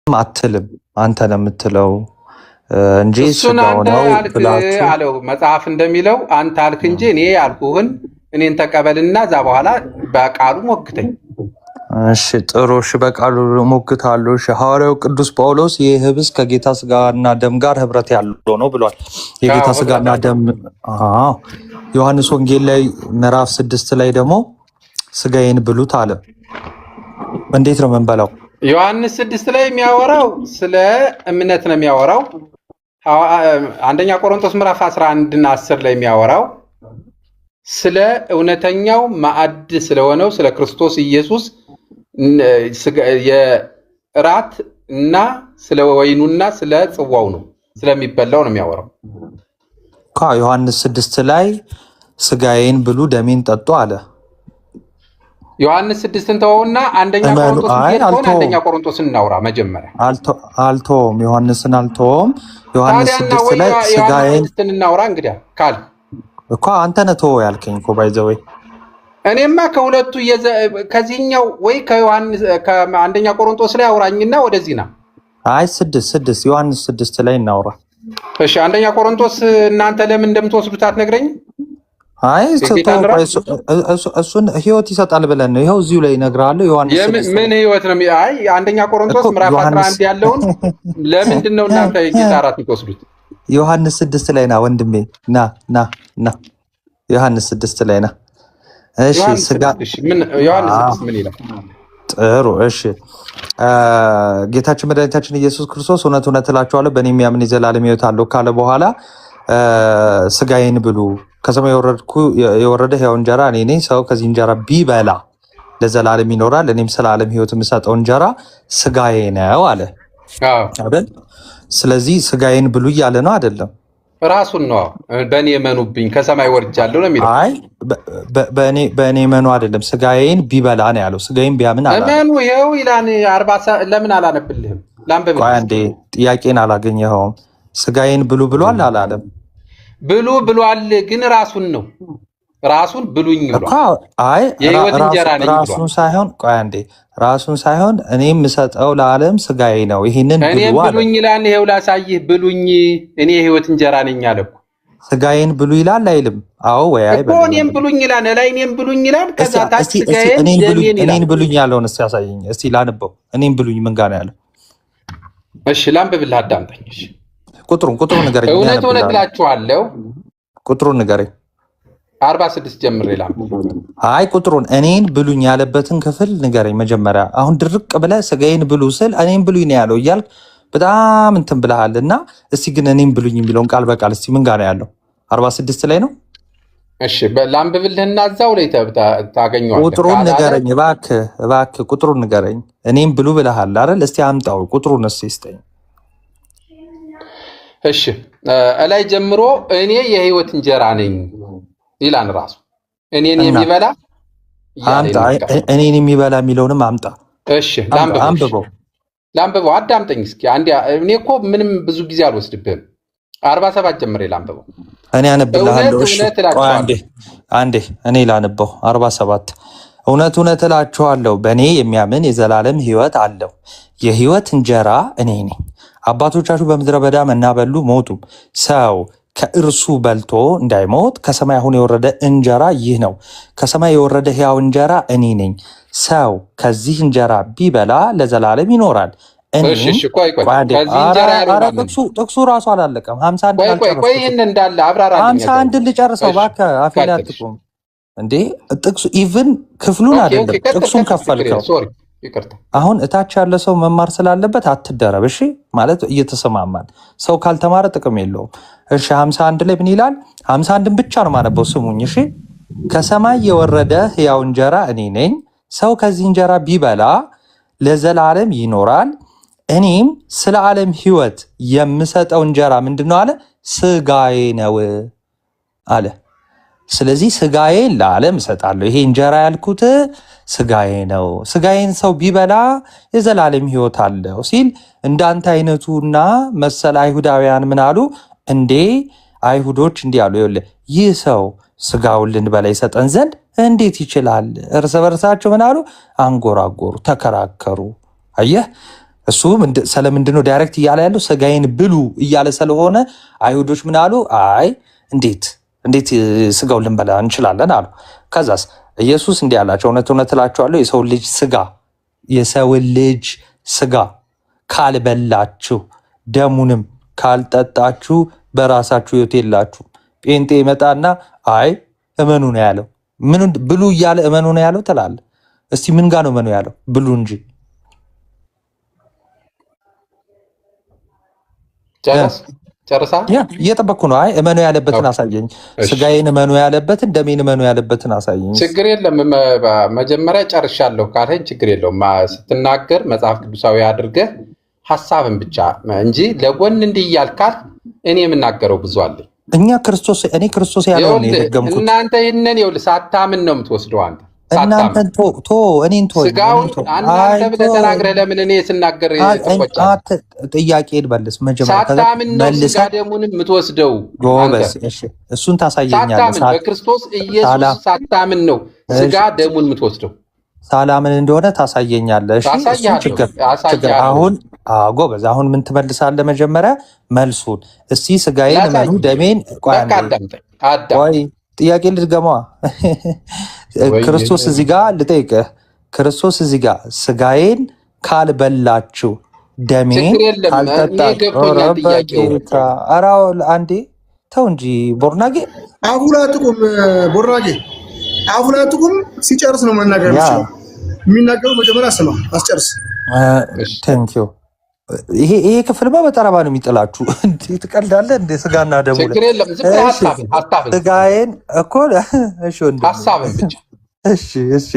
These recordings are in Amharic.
አትልም አንተ ነው የምትለው እንጂ እሱን አንተ አልክ አለው። መጽሐፍ እንደሚለው አንተ አልክ እንጂ እኔ ያልኩህን እኔን ተቀበልና እዛ በኋላ በቃሉ ሞግተኝ። እሺ ጥሩ። እሺ በቃሉ ሞግታለሁ። እሺ ሐዋርያው ቅዱስ ጳውሎስ ይህ ህብስት ከጌታ ስጋና ደም ጋር ህብረት ያለው ነው ብሏል። የጌታ ስጋና ደም ዮሐንስ ወንጌል ላይ ምዕራፍ 6 ላይ ደግሞ ስጋዬን ብሉት አለ። እንዴት ነው የምንበላው? ዮሐንስ 6 ላይ የሚያወራው ስለ እምነት ነው የሚያወራው። አንደኛ ቆሮንቶስ ምዕራፍ 11 እና 10 ላይ የሚያወራው ስለ እውነተኛው ማዕድ ስለሆነው ስለ ክርስቶስ ኢየሱስ የራት እና ስለ ወይኑና ስለ ጽዋው ነው ስለሚበላው ነው የሚያወራው። ዮሐንስ 6 ላይ ስጋዬን ብሉ ደሜን ጠጡ አለ። ዮሐንስ 6ን ተወውና አንደኛ ቆሮንቶስን እናውራ መጀመሪያ። አልተውም፣ ዮሐንስን አልተውም። ዮሐንስ 6 ላይ ስጋዬን እናውራ እንግዲያ ካል እኮ አንተ ነህ ተወው ያልከኝ እኮ ባይዘወይ። እኔማ ከሁለቱ ከዚህኛው ወይ ከዮሐንስ ከአንደኛ ቆሮንቶስ ላይ አውራኝና ወደዚህ ና። አይ 6 ዮሐንስ 6 ላይ እናውራ። እሺ አንደኛ ቆሮንቶስ እናንተ ለምን እንደምትወስዱት አትነግረኝ? አይ እሱን ህይወት ይሰጣል ብለን ነው። ይኸው እዚሁ ላይ እነግርሃለሁ። ዮሐንስ ምን ህይወት ነው? አይ አንደኛ ቆሮንቶስ ምዕራፍ 11 ያለውን ለምንድን ነው እናንተ የጌታ እራት የምትወስዱት? ዮሐንስ 6 ላይ ና ወንድሜ፣ ና ዮሐንስ 6 ላይ ና። እሺ ስጋ ዮሐንስ 6 ምን ይላል? ጥሩ እሺ። ጌታችን መድኃኒታችን ኢየሱስ ክርስቶስ እውነት እውነት እላችኋለሁ በእኔ የሚያምን የዘላለም ህይወት አለው ካለ በኋላ ስጋዬን ብሉ ከሰማይ የወረደ ሕያው እንጀራ እኔ ነኝ። ሰው ከዚህ እንጀራ ቢበላ ለዘላለም ይኖራል። እኔም ስለ ዓለም ህይወት የምሰጠው እንጀራ ስጋዬ ነው አለ አይደል? ስለዚህ ስጋዬን ብሉ እያለ ነው አይደለም? ራሱን ነው። በእኔ እመኑብኝ ከሰማይ ወርጃለሁ ነው የሚለው። አይ በእኔ እመኑ አይደለም፣ ስጋዬን ቢበላ ነው ያለው። ስጋዬን ቢያምን አላ እመኑ ይኸው ይላል። 40 ለምን አላነብልህም? ላንብብ። አንዴ ጥያቄን አላገኘኸውም። ስጋዬን ብሉ ብሏል አላለም? ብሉ ብሏል፣ ግን ራሱን ነው። ራሱን ብሉኝ ብሏል። አይ የህይወት እንጀራ ነኝ ብሏል። ራሱን ሳይሆን ራሱን ሳይሆን እኔ የምሰጠው ለዓለም ስጋዬ ነው። ይሄንን እኔም ብሉኝ ይላል። ይሄው ላሳይህ፣ ብሉኝ እኔ የህይወት እንጀራ ነኝ አለ እኮ። ስጋዬን ብሉ ይላል አይልም? አዎ ወይ አይ እኮ እኔም ብሉኝ ይላል። ላይ እኔም ብሉኝ ይላል። ከዛ ታች ስጋዬን እኔን ብሉኝ ያለውን እስቲ ያሳየኝ። እስቲ ላንበው። እኔም ብሉኝ ምን ጋር ነው ያለው? እሺ ላንብብልህ፣ አዳምጠኝ። እሺ ቁጥሩን ንገረኝ። እውነት እላችኋለሁ ቁጥሩን ንገረኝ። 46 ጀምሬ ላንብብ። አይ ቁጥሩን እኔን ብሉኝ ያለበትን ክፍል ንገረኝ መጀመሪያ። አሁን ድርቅ ብለህ ስጋዬን ብሉ ስል እኔን ብሉኝ ነው ያለው እያልክ በጣም እንትን ብለሃል። እና እስቲ ግን እኔን ብሉኝ የሚለውን ቃል በቃል እስቲ ምን ጋር ነው ያለው? 46 ላይ ነው። እሺ ላንብብልህና እዛው ላይ ታገኘዋለህ። ቁጥሩን ንገረኝ እባክህ ቁጥሩን ንገረኝ። እኔን ብሉ ብለሃል አይደል? እስቲ አምጣው ቁጥሩን እስቲ ስጠኝ። እሺ እላይ ጀምሮ እኔ የህይወት እንጀራ ነኝ ይላል ራሱ። እኔን የሚበላ አምጣ። እኔን የሚበላ የሚለውንም አምጣ። እሺ ላንብበው፣ አዳምጠኝ እስኪ አንዴ። እኔ እኮ ምንም ብዙ ጊዜ አልወስድብህም። 47 ጀምሬ ላንብበው። እኔ አነብልሃለሁ። እሺ አንዴ እኔ ላንበው። 47 እውነት እውነት እላችኋለሁ በእኔ የሚያምን የዘላለም ህይወት አለው። የህይወት እንጀራ እኔ ነኝ። አባቶቻችሁ በምድረ በዳ መና በሉ ሞቱም። ሰው ከእርሱ በልቶ እንዳይሞት ከሰማይ አሁን የወረደ እንጀራ ይህ ነው። ከሰማይ የወረደ ሕያው እንጀራ እኔ ነኝ። ሰው ከዚህ እንጀራ ቢበላ ለዘላለም ይኖራል። ጥቅሱ ራሱ አላለቀም። 51 ልጨርሰው እባክህ። አፌ ላይ አትቁም እንዴ! ጥቅሱ ኢቭን ክፍሉን አይደለም ጥቅሱን ከፈልከው። አሁን እታች ያለ ሰው መማር ስላለበት አትደረብ። እሺ ማለት እየተሰማማል። ሰው ካልተማረ ጥቅም የለውም። እሺ 51 ላይ ምን ይላል? 51ን ብቻ ነው ማነበው፣ ስሙኝ እሺ። ከሰማይ የወረደ ሕያው እንጀራ እኔ ነኝ። ሰው ከዚህ እንጀራ ቢበላ ለዘላለም ይኖራል። እኔም ስለ ዓለም ሕይወት የምሰጠው እንጀራ ምንድነው አለ? ስጋዬ ነው አለ። ስለዚህ ስጋዬን ለዓለም እሰጣለሁ። ይሄ እንጀራ ያልኩት ስጋዬ ነው። ስጋዬን ሰው ቢበላ የዘላለም ሕይወት አለው ሲል እንዳንተ አይነቱና መሰል አይሁዳውያን ምን አሉ እንዴ? አይሁዶች እንዲህ አሉ፣ ይህ ሰው ስጋውን ልንበላ ይሰጠን ዘንድ እንዴት ይችላል? እርስ በርሳቸው ምን አሉ? አንጎራጎሩ፣ ተከራከሩ። አየህ እሱ ስለምንድነው ዳይሬክት እያለ ያለው ስጋዬን ብሉ እያለ ስለሆነ አይሁዶች ምን አሉ? አይ እንዴት ስጋውን ልንበላ እንችላለን አሉ። ከዛስ ኢየሱስ እንዲህ አላቸው፣ እውነት እውነት እላችኋለሁ የሰው ልጅ ስጋ ካልበላችሁ ደሙንም ካልጠጣችሁ በራሳችሁ ሕይወት የላችሁም። ጴንጤ ይመጣና አይ እመኑ ነው ያለው። ምን ብሉ እያለ እመኑ ነው ያለው ትላለህ? እስቲ ምን ጋር ነው እመኑ ያለው? ብሉ እንጂ ጨርሳ እየጠበቅኩ ነው። አይ እመኑ ያለበትን አሳየኝ። ስጋዬን እመኑ ያለበትን፣ ደሜን እመኑ ያለበትን አሳየኝ። ችግር የለም። መጀመሪያ ጨርሻለሁ ካልኸኝ ችግር የለውም። ስትናገር መጽሐፍ ቅዱሳዊ አድርገህ ሀሳብን ብቻ እንጂ ለጎን እንዲህ እያልካል እኔ የምናገረው ብዙ አለኝ። እኔ ክርስቶስ ያለው ነው የደገምኩት። እናንተ ይህንን ይኸውልህ ሳታምን ነው የምትወስደው አንተ እናንተን እኔን ስጋውን እናንተ ብለህ ተናግረህ ለምን እኔ ስናገር ትቆጫለህ? ጥያቄን መልስ መጀመሪያ። ሳታምን ነው ስጋ ደሙንም የምትወስደው። እሱን ታሳየኛለህ። በክርስቶስ ኢየሱስ ሳታምን ነው ስጋ ደሙን የምትወስደው። ሳላምን እንደሆነ ታሳየኛለህ። አሁን ጎበዝ፣ አሁን ምን ትመልሳለህ? መጀመሪያ መልሱን እስቲ ስጋዬን እመኑ ደሜን ቆይ ጥያቄ ልድገማ። ክርስቶስ እዚህ ጋር ልጠይቅህ። ክርስቶስ እዚህ ጋር ስጋዬን ካልበላችሁ ደሜን ካልጠጣችሁ፣ ኧረ አንዴ ተው እንጂ ቦርናጌ አፉላጥቁም ቦርናጌ አፉላጥቁም ሲጨርስ ነው መናገር የሚናገሩ። መጀመሪያ ስማ አስጨርስ። ቴንኪው። ይሄ ክፍልማ በጠረባ ነው የሚጥላችሁ። ትቀልዳለህ እንደ ስጋና ደሙ ስጋዬን እኮ እሺ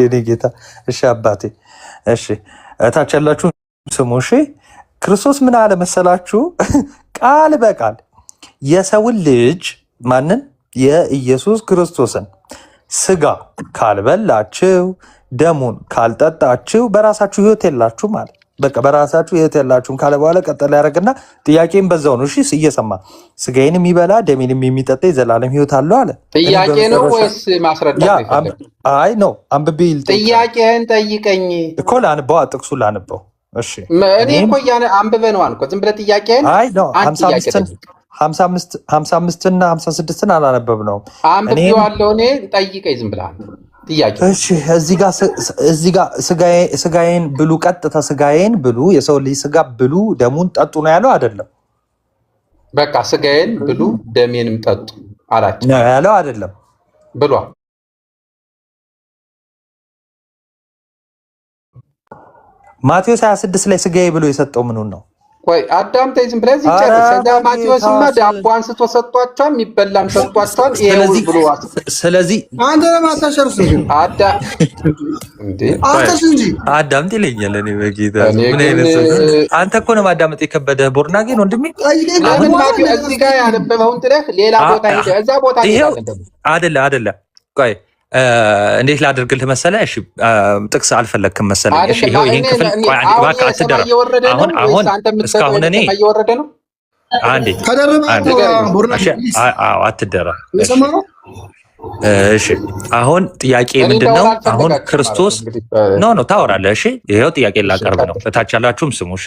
እኔ ጌታ እሺ አባቴ እሺ እታች ያላችሁ ስሙ እሺ። ክርስቶስ ምን አለ መሰላችሁ? ቃል በቃል የሰውን ልጅ ማንን? የኢየሱስ ክርስቶስን ስጋ ካልበላችሁ ደሙን ካልጠጣችሁ በራሳችሁ ሕይወት የላችሁ ማለት በቃ በራሳችሁ ሕይወት የላችሁም ካለ በኋላ ቀጠል ያደርግና ጥያቄን በዛው ነው። እሺ እየሰማ ስጋዬን የሚበላ ደሜንም የሚጠጣ የዘላለም ሕይወት አለው አለ። ጥያቄ ነው ወይስ ማስረዳት? አይ ነው አንብቤ ጥያቄህን ጠይቀኝ እኮ ላንበው፣ ጥቅሱ ላንበው። እሺ እኔ እኮ አንብበነዋል እኮ ዝም ብለህ ጥያቄህን አይ ነው 55 እና 56ን አላነበብነውም። አንብቤዋለሁ እኔ ጠይቀኝ ዝም ብለህ እሺ እዚህ ጋር ስጋዬን ብሉ፣ ቀጥታ ስጋዬን ብሉ፣ የሰው ልጅ ስጋ ብሉ ደሙን ጠጡ ነው ያለው አይደለም? በቃ ስጋዬን ብሉ ደሜንም ጠጡ አላቸው ነው ያለው አይደለም? ብሏል። ማቴዎስ 26 ላይ ስጋዬ ብሎ የሰጠው ምኑን ነው? ቆይ አዳምጠኝ ዝም ብለህ እዚህ ጨርስ። ከዛ ማቴዎስማ ዳቦ አንስቶ ሰጥቷቸዋል፣ የሚበላም ሰጥቷቸዋል። ይሄው ብሎ ስለዚህ አንተ ለማታሸርስ አዳምጥ ይለኛል። እኔ በጌታ ምን አይነት አንተ እኮ ነው ማዳመጥ የከበደህ ቦርናጌ ነው ወንድሜ። አሁን ማቴዎስ እዚህ ጋር ያነበበውን ጥለህ ሌላ ቦታ ሄደህ እዛ ቦታ አይደለ ቆይ እንዴት ላድርግልህ መሰለህ? እሺ ጥቅስ አልፈለክም መሰለኝ። እሺ ይሄን ክፍል ቆይ አንዴ እባክህ አትደራ። አሁን እስካሁን እኔ አንዴ አትደራ። እሺ አሁን ጥያቄ ምንድነው? አሁን ክርስቶስ ኖ ታወራለህ። እሺ ይሄው ጥያቄ ላቀርብ ነው። እታች ያላችሁም ስሙ። እሺ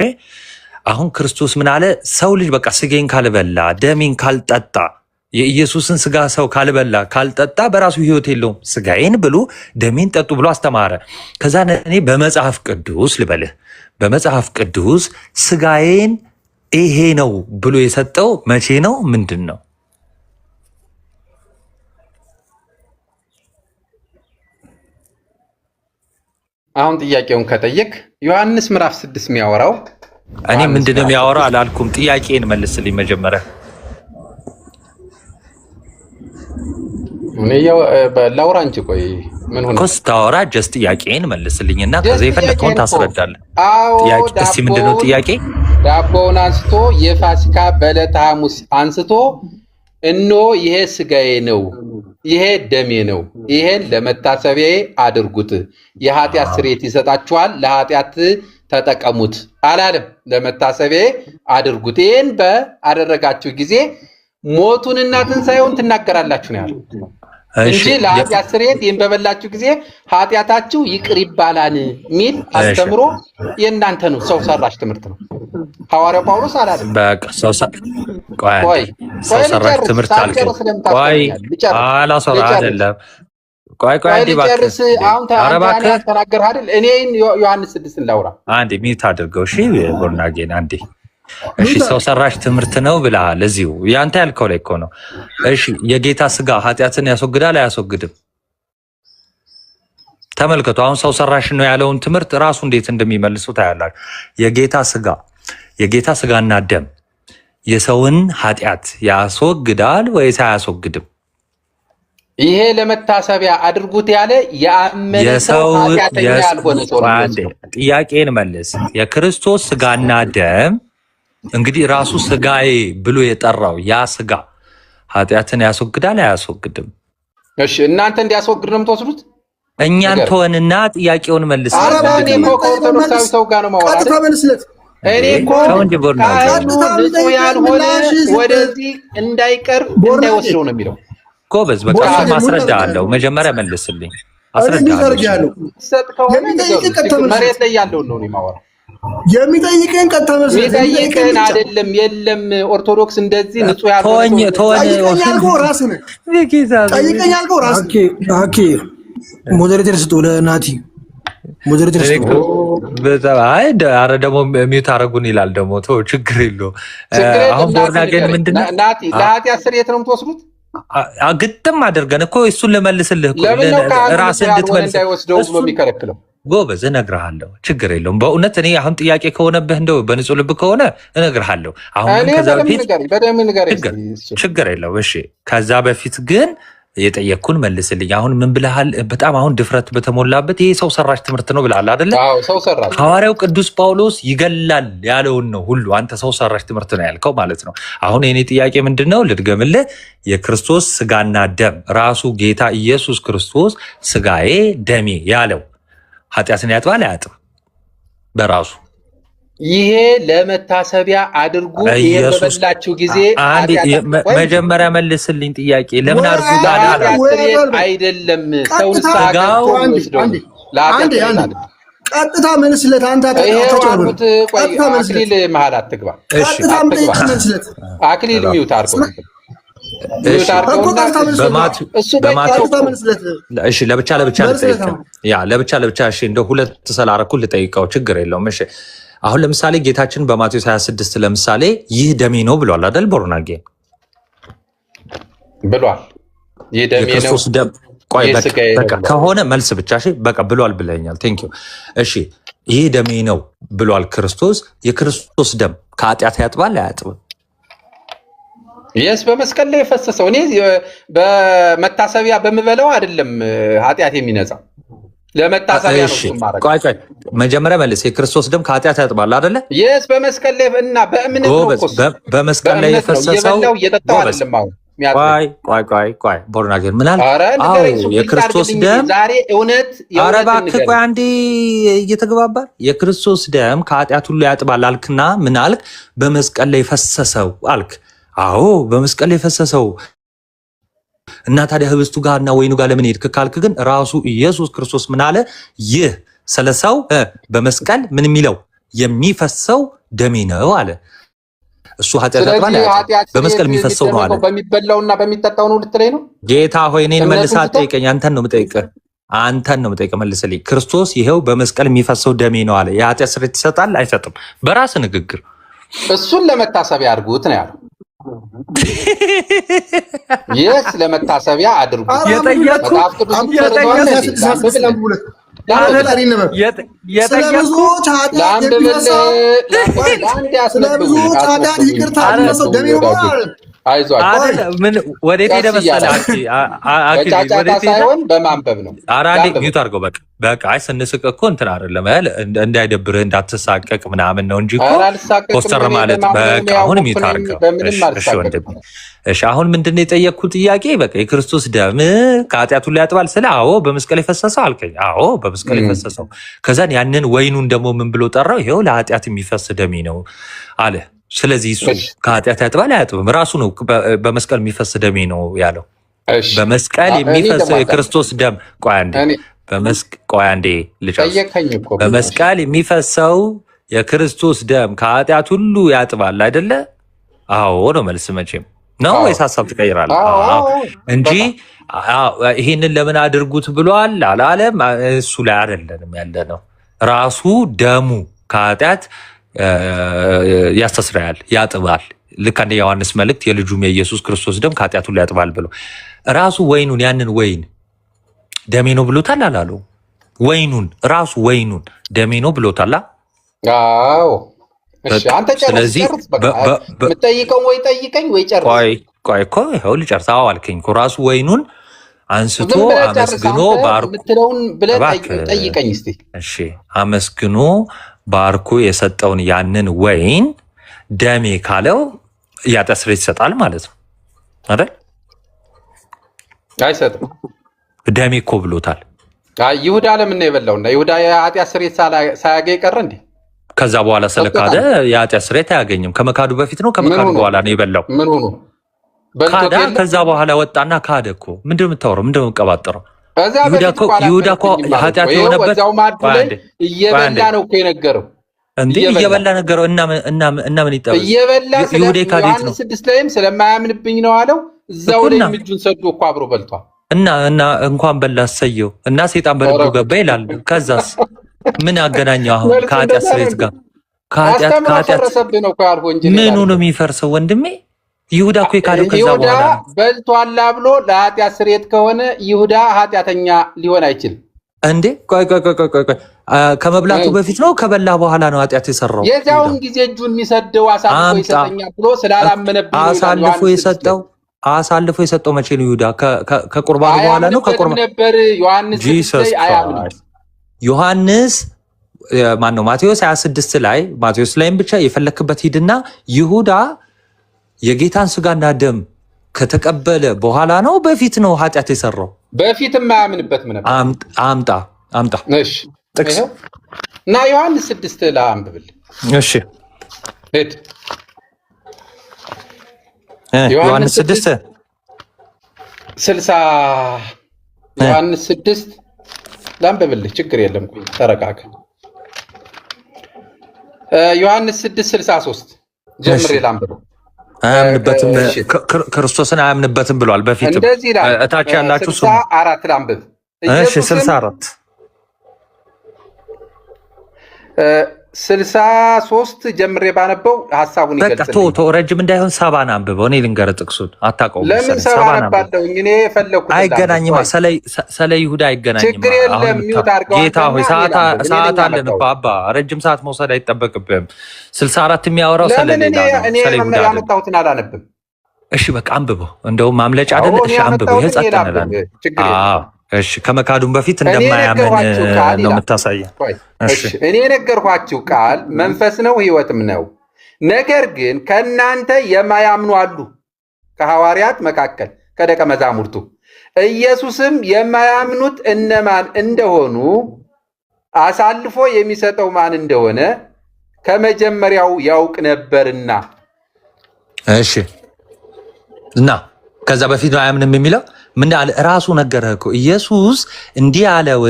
አሁን ክርስቶስ ምን አለ? ሰው ልጅ በቃ ስጋዬን ካልበላ ደሜን ካልጠጣ የኢየሱስን ስጋ ሰው ካልበላ ካልጠጣ በራሱ ሕይወት የለውም። ስጋዬን ብሉ ደሜን ጠጡ ብሎ አስተማረ። ከዛ እኔ በመጽሐፍ ቅዱስ ልበልህ፣ በመጽሐፍ ቅዱስ ስጋዬን ይሄ ነው ብሎ የሰጠው መቼ ነው? ምንድን ነው? አሁን ጥያቄውን ከጠየቅ ዮሐንስ ምዕራፍ 6 የሚያወራው እኔ ምንድነው የሚያወራው አላልኩም። ጥያቄን መልስልኝ መጀመሪያ። ላውራ እንጂ ቆይ ምን ሆነ? ስታወራ ጀስት ጥያቄን መልስልኝና ከዛ የፈለከውን ታስረዳለህ። እስኪ ምንድነው ጥያቄ? ዳቦውን አንስቶ የፋሲካ በዕለተ ሐሙስ አንስቶ እነሆ ይሄ ስጋዬ ነው፣ ይሄ ደሜ ነው፣ ይሄን ለመታሰቢያዬ አድርጉት፣ የኃጢአት ስርየት ይሰጣችኋል፣ ለኃጢአት ተጠቀሙት አላለም። ለመታሰቢያዬ አድርጉት፣ ይሄን በአደረጋችሁ ጊዜ ሞቱንና ትንሣኤውን ትናገራላችሁ ነው ያለው። እንጂ ለኃጢአት ስርየት ይህን በበላችሁ ጊዜ ኃጢአታችሁ ይቅር ይባላል የሚል አስተምሮ የእናንተ ነው። ሰው ሰራሽ ትምህርት ነው። ሐዋርያው ጳውሎስ አላለም። በቃ ሰው ሰራሽ ትምህርት አልከኝ። ቆይ አላሰራ አይደለም። ቆይ አንዴ ጨርስ። አሁን ተናገርህ አይደል? እኔ ዮሐንስ 6 ላውራ አንዴ ሚት አድርገው። እሺ ቦርናጌን አንዴ እሺ ሰው ሰራሽ ትምህርት ነው ብለሃል። እዚሁ ያንተ ያልከው ላይ እኮ ነው። እሺ የጌታ ስጋ ኃጢአትን ያስወግዳል አያስወግድም? ተመልከቱ። አሁን ሰው ሰራሽ ነው ያለውን ትምህርት ራሱ እንዴት እንደሚመልሱ ታያላችሁ። የጌታ ስጋና ደም የሰውን ኃጢአት ያስወግዳል ወይስ አያስወግድም? ይሄ ለመታሰቢያ አድርጉት ያለ ያመነ ሰው ኃጢአተኛ ያልሆነ ሰው ነው። ጥያቄን መልስ። የክርስቶስ ስጋና ደም እንግዲህ ራሱ ስጋዬ ብሎ የጠራው ያ ስጋ ኃጢአትን ያስወግዳል አያስወግድም? እሺ እናንተ እንዲያስወግድ ነው የምትወስዱት? እኛን ተወንና ጥያቄውን መልስ። እኔ እኮ ከኦርቶዶክሳዊ ሰው ጋር ነው ማውራት። እኔ እኮ ንጹህ ያልሆነ ወደዚህ እንዳይቀርብ እንዳይወስደው ነው የሚለው። ጎበዝ፣ በቃ ማስረዳ አለው። መጀመሪያ መልስልኝ፣ አስረዳለሁ። መሬት ላይ ያለውን ነው የማወራው። የሚጠይቀን ቀጥታ መልስ የሚጠይቀን አይደለም። የለም ኦርቶዶክስ እንደዚህ ንጹህ ያልሆነ ያልከው ራስህ ነህ። ጠይቀኝ ያልከው ራስህ። ኦኬ ሞዴሬተር ስጡ ለናቲ ሞዴሬተር ስጡ። አይ ኧረ ደግሞ ሚውት አደረጉን ይላል ደግሞ። ተው ችግር የለውም። አሁን ቦርናጌን ምንድነው ናቲ ለኃጢአት ስርየት ነው የምትወስዱት? ግጥም አድርገን እኮ እሱን ልመልስልህ እኮ ራስህ እንድትመልስ እንዳይወስደው ብሎ የሚከለክለው ጎበዝ፣ እነግርሃለሁ። ችግር የለውም። በእውነት እኔ አሁን ጥያቄ ከሆነብህ እንደው በንጹህ ልብ ከሆነ እነግርሃለሁ። አሁን ከዛ በፊት ችግር የለውም። እሺ ከዛ በፊት ግን የጠየቅኩን መልስልኝ። አሁን ምን ብለሃል? በጣም አሁን ድፍረት በተሞላበት ይሄ ሰው ሰራሽ ትምህርት ነው ብለሃል አይደለ? ሐዋርያው ቅዱስ ጳውሎስ ይገላል ያለውን ነው ሁሉ አንተ ሰው ሰራሽ ትምህርት ነው ያልከው ማለት ነው። አሁን የኔ ጥያቄ ምንድን ነው? ልድገምልህ። የክርስቶስ ስጋና ደም ራሱ ጌታ ኢየሱስ ክርስቶስ ስጋዬ ደሜ ያለው ኃጢአትን ያጥባል አያጥብ? በራሱ ይሄ ለመታሰቢያ አድርጉ። ይሄ በበላችሁ ጊዜ መጀመሪያ መልስልኝ ጥያቄ። ለምን አድርጉ ታዲያ? አይደለም ሰው ቀጥታ መልስለት። አንተ አክሊል መሀል አትግባ። አክሊል ሚውት አድርጎ ለብቻ ለብቻ እንደ ሁለት ስላደረኩ ልጠይቀው ችግር የለውም። እሺ አሁን ለምሳሌ ጌታችን በማቴዎስ 26 ለምሳሌ ይህ ደሜ ነው ብሏል አይደል? ቦርናጌ ብሏል። ይህ ደሜ ነው ከሆነ መልስ ብቻ እሺ በቃ ብሏል ብለኛል። ቴንክ ዩ። እሺ ይህ ደሜ ነው ብሏል ክርስቶስ። የክርስቶስ ደም ከኃጢአት ያጥባል አያጥብም? የስ በመስቀል ላይ የፈሰሰው እኔ በመታሰቢያ በምበለው አይደለም ኃጢአት የሚነጻው ለመታሰቢያ ነው ማለት። ቆይ መጀመሪያ መልስ። የክርስቶስ ደም ከኃጢአት ያጥባል አይደለ? የስ በመስቀል ላይ እና በእምነት ነው። በመስቀል ላይ የፈሰሰው ቆይ ቦርናጌን ምን አለ? አዎ የክርስቶስ ደም ዛሬ እውነት እባክህ ቆይ አንዴ እየተግባባል። የክርስቶስ ደም ከኃጢአት ሁሉ ያጥባል አልክና ምን አልክ? በመስቀል ላይ የፈሰሰው አልክ። አዎ በመስቀል ላይ የፈሰሰው እና ታዲያ ህብስቱ ጋር እና ወይኑ ጋር ለምን ሄድክ ካልክ ግን ራሱ ኢየሱስ ክርስቶስ ምን አለ? ይህ ስለሰው በመስቀል ምን የሚለው የሚፈሰው ደሜ ነው አለ። እሱ ኃጢአት ያጥባል በመስቀል የሚፈሰው ነው አለ። በሚበላውና በሚጠጣው ነው ልትለኝ ነው? ጌታ ሆይ እኔን መልሰህ አትጠይቀኝ። አንተን ነው የምጠይቅህ መልስልኝ። ክርስቶስ ይሄው በመስቀል የሚፈሰው ደሜ ነው አለ። የኃጢአት ስርየት ይሰጣል አይሰጥም? በራስ ንግግር እሱን ለመታሰቢያ አድርጉት ነው ያለው። የስ ለመታሰቢያ አድርጉት። ወዴት ሄደ መሰለህ? ሳይሆን በማንበብ ነው። ሚዩት አድርገው በቃ ስንስቅ እኮ እንትን አይደለም እንዳይደብርህ እንዳትሳቀቅ ምናምን ነው እንጂ ፖስተር ማለት በቃ አሁን ሚዩት አድርገው። እሺ አሁን ምንድን ነው የጠየቅኩት ጥያቄ? በቃ የክርስቶስ ደም ከኃጢአቱ ላይ ያጥባል ስለ አዎ በመስቀል የፈሰሰው አልከኝ። አዎ በመስቀል የፈሰሰው ከዛን ያንን ወይኑን ደግሞ ምን ብሎ ጠራው? ይሄው ለኃጢአት የሚፈስ ደሜ ነው አለ። ስለዚህ እሱ ከኃጢአት ያጥባል አያጥብም? ራሱ ነው በመስቀል የሚፈስ ደሜ ነው ያለው። በመስቀል የሚፈሰው የክርስቶስ ደም ቆይ አንዴ ልጨርስ። በመስቀል የሚፈሰው የክርስቶስ ደም ከኃጢአት ሁሉ ያጥባል አይደለ? አዎ ነው መልስ። መቼም ነው ወይስ ሀሳብ ትቀይራለህ? እንጂ ይህንን ለምን አድርጉት ብሏል አላለም። እሱ ላይ አይደለንም ያለ ነው። ራሱ ደሙ ከኃጢአት ያስተስራያል፣ ያጥባል። ልክ እንደ ዮሐንስ መልእክት የልጁም የኢየሱስ ክርስቶስ ደም ከኃጢአት ሁሉ ያጥባል ብሎ ራሱ ወይኑን ያንን ወይን ደሜ ነው ብሎታል አላለው? ወይኑን ራሱ ወይኑን ደሜ ነው ብሎታል። አዎ እሺ፣ አንተ ጨርስ። የምጠይቀው ወይ ጠይቀኝ ወይ ጨርስ። ቆይ እኮ ይኸው ልጨርስ። አዎ አልከኝ እኮ ራሱ ወይኑን አንስቶ አመስግኖ ባርኮ የምትለውን ብለህ ጠይቀኝ እስቲ። እሺ፣ አመስግኖ ባርኮ የሰጠውን ያንን ወይን ደሜ ካለው የኃጢአት ስርየት ይሰጣል ማለት ነው አይደል? አይሰጥም። ደሜ እኮ ብሎታል። ይሁዳ ለምን ነው የበላውና? ይሁዳ የኃጢአት ስርየት ሳያገኝ ቀረ እንዴ? ከዛ በኋላ ስለካደ የኃጢአት ስርየት አያገኝም። ከመካዱ በፊት ነው ከመካዱ በኋላ ነው የበላው? ምን ሆኖ ካዳ? ከዛ በኋላ ወጣና ካደ እኮ። ምንድን ነው የምታወራው? ምንድን ነው የምትቀባጥረው? ይሁዳ እኮ ኃጢአት የሆነበት እየበላ ነው እኮ የነገረው እንዴ? እየበላ ነገረው እና ምን ይጠበቅ? እየበላ ዮሐንስ 6 ላይም ስለማያምንብኝ ነው አለው። እዛው ላይ እጁን ሰዶ እኮ አብሮ በልቷል። እና እንኳን በላ አሰየው እና ሴጣን በልቡ ገባ ይላል። ከዛስ ምን አገናኘው አሁን ከኃጢአት ስርየት ጋር? ከኃጢአት ምኑ ነው የሚፈርሰው ወንድሜ? ይሁዳ እኮ የካደው ከዛ በኋላ በልቷላ ብሎ ለኃጢአት ስርየት ከሆነ ይሁዳ ኃጢአተኛ ሊሆን አይችልም እንዴ? ቆይ ከመብላቱ በፊት ነው ከበላ በኋላ ነው ኃጢአት የሰራው? የዛውን ጊዜ እጁን የሚሰደው አሳልፎ ይሰጠኛል ብሎ ስላላመነብኝ አሳልፎ የሰጠው መቼ ነው? ይሁዳ ከቁርባኑ በኋላ ነው? ከቁርባኑ ነበር ዮሐንስ ላይ አያምንም። ዮሐንስ ማን ነው? ማቴዎስ 26 ላይ ማቴዎስ ላይም ብቻ የፈለክበት ሂድና ይሁዳ የጌታን ስጋና ደም ከተቀበለ በኋላ ነው በፊት ነው ኃጢአት የሰራው? በፊትም አያምንበትም ነበር። አምጣ እሺ፣ ጥቅስ እና ዮሐንስ 6 ላይ አንብብል። እሺ፣ ሄድ ዮሐንስ 6 60 ዮሐንስ 6 ላንብብልህ፣ ችግር የለም። ተረጋጋ። ዮሐንስ 6:63 ጀምሬ ላንብበው። አያምንበትም፣ ክርስቶስን አያምንበትም ብሏል። በፊትም እታች ያላችሁ 64 ላንብብ። እሺ 64 63 ጀምሬ ባነበው ሐሳቡን ይገልጽልኝ። በቃ ቶ ረጅም እንዳይሆን 70 አንብበው። እኔ ልንገርህ ጥቅሱን አታውቀውም። ለምን 70 አነባለሁ? እኔ የፈለኩት አይገናኝም። ስለ ይሁዳ አይገናኝም። ችግር የለም። ሚውት አድርገው። ጌታ ሆይ ሰዓት አለን እኮ አባ፣ ረጅም ሰዓት መውሰድ አይጠበቅብህም። 64 የሚያወራው ስለ ሌላ ነው። ስለ ይሁዳ ያመጣሁትን አላነብም። እሺ በቃ አንብበው። እንደውም ማምለጫ አይደል? እሺ አንብበው። ይሄ ጸጥ እንላለን። አዎ እሺ፣ ከመካዱም በፊት እንደማያምን ነው የምታሳየው። እሺ፣ እኔ የነገርኳችሁ ቃል መንፈስ ነው ሕይወትም ነው። ነገር ግን ከእናንተ የማያምኑ አሉ፣ ከሐዋርያት መካከል ከደቀ መዛሙርቱ። ኢየሱስም የማያምኑት እነማን እንደሆኑ አሳልፎ የሚሰጠው ማን እንደሆነ ከመጀመሪያው ያውቅ ነበርና። እሺ፣ እና ከዛ በፊት ነው አያምንም የሚለው ምን አለ? ራሱ ነገረህ እኮ ኢየሱስ እንዲህ ያለው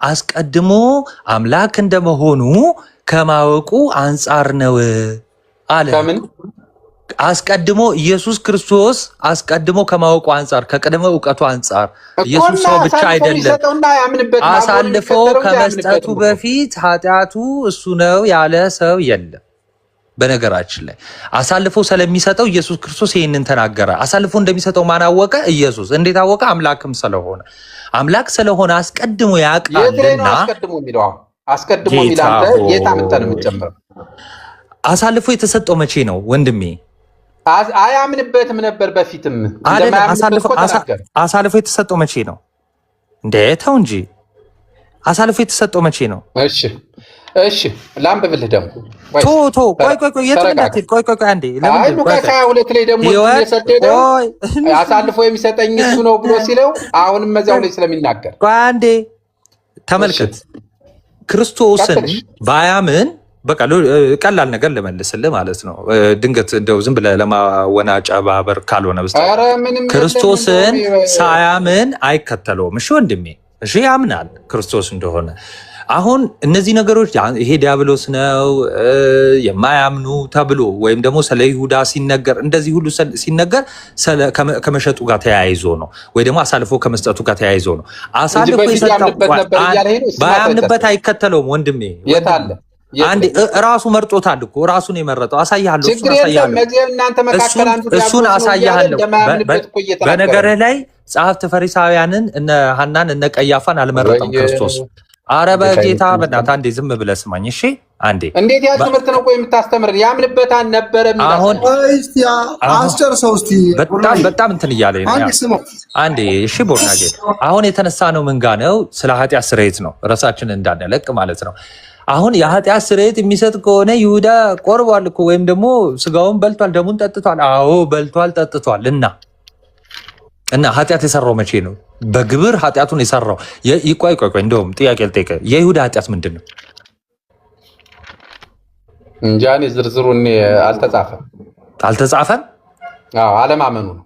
አስቀድሞ አምላክ እንደመሆኑ ከማወቁ አንጻር ነው አለ። ከምን አስቀድሞ? ኢየሱስ ክርስቶስ አስቀድሞ ከማወቁ አንጻር፣ ከቅድመ እውቀቱ አንጻር። ኢየሱስ ሰው ብቻ አይደለም። አሳልፎ ከመስጠቱ በፊት ኃጢአቱ እሱ ነው ያለ ሰው የለም። በነገራችን ላይ አሳልፎ ስለሚሰጠው ኢየሱስ ክርስቶስ ይህንን ተናገረ። አሳልፎ እንደሚሰጠው ማን አወቀ? ኢየሱስ። እንዴት አወቀ? አምላክም ስለሆነ። አምላክ ስለሆነ አስቀድሞ ያውቃልና። አስቀድሞ ሚላንተ የታምጠን የምትጨምረው አሳልፎ የተሰጠው መቼ ነው ወንድሜ? አያምንበትም ነበር በፊትም። አሳልፎ የተሰጠው መቼ ነው እንዴ? ተው እንጂ። አሳልፎ የተሰጠው መቼ ነው? እሺ ላንብብልህ ደግሞ ቆይ አንዴ። ሉቃስ 22 ላይ ደግሞ የሰደደው አሳልፎ የሚሰጠኝ እሱ ነው ብሎ ሲለው አሁንም እዚያው ላይ ስለሚናገር ቆይ አንዴ ተመልከት። ክርስቶስን ባያምን በቃ ቀላል ነገር ልመልስልህ ማለት ነው። ድንገት እንደው ዝም ብለህ ለማወናጨባበር ካልሆነ በስተቀር ክርስቶስን ሳያምን አይከተለውም። እሺ ወንድሜ፣ እሺ ያምናል ክርስቶስ እንደሆነ። አሁን እነዚህ ነገሮች ይሄ ዲያብሎስ ነው የማያምኑ ተብሎ ወይም ደግሞ ስለ ይሁዳ ሲነገር እንደዚህ ሁሉ ሲነገር ከመሸጡ ጋር ተያይዞ ነው፣ ወይ ደግሞ አሳልፎ ከመስጠቱ ጋር ተያይዞ ነው። አሳልፎ የሰጠው ባያምንበት አይከተለውም ወንድሜ። አንዴ ራሱ መርጦታል እኮ ራሱን የመረጠው አሳያለሁ። እሱን አሳያለሁ። በነገርህ ላይ ጸሐፍት ፈሪሳውያንን እነ ሐናን እነ ቀያፋን አልመረጠም ክርስቶስ። አረ በጌታ በእናትህ አንዴ ዝም ብለህ ስማኝ እሺ። አንዴ እንዴት ያ ትምህርት ነው ቆይ የምታስተምረን? ያምንበት አልነበረ አሁን አስጨርሰው እስቲ። በጣም እንትን እያለኝ ነው። አንዴ እሺ ቦርናጌ፣ አሁን የተነሳ ነው ምን ጋር ነው? ስለ ኃጢአት ስርየት ነው፣ ራሳችንን እንዳንለቅ ማለት ነው። አሁን የኃጢአት ስርየት የሚሰጥ ከሆነ ይሁዳ ቆርቧል እኮ ወይም ደግሞ ስጋውን በልቷል፣ ደሙን ጠጥቷል። አዎ በልቷል ጠጥቷል። እና ኃጢአት የሰራው መቼ ነው? በግብር ኃጢአቱን የሰራው ቆይ እንደውም ጥያቄ ልጠይቅህ፣ የይሁዳ ኃጢአት ምንድን ነው? እንጃ እኔ ዝርዝሩን አልተጻፈም። አለማመኑ ነው።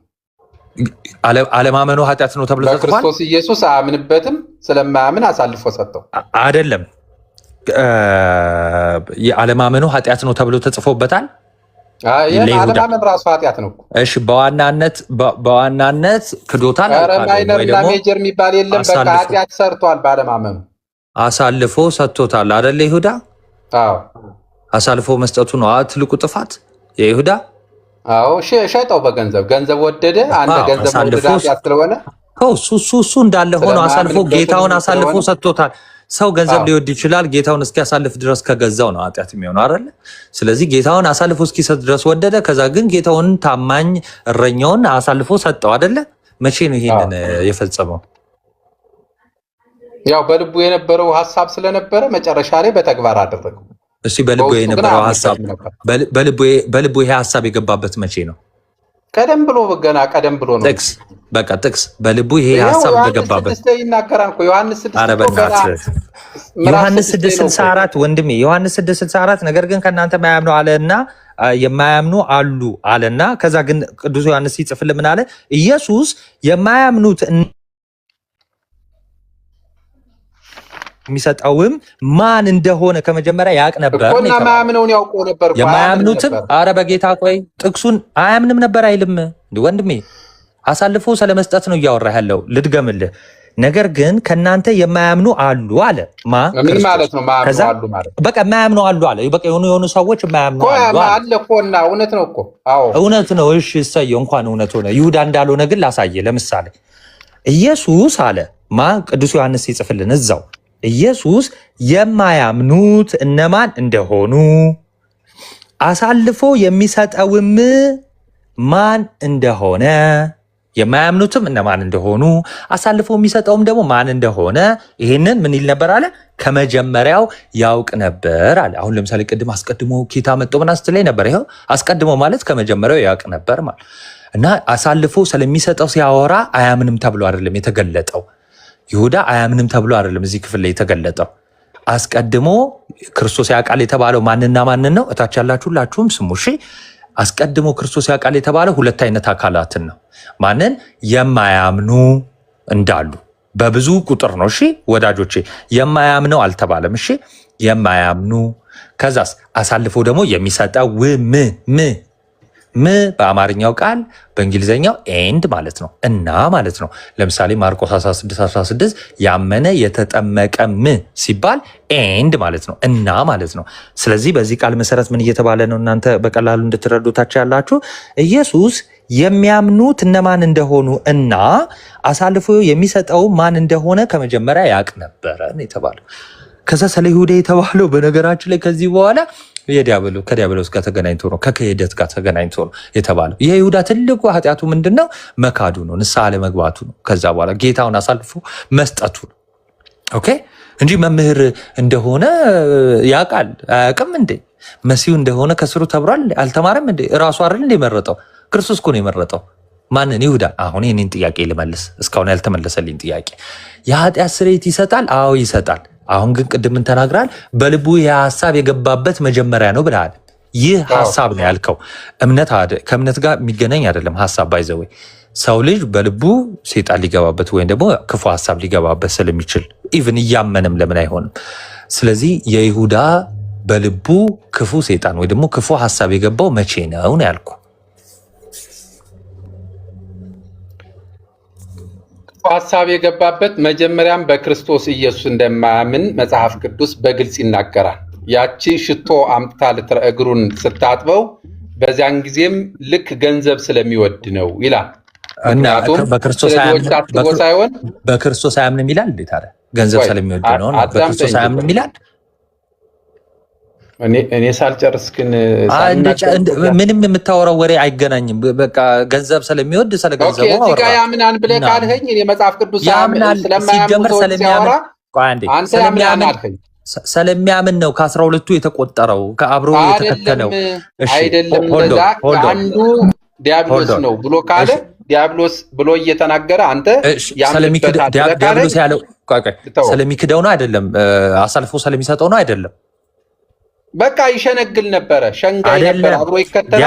አለማመኑ ኃጢአት ነው ተብሎ ተጽፏል። በክርስቶስ ኢየሱስ አያምንበትም፣ ስለማያምን አሳልፎ ሰጠው። አይደለም የአለማመኑ ኃጢአት ነው ተብሎ ተጽፎበታል። አለማመን ራሱ ኃጢአት ነው። እሺ በዋናነት ክዶታል። ማይነርና ሜጀር የሚባል የለም። በቃ ኃጢአት ሰርቷል። ባለማመኑ አሳልፎ ሰጥቶታል አይደለ? ይሁዳ አሳልፎ መስጠቱ ነው ትልቁ ጥፋት የይሁዳ። ሸጠው ገንዘብ ወደደ። አንተ ገንዘብ ወደደ ኃጢአት ስለሆነ እሱ እንዳለ ሆኖ አሳልፎ ጌታውን አሳልፎ ሰጥቶታል። ሰው ገንዘብ ሊወድ ይችላል። ጌታውን እስኪያሳልፍ ድረስ ከገዛው ነው ኃጢአት የሚሆነው አይደለ? ስለዚህ ጌታውን አሳልፎ እስኪሰጥ ድረስ ወደደ። ከዛ ግን ጌታውን ታማኝ እረኛውን አሳልፎ ሰጠው አይደለ? መቼ ነው ይሄንን የፈጸመው? ያው በልቡ የነበረው ሀሳብ ስለነበረ መጨረሻ ላይ በተግባር አደረገው። እሺ በልቡ የነበረው ሀሳብ በልቡ ይሄ ሀሳብ የገባበት መቼ ነው? ቀደም ብሎ ነው። ጥቅስ በልቡ ይሄ ሀሳብ እንደገባበት ይናገራል እኮ ዮሐንስ 6:64 ወንድሜ፣ ዮሐንስ 6:64 ነገር ግን ከእናንተ የማያምኑ አለና የማያምኑ አሉ አለና፣ ከዛ ግን ቅዱስ ዮሐንስ ሲጽፍልን ምን አለ? ኢየሱስ የማያምኑት የሚሰጠውም ማን እንደሆነ ከመጀመሪያ ያውቅ ነበር። የማያምኑትም አረ በጌታ ቆይ ጥቅሱን አያምንም ነበር አይልም እንዴ ወንድሜ? አሳልፎ ስለመስጠት ነው እያወራ ያለው። ልድገምልህ። ነገር ግን ከእናንተ የማያምኑ አሉ አለ። ምን ማለት ነው? በቃ የማያምኑ አሉ አለ። በቃ የሆኑ ሰዎች የማያምኑ አለ እኮና እውነት ነው እኮ። አዎ እውነት ነው። እሺ እሰየው፣ እንኳን እውነት ሆነ። ይሁዳ እንዳልሆነ ግን ላሳየ። ለምሳሌ ኢየሱስ አለ ቅዱስ ዮሐንስ ይጽፍልን እዛው ኢየሱስ የማያምኑት እነማን እንደሆኑ አሳልፎ የሚሰጠውም ማን እንደሆነ፣ የማያምኑትም እነማን እንደሆኑ አሳልፎ የሚሰጠውም ደግሞ ማን እንደሆነ ይህንን ምን ይል ነበር አለ? ከመጀመሪያው ያውቅ ነበር አለ። አሁን ለምሳሌ ቅድም አስቀድሞ ጌታ መጥቶ ምን ስትለኝ ነበር? ይኸው አስቀድሞ ማለት ከመጀመሪያው ያውቅ ነበር ማለት እና አሳልፎ ስለሚሰጠው ሲያወራ አያምንም ተብሎ አይደለም የተገለጠው። ይሁዳ አያምንም ተብሎ አይደለም እዚህ ክፍል ላይ የተገለጠው። አስቀድሞ ክርስቶስ ያውቃል የተባለው ማንና ማንን ነው? እታች ያላችሁ ሁላችሁም ስሙ እሺ። አስቀድሞ ክርስቶስ ያውቃል የተባለው ሁለት አይነት አካላትን ነው። ማንን? የማያምኑ እንዳሉ በብዙ ቁጥር ነው። እሺ ወዳጆቼ፣ የማያምነው አልተባለም። እሺ የማያምኑ። ከዛስ አሳልፎ ደግሞ የሚሰጠው በአማርኛው ቃል በእንግሊዝኛው ኤንድ ማለት ነው እና ማለት ነው። ለምሳሌ ማርቆስ 16:16 ያመነ የተጠመቀ ሲባል ኤንድ ማለት ነው እና ማለት ነው። ስለዚህ በዚህ ቃል መሰረት ምን እየተባለ ነው? እናንተ በቀላሉ እንድትረዱታቸው ያላችሁ ኢየሱስ የሚያምኑት እነማን እንደሆኑ እና አሳልፎ የሚሰጠው ማን እንደሆነ ከመጀመሪያ ያውቅ ነበረ የተባለው። ከዛ ስለ ይሁዳ የተባለው በነገራችን ላይ ከዚህ በኋላ ከዲያብሎስ ጋር ተገናኝቶ ነው፣ ከክህደት ጋር ተገናኝቶ ነው የተባለው። የይሁዳ ትልቁ ኃጢአቱ ምንድን ነው? መካዱ ነው፣ ንስሐ አለመግባቱ ነው። ከዛ በኋላ ጌታውን አሳልፎ መስጠቱ ነው። ኦኬ እንጂ መምህር እንደሆነ ያውቃል አያውቅም እንዴ? መሲሁ እንደሆነ ከስሩ ተብሯል አልተማረም እንዴ? እራሱ አይደል እንደ መረጠው? ክርስቶስ እኮ ነው የመረጠው። ማንን? ይሁዳ። አሁን ይህንን ጥያቄ ልመልስ፣ እስካሁን ያልተመለሰልኝ ጥያቄ። የኃጢአት ስርየት ይሰጣል? አዎ ይሰጣል። አሁን ግን ቅድም ተናግራል በልቡ የሐሳብ የገባበት መጀመሪያ ነው ብለሃል። ይህ ሐሳብ ነው ያልከው እምነት ከእምነት ጋር የሚገናኝ አይደለም። ሐሳብ ባይዘው ሰው ልጅ በልቡ ሰይጣን ሊገባበት ወይም ደግሞ ክፉ ሐሳብ ሊገባበት ስለሚችል ኢቭን እያመንም ለምን አይሆንም? ስለዚህ የይሁዳ በልቡ ክፉ ሰይጣን ወይ ደግሞ ክፉ ሐሳብ የገባው መቼ ነው ያልኩ። ሐሳብ የገባበት መጀመሪያም በክርስቶስ ኢየሱስ እንደማያምን መጽሐፍ ቅዱስ በግልጽ ይናገራል። ያቺ ሽቶ አምጥታ እግሩን ስታጥበው በዚያን ጊዜም ልክ ገንዘብ ስለሚወድ ነው ይላል። በክርስቶስ አያምንም ይላል። እንዴት አለ? ገንዘብ ስለሚወድ ነው። በክርስቶስ አያምንም ይላል። እኔ ሳልጨርስ ግን ምንም የምታወራው ወሬ አይገናኝም። በቃ ገንዘብ ስለሚወድ ስለገንዘቡ እዚህ ጋር ያምናል ብለህ ካልኸኝ እኔ መጽሐፍ ቅዱስ ስለሚያምን ነው ከ12ቱ የተቆጠረው ከአብሮ የተከተለው። አይደለም አንዱ ዲያብሎስ ነው ብሎ ካለ ዲያብሎስ ብሎ እየተናገረ አንተ ዲያብሎስ ያለው ስለሚክደው ነው አይደለም? አሳልፎ ስለሚሰጠው ነው አይደለም? በቃ ይሸነግል ነበረ፣ ሸንጋይ ነበር፣ አብሮ ይከተላል።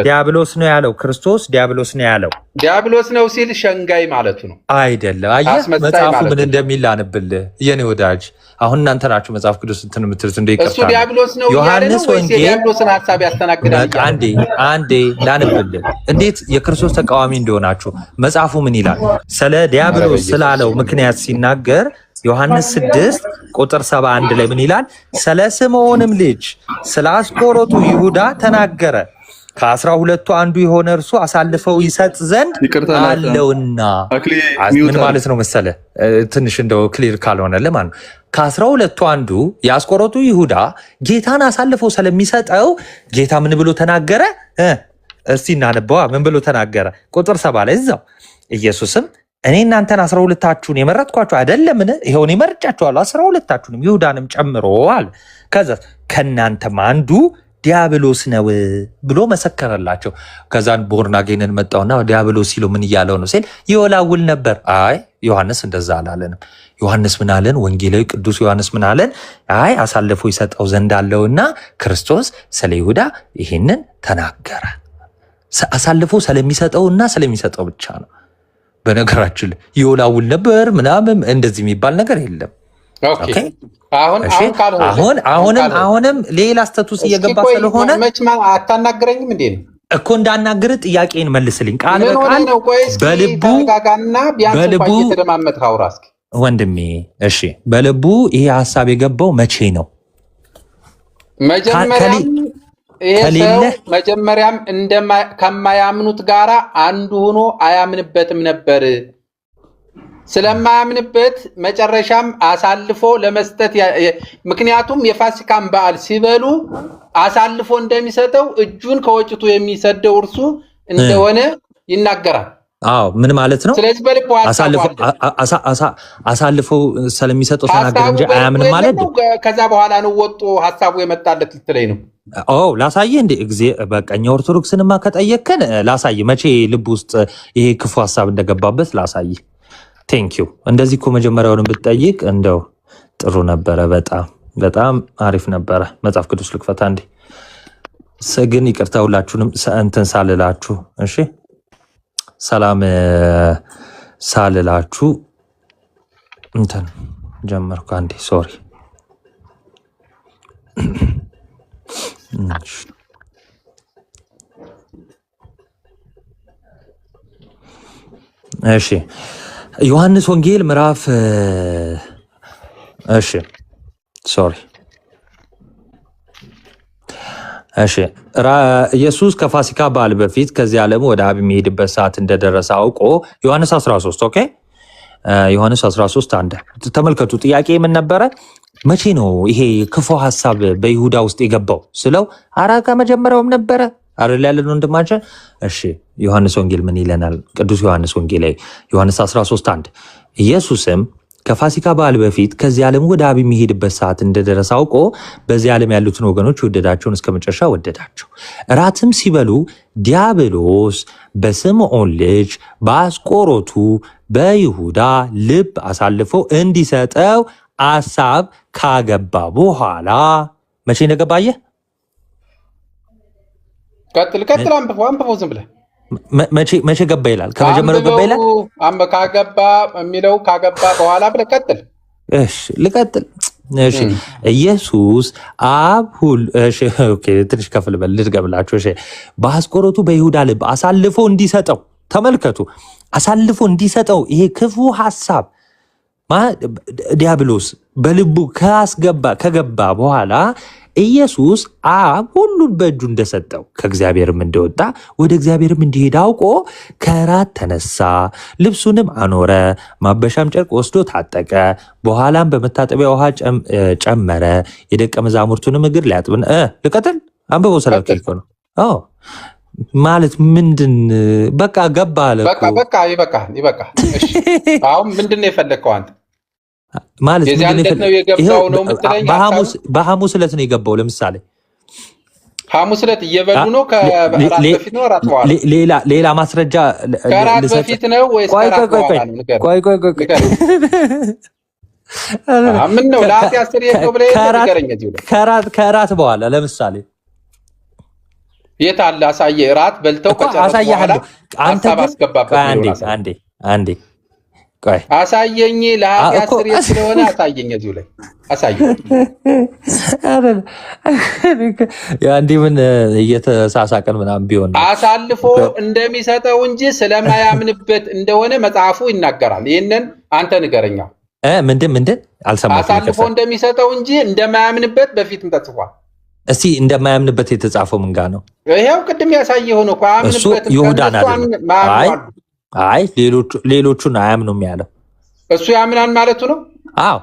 ዲያብሎስ ነው ያለው ክርስቶስ። ዲያብሎስ ነው ያለው። ዲያብሎስ ነው ሲል ሸንጋይ ማለቱ ነው አይደለም? አየህ መጽሐፉ ምን እንደሚል አንብልህ የኔ ወዳጅ። አሁን እናንተ ናችሁ መጽሐፍ ቅዱስ እንትን የምትሉት እንደ ይቀርታል። እሱ ዲያብሎስ ነው ዮሐንስ ወንጌል ዲያብሎስን ሐሳብ ያስተናግዳል። አንዴ ላንብልህ እንዴት የክርስቶስ ተቃዋሚ እንደሆናችሁ። መጽሐፉ ምን ይላል? ስለ ዲያብሎስ ስላለው ምክንያት ሲናገር ዮሐንስ 6 ቁጥር 71 ላይ ምን ይላል? ስለ ስምዖንም ልጅ ስለ አስቆሮቱ ይሁዳ ተናገረ። ከ12ቱ አንዱ የሆነ እርሱ አሳልፈው ይሰጥ ዘንድ አለውና። ምን ማለት ነው መሰለ? ትንሽ እንደው ክሊር ካልሆነ ለማን ከ12ቱ አንዱ የአስቆሮቱ ይሁዳ ጌታን አሳልፈው ስለሚሰጠው ጌታ ምን ብሎ ተናገረ? እስቲ እናነበዋ። ምን ብሎ ተናገረ? ቁጥር 7 ላይ እዛው ኢየሱስም እኔ እናንተን 12ታችሁን የመረጥኳችሁ አይደለምን? ይሄውን የመርጫችኋለሁ 12ታችሁንም ይሁዳንም ጨምሮ አለ። ከዛ ከእናንተም አንዱ ዲያብሎስ ነው ብሎ መሰከረላቸው። ከዛን ቦርናጌንን መጣውና ዲያብሎስ ሲሉ ምን እያለው ነው ሲል ይወላውል ነበር። አይ ዮሐንስ እንደዛ አላለንም። ዮሐንስ ምን አለን? ወንጌላዊ ቅዱስ ዮሐንስ ምን አለን? አይ አሳልፎ ይሰጠው ዘንድ አለውና ክርስቶስ ስለ ይሁዳ ይሄንን ተናገረ። አሳልፎ ስለሚሰጠውና ስለሚሰጠው ብቻ ነው። በነገራችን ይወላውል ነበር ምናምን እንደዚህ የሚባል ነገር የለም። አሁንም ሌላ ስታቱስ እየገባ ስለሆነ አታናግረኝም እንዴ ነው እኮ እንዳናገር ጥያቄን መልስልኝ። ቃል በቃል በልቡ ወንድሜ፣ እሺ በልቡ ይሄ ሐሳብ የገባው መቼ ነው? መጀመሪያም ከማያምኑት ጋራ አንዱ ሆኖ አያምንበትም ነበር። ስለማያምንበት መጨረሻም አሳልፎ ለመስጠት ምክንያቱም የፋሲካን በዓል ሲበሉ አሳልፎ እንደሚሰጠው እጁን ከወጭቱ የሚሰደው እርሱ እንደሆነ ይናገራል። አዎ ምን ማለት ነው? ስለዚህ በልቡ አሳልፎ ስለሚሰጠው ተናገረ እንጂ አያምንም ማለት ነው። ከዛ በኋላ ነው ወጦ ሐሳቡ የመጣለት ልትለኝ ነው? ላሳየ እንደ ጊዜ በቀኛ ኦርቶዶክስንማ ከጠየቅከን ላሳየ መቼ ልብ ውስጥ ይሄ ክፉ ሐሳብ እንደገባበት ላሳየ። ቴንኪዩ። እንደዚህ እኮ መጀመሪያውን ብትጠይቅ እንደው ጥሩ ነበረ። በጣም አሪፍ ነበረ። መጽሐፍ ቅዱስ ልክፈታ እንዴ ግን ይቅርታ ሁላችሁንም እንትን ሳልላችሁ፣ እሺ ሰላም ሳልላችሁ እንትን ጀመርኩ አንዴ ሶሪ። እሺ ዮሐንስ ወንጌል ምዕራፍ ኢየሱስ ከፋሲካ በዓል በፊት ከዚህ ዓለም ወደ አብ የሚሄድበት ሰዓት እንደደረሰ አውቆ ዮሐንስ 13 ኦኬ ዮሐንስ 13 አንድ ተመልከቱ። ጥያቄ ምን ነበረ? መቼ ነው ይሄ ክፉ ሐሳብ በይሁዳ ውስጥ የገባው ስለው አራ ከመጀመሪያውም ነበረ አይደል ያለን ወንድማችን። እሺ ዮሐንስ ወንጌል ምን ይለናል? ቅዱስ ዮሐንስ ወንጌል ላይ ዮሐንስ 13 1 ኢየሱስም ከፋሲካ በዓል በፊት ከዚህ ዓለም ወደ አብ የሚሄድበት ሰዓት እንደደረሰ አውቆ በዚህ ዓለም ያሉትን ወገኖች ወደዳቸውን እስከ መጨረሻ ወደዳቸው። እራትም ሲበሉ ዲያብሎስ በስምዖን ልጅ በአስቆሮቱ በይሁዳ ልብ አሳልፎ እንዲሰጠው ሐሳብ ካገባ በኋላ መቼ እንደገባየ ቀጥል አንብበው ዝም ብለህ መቼ ገባ ይላል? ከመጀመሪያው ገባ ይላል። ካገባ የሚለው ካገባ በኋላ ብለህ ቀጥል። እሺ ልቀጥል። እሺ ኢየሱስ አብ ትንሽ ከፍ ልበል ልድገምላችሁ። እሺ በአስቆሮቱ በይሁዳ ልብ አሳልፎ እንዲሰጠው ተመልከቱ፣ አሳልፎ እንዲሰጠው ይሄ ክፉ ሐሳብ ዲያብሎስ በልቡ ከገባ በኋላ ኢየሱስ አብ ሁሉን በእጁ እንደሰጠው ከእግዚአብሔርም እንደወጣ ወደ እግዚአብሔርም እንዲሄድ አውቆ ከራት ተነሳ፣ ልብሱንም አኖረ፣ ማበሻም ጨርቅ ወስዶ ታጠቀ። በኋላም በመታጠቢያ ውሃ ጨመረ፣ የደቀ መዛሙርቱንም እግር ሊያጥብን ልቀጥል። አንብበው ስላልከኝ ነው ማለት ምንድን በቃ ገባ አለ። በቃ ይበቃ። አሁን ምንድን ነው የፈለግከው አንተ? ማለት በሐሙስ ዕለት ነው የገባው። ለምሳሌ ሐሙስ ዕለት እየበሉ ነው። ከራት በፊት ነው ራት በኋላ? ሌላ ማስረጃ ከራት በፊት ነው ወይስ ከራት በኋላ ነው? ምን ነው ለአት ያስር የለው ብለህ ንገረኝ። ከራት በኋላ ለምሳሌ የት አለ? አሳየ። ራት በልተው ከጨረሱ በኋላ ሐሳብ አስገባበት። አንዴ አሳየኝ። ለኃጢአት ስርየት ስለሆነ አሳየኝ። እዚሁ ላይ አሳየኝ። እንዲህ ምን እየተሳሳቀን ምናምን ቢሆን አሳልፎ እንደሚሰጠው እንጂ ስለማያምንበት እንደሆነ መጽሐፉ ይናገራል። ይህንን አንተ ንገረኛው። ምንድን አልሰማሁም። አሳልፎ እንደሚሰጠው እንጂ እንደማያምንበት በፊቱም ተጽፏል። እስቲ እንደማያምንበት የተጻፈው ምን ጋር ነው? ይሄው ቅድም ያሳየ ሆኖ እኮ አያምንበትም። ይሁዳን አይደለም። አይ ሌሎቹን አያምኑም ያለው እሱ ያምናን ማለቱ ነው። አዎ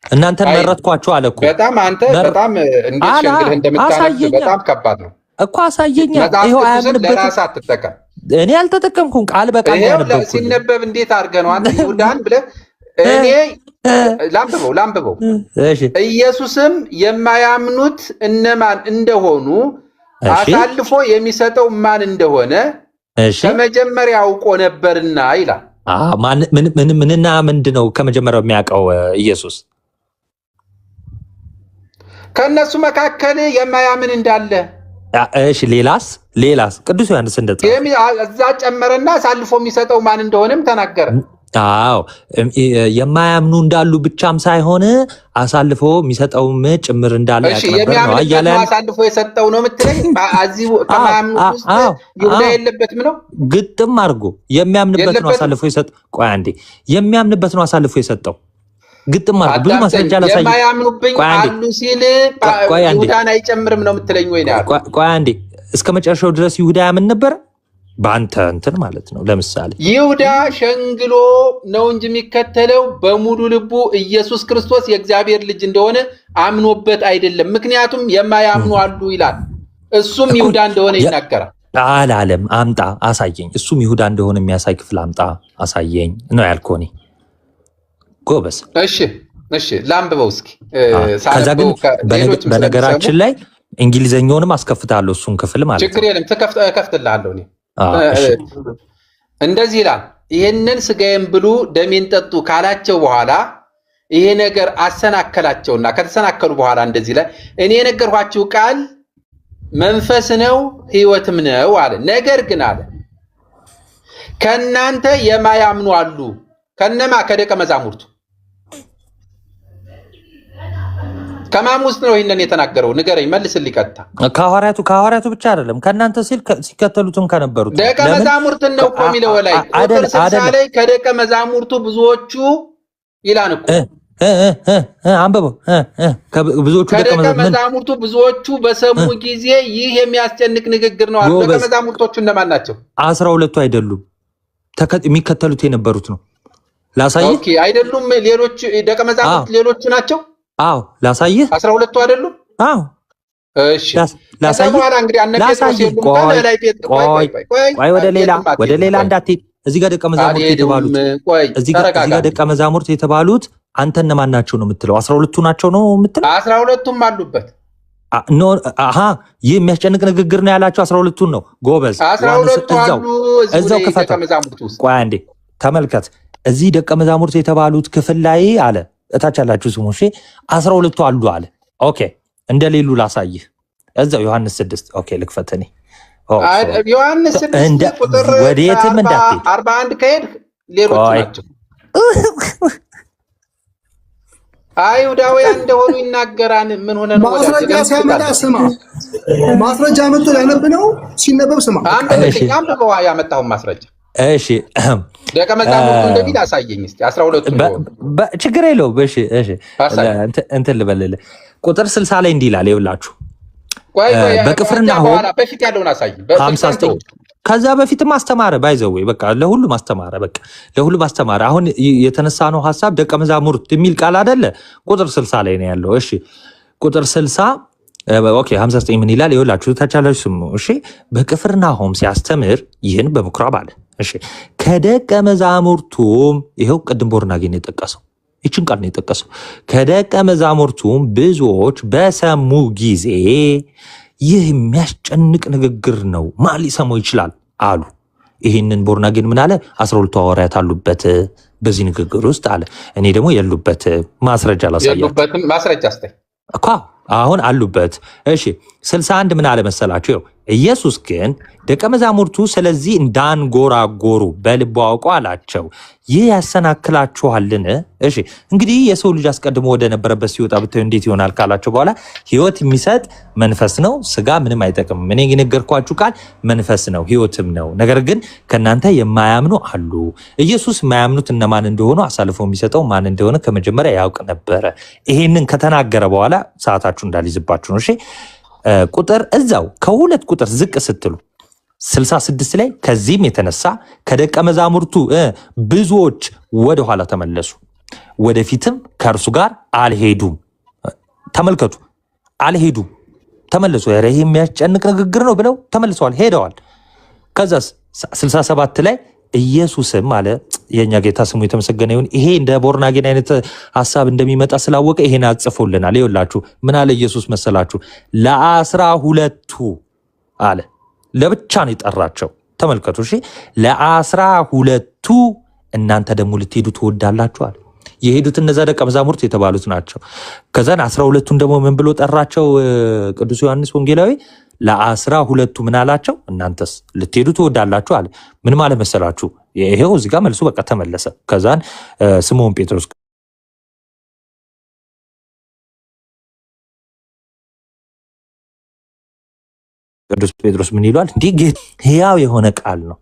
እናንተን መረጥኳችሁ አለ እኮ። በጣም አንተ በጣም እንዴት ሸንግልህ እንደምታነብ በጣም ከባድ ነው እኮ። አሳየኛ። ይሄው አያምንበት። ለራስህ አትጠቀም። እኔ አልተጠቀምኩም። ቃል በቃል ያነበብኩ ሲነበብ እንዴት አድርገህ ነው አንተ ይሁዳን ብለህ እኔ ላንብበው። ኢየሱስም የማያምኑት እነማን እንደሆኑ አሳልፎ የሚሰጠው ማን እንደሆነ ከመጀመሪያ አውቆ ነበርና ይላል። ምንና ምንድን ነው ከመጀመሪያው የሚያውቀው ኢየሱስ? ከእነሱ መካከል የማያምን እንዳለ። እሺ ሌላስ ቅዱስ ዮሐንስ እንደጻፈ እዛ ጨመረና አሳልፎ የሚሰጠው ማን እንደሆነም ተናገረ። አዎ የማያምኑ እንዳሉ ብቻም ሳይሆን አሳልፎ የሚሰጠውም ጭምር እንዳለ አሳልፎ የሰጠው ነው የምትለኝ? ከማያምኑ ውስጥ ይሁዳ የለበትም ነው? ግጥም አድርጎ የሚያምንበት ነው አሳልፎ የሰጠው። ቆይ አንዴ፣ የሚያምንበት ነው አሳልፎ የሰጠው። ግጥም አድርጎ ብዙ ማስረጃ ላሳይ። የማያምኑብኝ አሉ ሲል ይሁዳን አይጨምርም ነው የምትለኝ ወይ? ቆይ አንዴ፣ እስከ መጨረሻው ድረስ ይሁዳ ያምን ነበር በአንተ እንትን ማለት ነው። ለምሳሌ ይሁዳ ሸንግሎ ነው እንጂ የሚከተለው በሙሉ ልቡ ኢየሱስ ክርስቶስ የእግዚአብሔር ልጅ እንደሆነ አምኖበት አይደለም። ምክንያቱም የማያምኑ አሉ ይላል። እሱም ይሁዳ እንደሆነ ይናገራል። አላለም። አምጣ አሳየኝ። እሱም ይሁዳ እንደሆነ የሚያሳይ ክፍል አምጣ አሳየኝ ነው ያልከው። እኔ ጎበዝ። እሺ ላንብበው እስኪ። ከዛ ግን በነገራችን ላይ እንግሊዘኛውንም አስከፍታለሁ እሱን ክፍል ማለት ነው። ችግር የለም እከፍትልሃለሁ እኔ። እንደዚህ ይላል፣ ይህንን ስጋዬን ብሉ ደሜን ጠጡ ካላቸው በኋላ ይሄ ነገር አሰናከላቸውና ከተሰናከሉ በኋላ እንደዚህ ላይ እኔ የነገርኳችሁ ቃል መንፈስ ነው ሕይወትም ነው አለ። ነገር ግን አለ ከእናንተ የማያምኑ አሉ። ከነማ? ከደቀ መዛሙርቱ። ከማን ውስጥ ነው ይህንን የተናገረው? ንገረኝ፣ መልስልኝ ቀጥታ። ከሐዋርያቱ ብቻ አይደለም፣ ከእናንተ ሲከተሉትም ከነበሩት ደቀ መዛሙርትን ነው እኮ የሚለው ላይ ቁጥር 60 ላይ ከደቀ መዛሙርቱ ብዙዎቹ ይላል እኮ። አንብበው። ከደቀ መዛሙርቱ ብዙዎቹ በሰሙ ጊዜ ይህ የሚያስጨንቅ ንግግር ነው አሉ። ደቀ መዛሙርቶቹ እነማን ናቸው? 12ቱ አይደሉም፣ የሚከተሉት የነበሩት ነው። ላሳየህ። ኦኬ፣ አይደሉም። ሌሎች ደቀ መዛሙርት ሌሎቹ ናቸው። አዎ ላሳየህ። 12ቱ አይደሉም? አዎ እሺ ላሳየህ። በኋላ እንግዲህ ቆይ ወደ ሌላ እንዳትሄድ። እዚህ ጋር ደቀ መዛሙርት የተባሉት አንተ እነማን ናቸው ነው የምትለው? 12ቱ ናቸው ነው የምትለው? 12ቱም አሉበት። ይህ የሚያስጨንቅ ንግግር ነው ያላቸው 12ቱን ነው። ጎበዝ። 12ቱ አሉ እዛው ክፈት። ቆይ አንዴ ተመልከት። እዚህ ደቀ መዛሙርት የተባሉት ክፍል ላይ አለ እታች ያላችሁ ስሙ። እሺ 12ቱ አሉ አለ። ኦኬ እንደሌሉ ላሳይህ እዛው ዮሐንስ 6 ኦኬ ልክፈት እኔ ዮሐንስ 6 ቁጥር ወዴትም እንዳትሄድ 41 ከሄድክ ሌሎች ናቸው አይሁዳውያን እንደሆኑ ይናገራል። ምን ሆነ ነው? ማስረጃ ሲያመጣ ስማ፣ ማስረጃ መጥቶ ያነብ ነው ሲነበብ ስማ። አንብበዋ ያመጣው ማስረጃ። እሺ ደቀ መዛሙርቱ እንደሚል አሳየኝ እስቲ 12 ችግር የለውም። እሺ እንትን ልበልልህ ቁጥር 60 ላይ እንዲህ ይላል። ይኸውላችሁ በቅፍርናሆም በፊት ያለውን አሳይ። 59 ከዛ በፊትም አስተማረ ባይዘው በቃ ለሁሉም አስተማረ። በቃ ለሁሉም አስተማረ። አሁን የተነሳ ነው ሐሳብ ደቀ መዛሙርት የሚል ቃል አይደለ? ቁጥር 60 ላይ ነው ያለው። እሺ ቁጥር 60 ኦኬ 59 ምን ይላል? ይኸውላችሁ ታቻላችሁ ስሙ። እሺ በቅፍርናሆም ሲያስተምር ይህን በምኩራብ አለ። እሺ ከደቀ መዛሙርቱም ይኸው ቅድም ቦርናጌን የጠቀሰው ይችን ቃል ነው የጠቀሰው። ከደቀ መዛሙርቱም ብዙዎች በሰሙ ጊዜ ይህ የሚያስጨንቅ ንግግር ነው፣ ማን ሊሰማው ይችላል አሉ። ይህንን ቦርናጌን ምን አለ? 12ቱ ሐዋርያት አሉበት በዚህ ንግግር ውስጥ አለ። እኔ ደግሞ የሉበት ማስረጃ ላሳያችሁ። ማስረጃ አስተይ እኮ አሁን አሉበት። እሺ 61 ምን አለ መሰላችሁ? ኢየሱስ ግን ደቀ መዛሙርቱ ስለዚህ እንዳንጎራጎሩ በልቡ አውቆ አላቸው፣ ይህ ያሰናክላችኋልን? እሺ እንግዲህ የሰው ልጅ አስቀድሞ ወደ ነበረበት ሲወጣ ብታዩ እንዴት ይሆናል ካላቸው በኋላ ሕይወት የሚሰጥ መንፈስ ነው፣ ስጋ ምንም አይጠቅምም። እኔ የነገርኳችሁ ቃል መንፈስ ነው ሕይወትም ነው። ነገር ግን ከእናንተ የማያምኑ አሉ። ኢየሱስ የማያምኑት እነማን እንደሆኑ አሳልፎ የሚሰጠው ማን እንደሆነ ከመጀመሪያ ያውቅ ነበረ። ይሄንን ከተናገረ በኋላ ሰዓታችሁ እንዳልይዝባችሁ ነው። እሺ ቁጥር እዛው ከሁለት ቁጥር ዝቅ ስትሉ 66 ላይ ከዚህም የተነሳ ከደቀ መዛሙርቱ ብዙዎች ወደ ኋላ ተመለሱ፣ ወደፊትም ከእርሱ ጋር አልሄዱም። ተመልከቱ፣ አልሄዱም፣ ተመለሱ። ኧረ ይሄ የሚያስጨንቅ ንግግር ነው ብለው ተመልሰዋል፣ ሄደዋል። ከዛ 67 ላይ ኢየሱስም አለ የኛ ጌታ ስሙ የተመሰገነ ይሁን። ይሄ እንደ ቦርናጌን አይነት ሐሳብ እንደሚመጣ ስላወቀ ይሄን አጽፎልናል። ይኸውላችሁ ምን አለ ኢየሱስ መሰላችሁ? ለ12ቱ አለ ለብቻ ነው የጠራቸው። ተመልከቱ እሺ፣ ለ12ቱ እናንተ ደግሞ ልትሄዱ ትወዳላችሁ አለ። የሄዱት እነዛ ደቀ መዛሙርት የተባሉት ናቸው። ከዛን 12ቱን ደግሞ ምን ብሎ ጠራቸው ቅዱስ ዮሐንስ ወንጌላዊ? ለ12ቱ ምን አላቸው? እናንተስ ልትሄዱ ትወዳላችሁ አለ። ምን ማለት መሰላችሁ? ይሄው እዚህ ጋር መልሱ በቃ ተመለሰ። ከዛን ስምዖን ጴጥሮስ ቅዱስ ጴጥሮስ ምን ይሏል? እንዲህ ሕያው የሆነ ቃል ነው።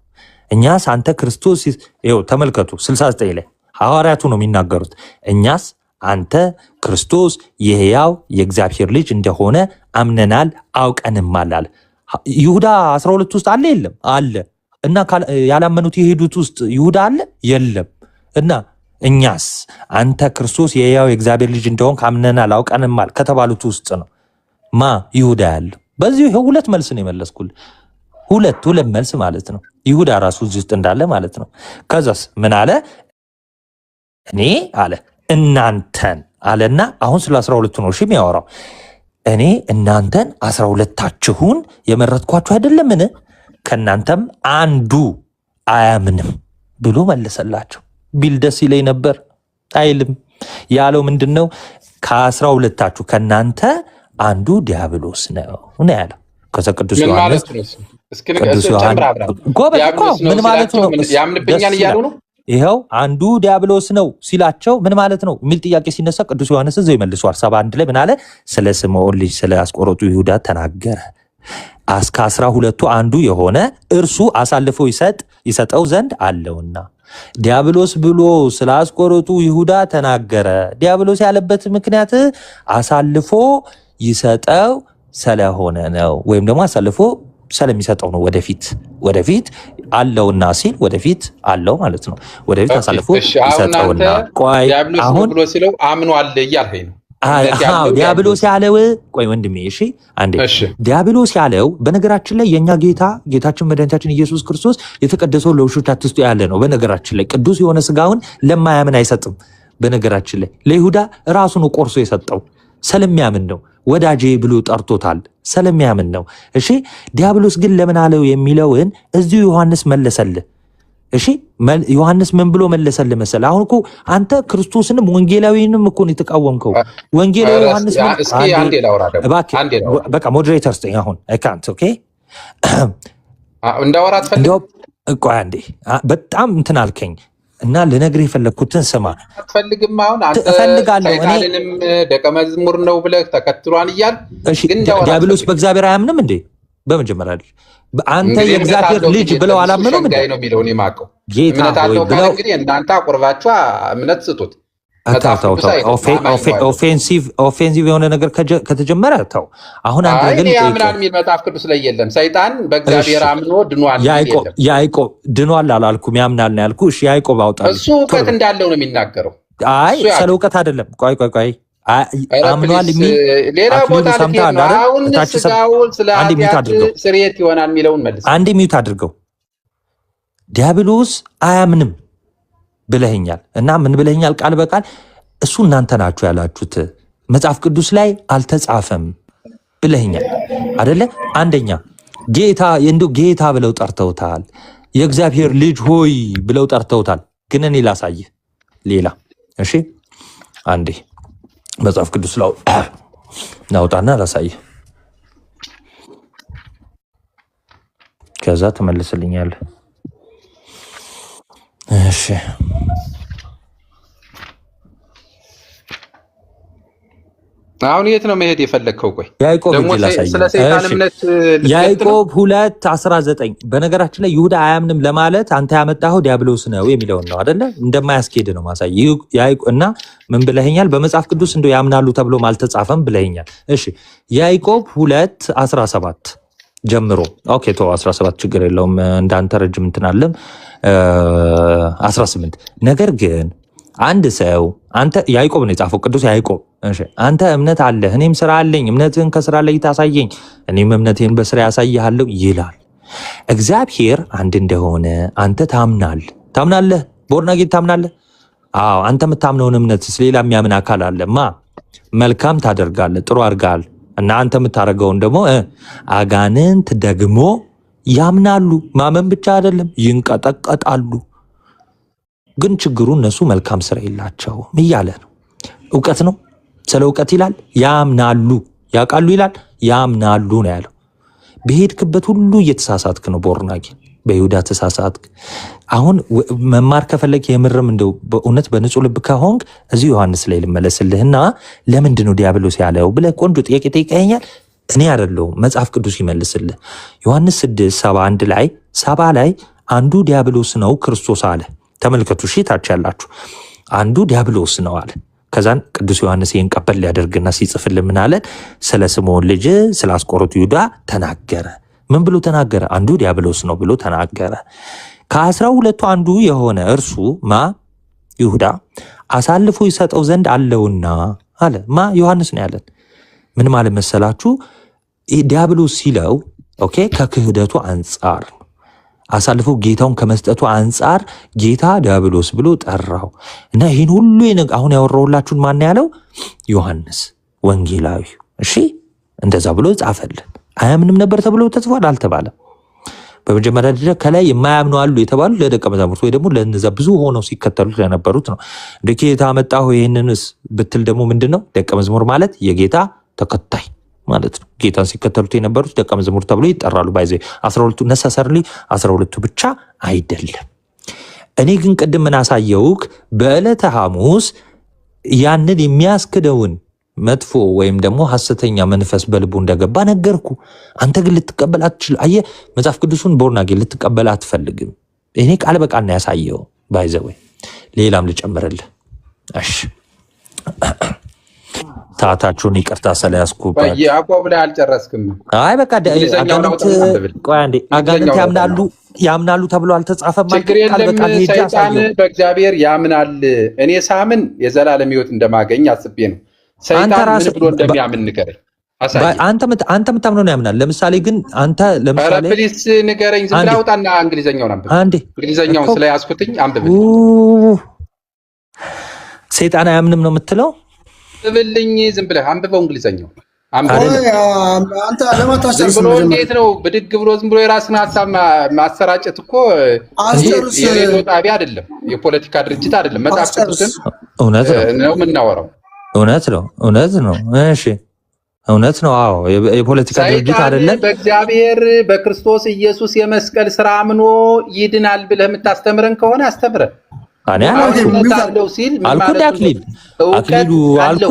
እኛስ አንተ ክርስቶስ ይኸው ተመልከቱ 69 ላይ ሐዋርያቱ ነው የሚናገሩት። እኛስ አንተ ክርስቶስ የሕያው የእግዚአብሔር ልጅ እንደሆነ አምነናል አውቀንማል አለ። ይሁዳ 12 ውስጥ አለ የለም? አለ። እና ያላመኑት የሄዱት ውስጥ ይሁዳ አለ የለም? እና እኛስ አንተ ክርስቶስ የሕያው የእግዚአብሔር ልጅ እንደሆንክ አምነናል አውቀንማል ከተባሉት ውስጥ ነው ማ ይሁዳ ያለው። በዚህ ሁለት መልስ ነው የመለስኩልህ። ሁለት መልስ ማለት ነው። ይሁዳ ራሱ እዚህ ውስጥ እንዳለ ማለት ነው። ከዛስ ምን አለ? እኔ አለ እናንተን አለና አሁን ስለ 12 ነው እሺ የሚያወራው። እኔ እናንተን 12ታችሁን የመረጥኳችሁ አይደለምን? ከእናንተም አንዱ አያምንም ብሎ መለሰላቸው። ቢል ደስ ይለኝ ነበር አይልም። ያለው ምንድን ነው? ከ12ታችሁ ከእናንተ አንዱ ዲያብሎስ ነው ያለው። ከዛ ቅዱስ ዮሐንስ ጎበዝ እኮ ምን ማለት ነው? ያምንብኛል እያሉ ነው። ይኸው አንዱ ዲያብሎስ ነው ሲላቸው ምን ማለት ነው የሚል ጥያቄ ሲነሳ ቅዱስ ዮሐንስ እዛው ይመልሷል። 71 ላይ ምን አለ? ስለ ስምዖን ልጅ ስለ አስቆሮቱ ይሁዳ ተናገረ። ከ12ቱ አንዱ የሆነ እርሱ አሳልፎ ይሰጠው ዘንድ አለውና ዲያብሎስ ብሎ ስለ አስቆሮቱ ይሁዳ ተናገረ። ዲያብሎስ ያለበት ምክንያት አሳልፎ ይሰጠው ስለሆነ ነው፣ ወይም ደግሞ አሳልፎ ስለሚሰጠው ነው። ወደፊት አለውና ሲል ወደፊት አለው ማለት ነው። ወደፊት አሳልፎ ይሰጠውና ቆይ አሁን ብሎ ሲለው አምኗል እያልኸኝ ነው? ዲያብሎስ ያለው ቆይ ወንድሜ እሺ አንዴ ዲያብሎስ ያለው በነገራችን ላይ የኛ ጌታችን መድኃኒታችን ኢየሱስ ክርስቶስ የተቀደሰው ለውሾች አትስጡ ያለ ነው። በነገራችን ላይ ቅዱስ የሆነ ስጋውን ለማያምን አይሰጥም። በነገራችን ላይ ለይሁዳ ራሱን ቆርሶ የሰጠው ስለሚያምን ነው። ወዳጄ ብሎ ጠርቶታል ስለሚያምን ነው። እሺ ዲያብሎስ ግን ለምን አለው የሚለውን እዚሁ ዮሐንስ መለሰልህ። እሺ ዮሐንስ ምን ብሎ መለሰልህ መሰለህ? አሁን እኮ አንተ ክርስቶስንም ወንጌላዊንም እኮ ነው የተቃወምከው። ወንጌላዊ ዮሐንስ በቃ ሞዴሬተር ስጠኝ አሁን አይካንት ኦኬ እንዳወራ ቆይ አንዴ በጣም እንትን አልከኝ እና ልነግርህ የፈለግኩትን ስማ። አትፈልግም? አሁን አንተ ሰይጣንንም ደቀ መዝሙር ነው ብለህ ተከትሏን እያል ዲያብሎስ በእግዚአብሔር አያምንም እንዴ? በመጀመሪያ አንተ የእግዚአብሔር ልጅ ብለው አላመኑም እንዴ? ነው የሚለውን የማውቀው ጌታ ሆይ ብለው እንግዲህ እናንተ አቆርባችሁ እምነት ስጡት። ኦፌንሲቭ የሆነ ነገር ከተጀመረ ተው። አሁን አንተ ግን ያምናል የሚል መጽሐፍ ቅዱስ ላይ የለም። ሰይጣን በእግዚአብሔር አምኖ ድኗል። ያዕቆብ ድኗል አላልኩም፣ ያምናል ነው ያልኩ። እሺ ያዕቆብ አውጣልኝ። እሱ እውቀት እንዳለው ነው የሚናገረው። አይ ስለ እውቀት አይደለም። ቆይ አምኗል የሚል ሌላ ቦታ አሁን ስጋውን ስለ ኃጢአት ስርየት ይሆናል የሚለውን መልስ አንዴ ሚውት አድርገው። ዲያብሎስ አያምንም ብለኸኛል እና ምን ብለኸኛል? ቃል በቃል እሱ እናንተ ናችሁ ያላችሁት መጽሐፍ ቅዱስ ላይ አልተጻፈም ብለኸኛል አደለ? አንደኛ ጌታ ብለው ጠርተውታል። የእግዚአብሔር ልጅ ሆይ ብለው ጠርተውታል። ግን እኔ ላሳይህ ሌላ። እሺ አንዴ መጽሐፍ ቅዱስ ናውጣና ላሳይህ፣ ከዛ ትመልስልኛለህ። እሺ አሁን የት ነው መሄድ የፈለግከው? ቆይ ያዕቆብ 2:19 በነገራችን ላይ ይሁዳ አያምንም ለማለት አንተ ያመጣኸው ዲያብሎስ ነው የሚለውን ነው አይደለ? እንደማያስኬድ ነው ማሳይ እና ምን ብለኸኛል? በመጽሐፍ ቅዱስ እንደው ያምናሉ ተብሎም አልተጻፈም ብለኸኛል። እሺ ያዕቆብ 2:17 ጀምሮ ኦኬ ቶ 17 ችግር የለውም እንዳንተ ረጅም እንትን አለም 18 ነገር ግን አንድ ሰው አንተ ያዕቆብ ነው የጻፈው ቅዱስ ያዕቆብ። እሺ አንተ እምነት አለህ እኔም ስራ አለኝ፣ እምነትህን ከስራ ላይ ታሳየኝ እኔም እምነትህን በስራ ያሳይሃለሁ ይላል። እግዚአብሔር አንድ እንደሆነ አንተ ታምናለህ። ቦርናጌት ታምናለህ? አዎ አንተ የምታምነውን እምነትስ ሌላ የሚያምን አካል አለማ። መልካም ታደርጋለህ፣ ጥሩ አድርጋል እና አንተ የምታደርገውን ደግሞ አጋንንት ደግሞ ያምናሉ። ማመን ብቻ አይደለም ይንቀጠቀጣሉ። ግን ችግሩ እነሱ መልካም ስራ የላቸውም እያለ ነው። እውቀት ነው፣ ስለ እውቀት ይላል። ያምናሉ፣ ያውቃሉ ይላል። ያምናሉ ነው ያለው። በሄድክበት ሁሉ እየተሳሳትክ ነው። ቦርናጌ በይሁዳ ተሳሳትክ። አሁን መማር ከፈለግ የምርም እንደው በእውነት በንጹህ ልብ ከሆንክ እዚሁ ዮሐንስ ላይ ልመለስልህና ለምንድን ነው ዲያብሎስ ያለው ብለህ ቆንጆ ጥያቄ ጠይቀኸኛል። እኔ አይደለሁም መጽሐፍ ቅዱስ ይመልስልህ። ዮሐንስ 6:71 ላይ 70 ላይ አንዱ ዲያብሎስ ነው ክርስቶስ አለ። ተመልከቱ እሺ፣ ታች ያላችሁ አንዱ ዲያብሎስ ነው አለ። ከዛን ቅዱስ ዮሐንስ ይህን ቀበል ሊያደርግና ሲጽፍልን ምን አለ? ስለ ስምዖን ልጅ ስለ አስቆሮቱ ይሁዳ ተናገረ። ምን ብሎ ተናገረ? አንዱ ዲያብሎስ ነው ብሎ ተናገረ። ከ12 አንዱ የሆነ እርሱ ይሁዳ አሳልፎ ይሰጠው ዘንድ አለውና አለ። ዮሐንስ ነው ያለን። ምን ማለት መሰላችሁ? ዲያብሎስ ሲለው ኦኬ ከክህደቱ አንጻር አሳልፎ ጌታውን ከመስጠቱ አንጻር ጌታ ዲያብሎስ ብሎ ጠራው እና ይህን ሁሉ አሁን ያወራሁላችሁን ማን ያለው? ዮሐንስ ወንጌላዊ። እሺ እንደዛ ብሎ ጻፈልን። አያምንም ነበር ተብሎ ተጽፏል? አልተባለም። በመጀመሪያ ደረጃ ከላይ የማያምኑ አሉ የተባሉ ለደቀ መዛሙርት ወይ ደግሞ ለነዛ ብዙ ሆነው ሲከተሉት ለነበሩት ነው። እንደ ጌታ መጣሁ ይህንንስ ብትል ደግሞ ምንድን ነው? ደቀ መዝሙር ማለት የጌታ ተከታይ ማለት ነው። ጌታን ሲከተሉት የነበሩት ደቀ መዝሙር ተብሎ ይጠራሉ። ባይዘ 12ቱ ነሰሰርሊ 12ቱ ብቻ አይደለም። እኔ ግን ቅድም ምን አሳየውክ? በዕለተ ሐሙስ ያንን የሚያስክደውን መጥፎ ወይም ደግሞ ሐሰተኛ መንፈስ በልቡ እንደገባ ነገርኩ። አንተ ግን ልትቀበል አትችልም። አየህ መጽሐፍ ቅዱሱን ቦርናጌ ልትቀበል አትፈልግም። እኔ ቃል በቃል ነው ያሳየው። ባይዘ ወይ ሌላም ልጨምርልህ። እሺ ታታችሁን ይቅርታ ስለያዝኩበት ያዕቆብ ላይ አልጨረስክም። አይ በቃ አጋንንት ያምናሉ ተብሎ አልተጻፈም። ችግር የለም። ሰይጣን በእግዚአብሔር ያምናል። እኔ ሳምን የዘላለም ሕይወት እንደማገኝ አስቤ ነው። ሰይጣን ምን ብሎ እንደሚያምን ንገረኝ። አንተ የምታምነው ነው ያምናል። ለምሳሌ ግን አንተ ለምሳሌ ፕሊስ ንገረኝ። ዝም ብለህ አውጣና እንግሊዘኛውን አንብብ። እንግሊዘኛውን ስለያዝኩትኝ አንብብ። ሰይጣን አያምንም ነው የምትለው? ብልኝ ዝም ብለህ አንብበው እንግሊዘኛው። አንተ ለማታስጨርስ ብሎ እንዴት ነው ብድግ ብሎ ዝም ብሎ የራስን ሀሳብ ማሰራጨት እኮ የሬዲዮ ጣቢያ አይደለም፣ የፖለቲካ ድርጅት አይደለም። መጽሐፍ ቅዱስን እውነት ነው የምናወራው። እውነት ነው። እሺ እውነት ነው። አዎ የፖለቲካ ድርጅት አይደለም። በእግዚአብሔር በክርስቶስ ኢየሱስ የመስቀል ስራ አምኖ ይድናል ብለህ የምታስተምረን ከሆነ አስተምረን። እኔ አልኩ አክሊሉ አልኩ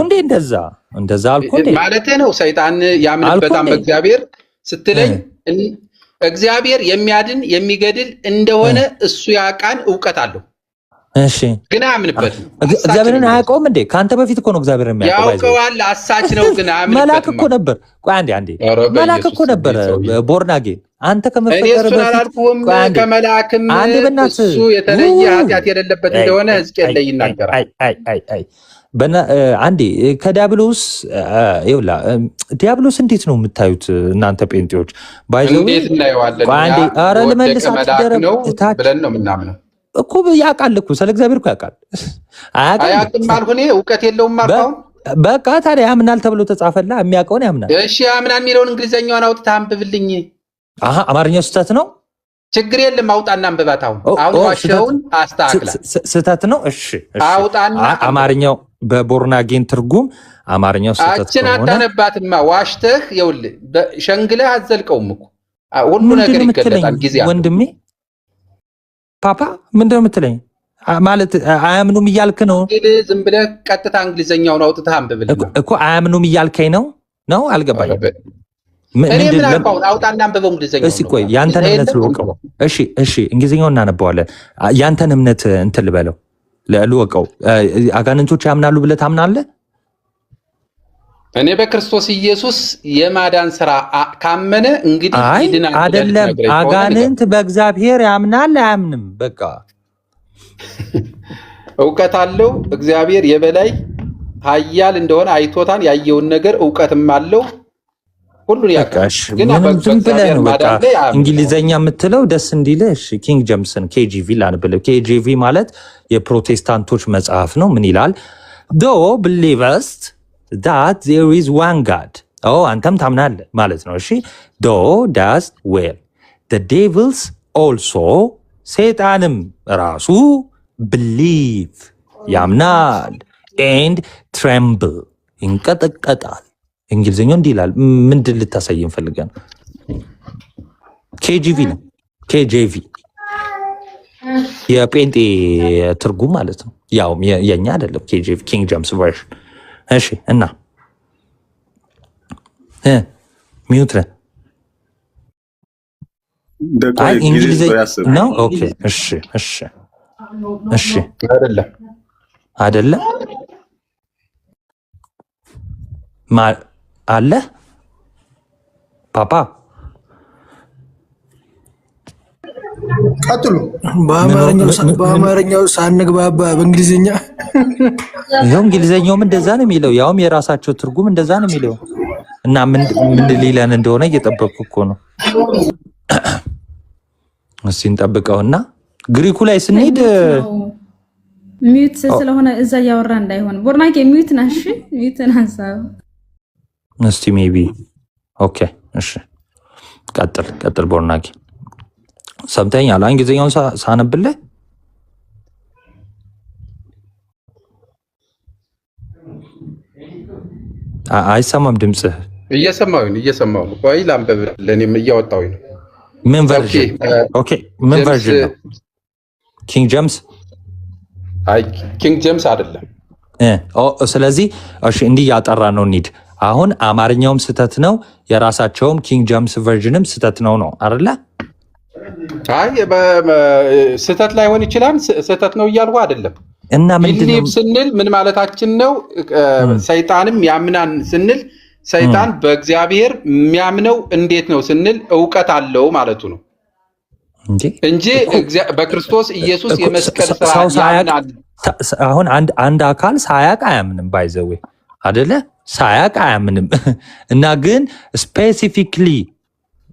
እንደዛ አልኩ ማለት ነው። ሰይጣን ያምንበታል በእግዚአብሔር ስትለኝ እግዚአብሔር የሚያድን የሚገድል እንደሆነ እሱ ያውቃል፣ እውቀት አለው። እሺ ግን አያምንበትም። እግዚአብሔርን አያውቀውም እንዴ? ከአንተ በፊት እኮ ነው እግዚአብሔር የሚያውቀው። ያውቀዋል፣ አሳች ነው ግን አያምንበትም። መልአክ እኮ ነበር። ቆይ አንዴ መልአክ እኮ ነበር ቦርናጌ። አንተ ከመፈጠር በፊት ከመልአክም እሱ የተለየ ኃጢአት የሌለበት እንደሆነ ሕዝቅኤል ላይ ይናገራል። አንዴ ከዲያብሎስ ይውላ ዲያብሎስ እንዴት ነው የምታዩት እናንተ ጴንጤዎች? ባይዘው እንዴት እናየዋለን? ኧረ ልመልሳት ብለን ነው የምናምነው እኮ ያውቃል እኮ ስለ እግዚአብሔር እኮ ያውቃል። አያውቅም አልኩኝ፣ እውቀት የለውም አልኩኝ። በቃ ታዲያ ያምናል ተብሎ ተጻፈላ፣ የሚያውቀውን ያምናል። እሺ ያምናል የሚለውን እንግሊዘኛውን አውጥተህ አንብብልኝ። አማርኛው ስህተት ነው፣ ችግር የለም አውጣና አንብባት። አሁን ዋሻውን አስተካክላ። ስህተት ነው። እሺ አውጣና አማርኛው በቦርናጌን ትርጉም አማርኛው ስህተት ነው። አችን አታነባትማ፣ ዋሽተህ ይኸውልህ፣ ሸንግለህ አትዘልቀውም እኮ ሁሉ ነገር ይገለጣል። ጊዜ ወንድሜ ፓፓ ምንድነው የምትለኝ? ማለት አያምኑም እያልክ ነው? ዝም ብለህ ቀጥታ እንግሊዘኛውን አውጥተህ አንብብልኝ እኮ። አያምኑም እያልከኝ ነው? አልገባኝም። እኔ ምን አልኩህ? አውጣና አንብበው እንግሊዘኛውን። እስኪ ቆይ ያንተን እምነት ልወቀው። እሺ እንግሊዘኛውን እናነባዋለን። ያንተን እምነት እንትን ልበለው ልወቀው። አጋንንቶች ያምናሉ ብለህ ታምናለህ? እኔ በክርስቶስ ኢየሱስ የማዳን ስራ ካመነ እንግዲህ ይድናል። አይደለም አጋንንት በእግዚአብሔር ያምናል አያምንም? በቃ እውቀት አለው እግዚአብሔር የበላይ ኃያል እንደሆነ አይቶታን ያየውን ነገር እውቀትም አለው ሁሉን ያውቃል። ግን ዝም ብለህ ነው በቃ እንግሊዘኛ የምትለው ደስ እንዲልህ። እሺ ኪንግ ጀምስን ኬጂቪ ላንብልህ። ኬጂቪ ማለት የፕሮቴስታንቶች መጽሐፍ ነው። ምን ይላል? though believest that there is one God. አንተም ታምናለህ ማለት ነው። እሺ though does well the devils also, ሰይጣንም ራሱ believe ያምናል and tremble ይንቀጠቀጣል። እንግሊዝኛው እንዲህ ይላል። ምንድን ልታሳየን ፈልገን? ኬጂቪ ነው። ኬጂቪ የጴንጤ ትርጉም ማለት ነው። ያው የኛ አይደለም። ኬጂቪ ኪንግ ጀምስ ቨርዥን። እሺ እና ሚዩት ነህ? አይ እንግሊዝኛ ነው። ኦኬ እሺ አይደለም አለ ፓፓ ቀጥሉ። በአማርኛው ሳንግባባ በእንግሊዝኛ ይኸው እንግሊዝኛውም እንደዛ ነው የሚለው፣ ያውም የራሳቸው ትርጉም እንደዛ ነው የሚለው። እና ምን ሊለን እንደሆነ እየጠበቅኩ እኮ ነው። እስኪ እንጠብቀውና ግሪኩ ላይ ስንሄድ ሚዩት ስለሆነ እዛ እያወራ እንዳይሆን ቦርናቄ ሚዩት ናሽ፣ ሚዩትን ሀሳብ እስቲ ሜቢ ኦኬ። እሺ ቀጥል ቦርናቄ። ሰምተኛል እንግሊዝኛውን ሳነብልህ? አይሰማም ድምፅህ? እየሰማሁ ነው። ቆይ ላንብብልህ፣ እኔም እያወጣሁኝ ነው። ምን ቨርዥን? ኦኬ ምን ቨርዥን ነው? ኪንግ ጀምስ? አይ ኪንግ ጀምስ አይደለም። ስለዚህ እሺ እንዲህ ያጠራ ነው እንሂድ። አሁን አማርኛውም ስህተት ነው፣ የራሳቸውም ኪንግ ጀምስ ቨርዥንም ስህተት ነው አይደለ? አይ ስህተት ላይሆን ይችላል። ስህተት ነው እያልኩ አይደለም። እና ምንድነው ስንል ምን ማለታችን ነው? ሰይጣንም ያምናን ስንል ሰይጣን በእግዚአብሔር የሚያምነው እንዴት ነው ስንል እውቀት አለው ማለቱ ነው እንጂ በክርስቶስ ኢየሱስ የመስቀል ስራ ያምናል። አሁን አንድ አካል ሳያቅ አያምንም። ባይዘዌ አይደለ? ሳያቅ አያምንም። እና ግን ስፔሲፊክሊ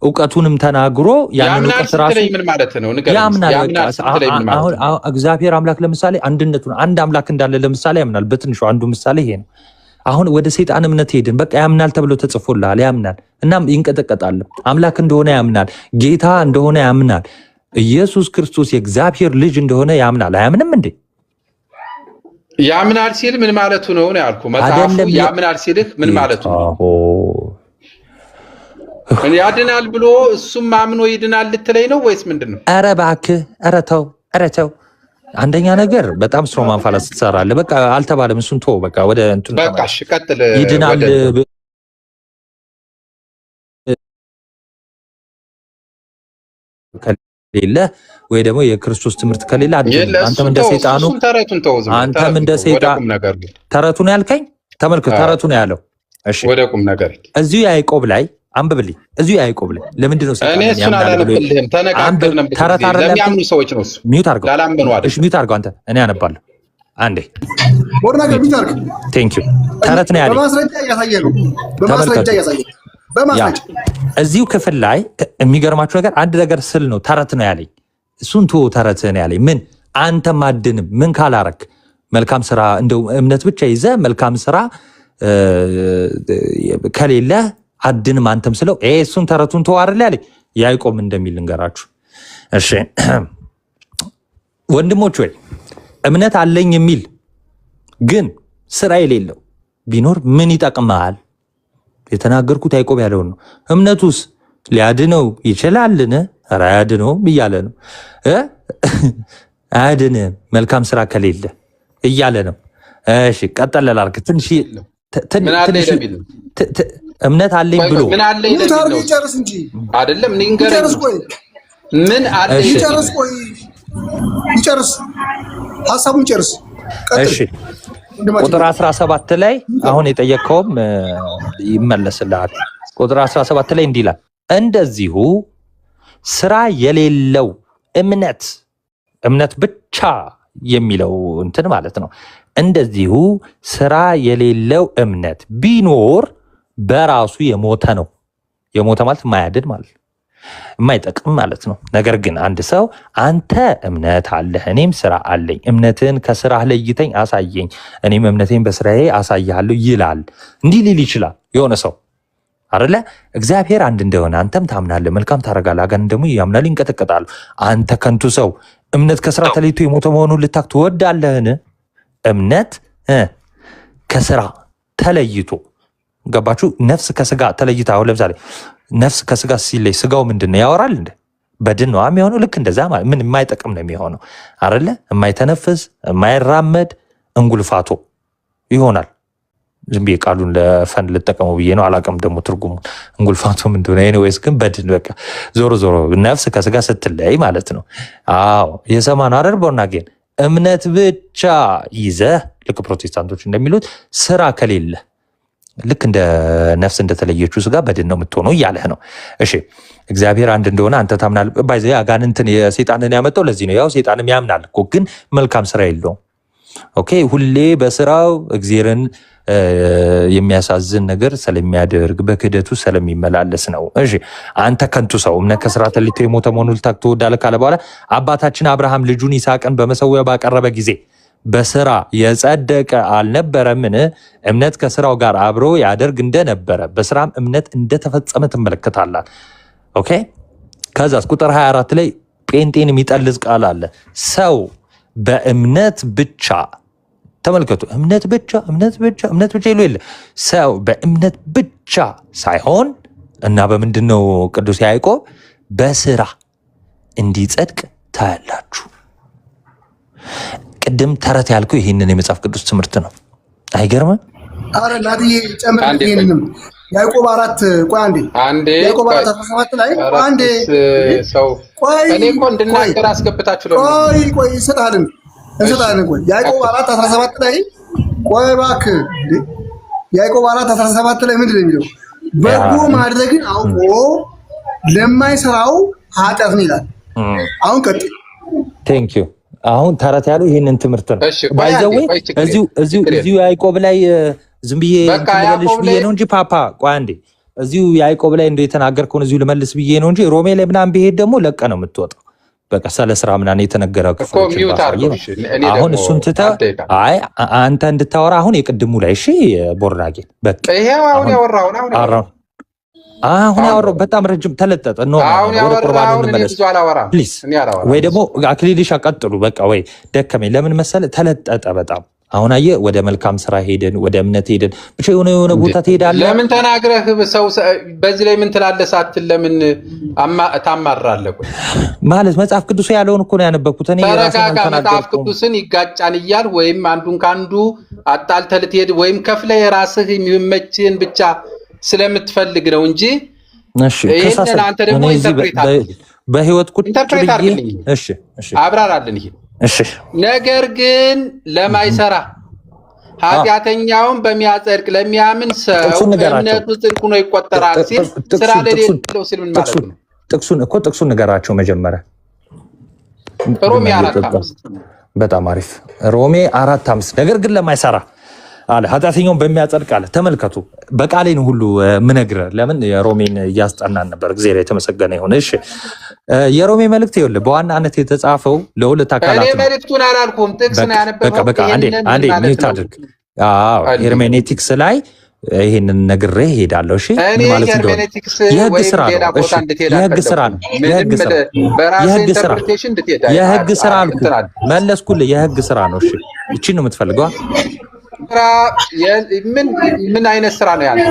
እውቀቱንም ተናግሮ ያንን እውቀት ራሱ ምን ማለት ነው ያምናል። አሁን እግዚአብሔር አምላክ ለምሳሌ አንድነቱን አንድ አምላክ እንዳለ ለምሳሌ ያምናል። በትንሹ አንዱ ምሳሌ ይሄ ነው። አሁን ወደ ሰይጣን እምነት ሄድን። በቃ ያምናል ተብሎ ተጽፎልሃል፣ ያምናል እናም ይንቀጠቀጣል። አምላክ እንደሆነ ያምናል፣ ጌታ እንደሆነ ያምናል፣ ኢየሱስ ክርስቶስ የእግዚአብሔር ልጅ እንደሆነ ያምናል። አያምንም እንዴ? ያምናል ሲል ምን ማለቱ ነው ያልኩ። መጽሐፉ ያምናል ሲልህ ምን ማለቱ ነው? ያድናል ብሎ እሱም አምኖ ይድናል ልትለኝ ነው ወይስ ምንድን ነው? ኧረ እባክህ፣ ኧረ ተው። አንደኛ ነገር በጣም ስትሮማን ፋላስ ትሰራለህ። በቃ አልተባለም፣ እሱን ተወው። በቃ ወደ እንትን በቃ እሺ፣ ቀጥል። ይድናል ከሌለ ወይ ደግሞ የክርስቶስ ትምህርት ከሌለ አንተም እንደ ሰይጣኑ አንተም እንደ ሰይጣን ተረቱን ያልከኝ ተመልከት፣ ተረቱ ነው ያለው። እሺ ወደ ቁም ነገር እዚሁ ያዕቆብ ላይ አንብብልኝ። እዚሁ ያዕቆብ ላይ ለምንድን ነው እኔ እሱን አላነብልህም? ተነጋግረን ለሚያምኑ ሰዎች ነው እሱ። ሚውት አድርገው፣ እሺ ሚውት አድርገው አንተ። እኔ አነባለሁ አንዴ። ቴንክ ዩ። ተረት ነው ያለኝ። በማስረጃ ያሳየ እዚሁ ክፍል ላይ የሚገርማችሁ ነገር አንድ ነገር ስል ነው ተረት ነው ያለኝ። እሱን ተወው፣ ተረት ነው ያለኝ። ምን አንተም አድንም ምን ካላረክ መልካም ስራ እንደው እምነት ብቻ ይዘ መልካም ስራ ከሌለ አድንም አንተም ስለው እሱን ተረቱን ተው አይደል ያለኝ። ያዕቆብ እንደሚል ልንገራችሁ። እሺ ወንድሞች ወይ እምነት አለኝ የሚል ግን ስራ የሌለው ቢኖር ምን ይጠቅማል? የተናገርኩት ያዕቆብ ያለውን ነው። እምነቱስ ሊያድነው ይችላልን? ኧረ አያድነውም እያለ ነው። አያድንም መልካም ስራ ከሌለ እያለ ነው። እሺ ቀጠል ላድርግ። ትንሽ እምነት አለኝ ብሎ አይደለም ንገረኝ። ምን አለኝ? ይጨርስ ሐሳቡን ጨርስ። እሺ ቁጥር 17 ላይ አሁን የጠየቀውም ይመለስልሃል። ቁጥር 17 ላይ እንዲህ ይላል፣ እንደዚሁ ስራ የሌለው እምነት ብቻ የሚለው እንትን ማለት ነው። እንደዚሁ ስራ የሌለው እምነት ቢኖር በራሱ የሞተ ነው። የሞተ ማለት የማያድን ማለት ነው፣ የማይጠቅም ማለት ነው። ነገር ግን አንድ ሰው አንተ እምነት አለህ እኔም ስራ አለኝ፣ እምነትህን ከስራህ ለይተኝ አሳየኝ፣ እኔም እምነቴን በስራዬ አሳያለሁ ይላል። እንዲህ ሊል ይችላል የሆነ ሰው አይደለ? እግዚአብሔር አንድ እንደሆነ አንተም ታምናለህ፣ መልካም ታደርጋለህ፣ አጋንንት ደግሞ ያምናል ይንቀጠቀጣሉ። አንተ ከንቱ ሰው እምነት ከስራ ተለይቶ የሞተ መሆኑን ልታክ ትወዳለህን? እምነት ከስራ ተለይቶ ገባችሁ? ነፍስ ከስጋ ተለይታ አሁን ለምሳሌ ነፍስ ከስጋ ሲለይ ስጋው ምንድን ነው ያወራል እንደ በድን ነው የሚሆነው። ልክ እንደዛ ማለት ምን የማይጠቅም ነው የሚሆነው አይደለ? የማይተነፍስ የማይራመድ እንጉልፋቶ ይሆናል። ዝም ብዬ ቃሉን ለፈን ልጠቀመው ብዬ ነው፣ አላውቅም ደግሞ ትርጉሙ እንጉልፋቶ ምን እንደሆነ። ኤኒዌይስ ግን በድን በቃ ዞሮ ነፍስ ከስጋ ስትለይ ማለት ነው። አዎ የሰማነው አይደል? ቦርናጌን እምነት ብቻ ይዘህ ልክ ፕሮቴስታንቶች እንደሚሉት ስራ ከሌለ ልክ እንደ ነፍስ እንደተለየችው ስጋ በድን ነው የምትሆነው እያለህ ነው። እሺ እግዚአብሔር አንድ እንደሆነ አንተ ታምናለህ። ባይዘ አጋንንትን የሰይጣንን ያመጣው ለዚህ ነው። ያው ሰይጣንም ያምናል እኮ ግን መልካም ስራ የለውም። ኦኬ ሁሌ በስራው እግዚአብሔርን የሚያሳዝን ነገር ስለሚያደርግ በክህደቱ ስለሚመላለስ ነው። እሺ አንተ ከንቱ ሰው እምነት ከስራ ተለይቶ የሞተ መሆኑን ልታውቅ ትወዳለህ ካለ በኋላ አባታችን አብርሃም ልጁን ይስሐቅን በመሰዊያው ባቀረበ ጊዜ በስራ የጸደቀ አልነበረምን? እምነት ከስራው ጋር አብሮ ያደርግ እንደነበረ በስራም እምነት እንደተፈጸመ ትመለከታላል። ኦኬ ከዛስ ቁጥር 24 ላይ ጴንጤን የሚጠልዝ ቃል አለ። ሰው በእምነት ብቻ ተመልከቱ፣ እምነት ብቻ ይሉ የለ ሰው በእምነት ብቻ ሳይሆን እና በምንድን ነው ቅዱስ ያዕቆብ በስራ እንዲጸድቅ ታያላችሁ። ቅድም ተረት ያልከው ይህንን የመጽሐፍ ቅዱስ ትምህርት ነው። አይገርምም? አረ ናትዬ ጨምር። ይሄንንም ያዕቆብ 4 አንዴ ያዕቆብ 4:17 ላይ ሰው እኔ እኮ እንድናገር አስገብታችሁ ቆይ እንሰጣለን። ቆይ ያዕቆብ 4:17 ላይ ቆይ እባክህ ያዕቆብ 4:17 ላይ ምንድን ነው የሚለው? በጎ ማድረግን አውቆ ለማይሰራው ኃጢአት ነው ይላል። አሁን ቀጥል። ቴንክ ዩ። አሁን ተረት ያለው ይሄንን ትምህርት ነው። ባይዘው እዚሁ ያዕቆብ ላይ ዝም ብዬ ልመልስ ብዬ ነው እንጂ ፓፓ ቆይ አንዴ እዚሁ ያዕቆብ ላይ እንደው የተናገርከውን እዚሁ ልመልስ ብዬ ነው እንጂ ሮሜ ላይ ምናምን ብሄድ ደግሞ ለቀ ነው የምትወጣው። በቃ ስለ ስራ ምናምን የተነገረ አሁን እሱን ትተህ አይ አንተ እንድታወራ አሁን የቅድሙ ላይ እሺ ቦርናጌን በቃ ይሄው አሁን ያወራው አሁን ያወራው በጣም ረጅም ተለጠጠ ነው። ወደ ቁርባኑ እንመለስ ፕሊዝ። ወይ ደግሞ አክሊልሽ ቀጥሉ በቃ ወይ ደከመኝ። ለምን መሰለ ተለጠጠ በጣም አሁን አየህ ወደ መልካም ስራ ሄደን ወደ እምነት ሄደን ብቻ የሆነ ቦታ ትሄዳለህ። ለምን ተናግረህ ሰው በዚህ ላይ ምን ትላለህ ሳትል ለምን ታማራለህ? ማለት መጽሐፍ ቅዱስ ያለውን እኮ ነው ያነበብኩት እኔ። ተረጋጋ። መጽሐፍ ቅዱስን ይጋጫን እያል ወይም አንዱን ካንዱ አጣልተህ ልትሄድ ወይም ከፍለህ የራስህ የሚመችህን ብቻ ስለምትፈልግ ነው እንጂ ይሄን አንተ ደግሞ ኢንተርፕሬት በህይወት ቁጭ ብዬ እሺ አብራራልን ይሄ እሺ። ነገር ግን ለማይሰራ ኃጢአተኛውን በሚያጸድቅ ለሚያምን ሰው እምነቱ ጽድቅ ሆኖ ይቆጠራል ሲል ስራ ለሌለው ሲል ምን ማለት ነው? ጥቅሱን ንገራቸው መጀመሪያ። ሮሜ 4:5 በጣም አሪፍ ሮሜ 4:5 ነገር ግን ለማይሰራ አለ ኃጢአተኛውን በሚያጸድቅ አለ። ተመልከቱ በቃሌን ሁሉ ምነግርህ ለምን የሮሜን እያስጠናን ነበር። እግዚአብሔር የተመሰገነ ይሁን። እሺ የሮሜ መልእክት ይኸውልህ በዋናነት የተጻፈው ለሁለት አካላት ነው። እኔ መልእክቱን አላልኩም ጥቅስ ነው ያነበበው። በቃ አንዴ ሚውት አድርግ። አዎ ሄርሜኔቲክስ ላይ ይሄንን ነግሬህ እሄዳለሁ። እሺ ምን ማለት እንደሆነ የህግ ስራ ነው። እሺ የህግ ስራ ነው። የህግ ስራ አልኩህ መለስኩልህ። የህግ ስራ ነው። እሺ እቺን ነው የምትፈልገው? ምን አይነት ስራ ነው ያለው?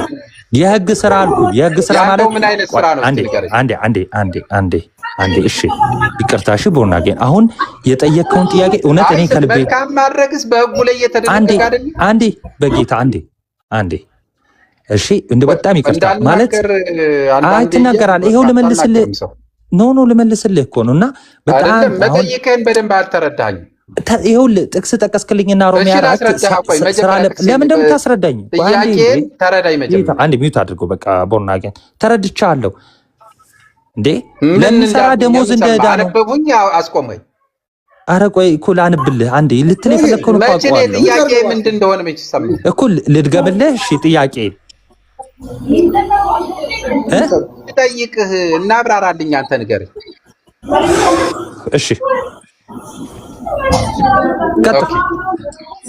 የህግ ስራ አልኩህ። የህግ ስራ ማለት ምን አይነት ስራ ነው? አንዴ እሺ ይቅርታ። እሺ ቦርናጌን አሁን የጠየቀውን ጥያቄ እውነት እኔ ከልቤ መልካም ማድረግስ በህጉ ላይ የተደረገ አይደል? አንዴ በጌታ አንዴ እሺ እንደ በጣም ይቅርታ ማለት አይ ትናገራለህ። ይሄው ልመልስልህ ልመልስልህ እኮ ነውና በጣም መጠየቅህን በደንብ አልተረዳኸኝም። ይኸውልህ ጥቅስ ጠቀስክልኝና ሮሜ 4 ለምን እንደምታስረዳኝ አንዴ ሚውት አድርገው። በቃ ቦርናጌን ተረድቻለሁ እንዴ ለምንሰራ ደሞዝ እንደዳ ነው። አነበቡኝ አስቆመኝ። ኧረ ቆይ እኮ ላንብልህ አንዴ ልትል የፈለግከውን እኮ አውቀዋለሁ። ጥያቄ ምንድን እንደሆነ መች ሰማህ እኮ ልድገምልህ። እሺ ጥያቄ ጠይቅህ እና አብራራልኝ። አንተ ንገረኝ። እሺ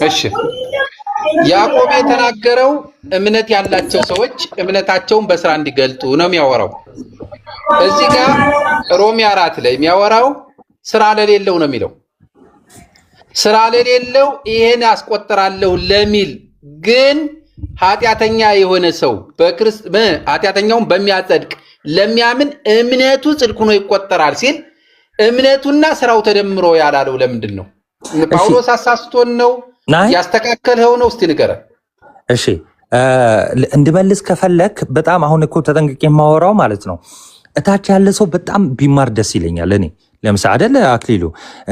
እሺ ያዕቆብ የተናገረው እምነት ያላቸው ሰዎች እምነታቸውን በስራ እንዲገልጡ ነው የሚያወራው። እዚህ ጋር ሮሜ 4 ላይ የሚያወራው ስራ ለሌለው ነው የሚለው። ስራ ለሌለው ይሄን አስቆጥራለሁ ለሚል ግን ኃጢአተኛ የሆነ ሰው ኃጢአተኛውን በሚያጸድቅ ለሚያምን እምነቱ ጽድቅ ሆኖ ይቆጠራል ሲል እምነቱና ስራው ተደምሮ ያላለው ለምንድን ነው? ጳውሎስ አሳስቶን ነው ያስተካከለው ነው? እስቲ ንገረን። እሺ እንድመልስ ከፈለክ በጣም አሁን እኮ ተጠንቅቄ የማወራው ማለት ነው እታች ያለ ሰው በጣም ቢማር ደስ ይለኛል። እኔ ለምሳሌ አይደለ አክሊሉ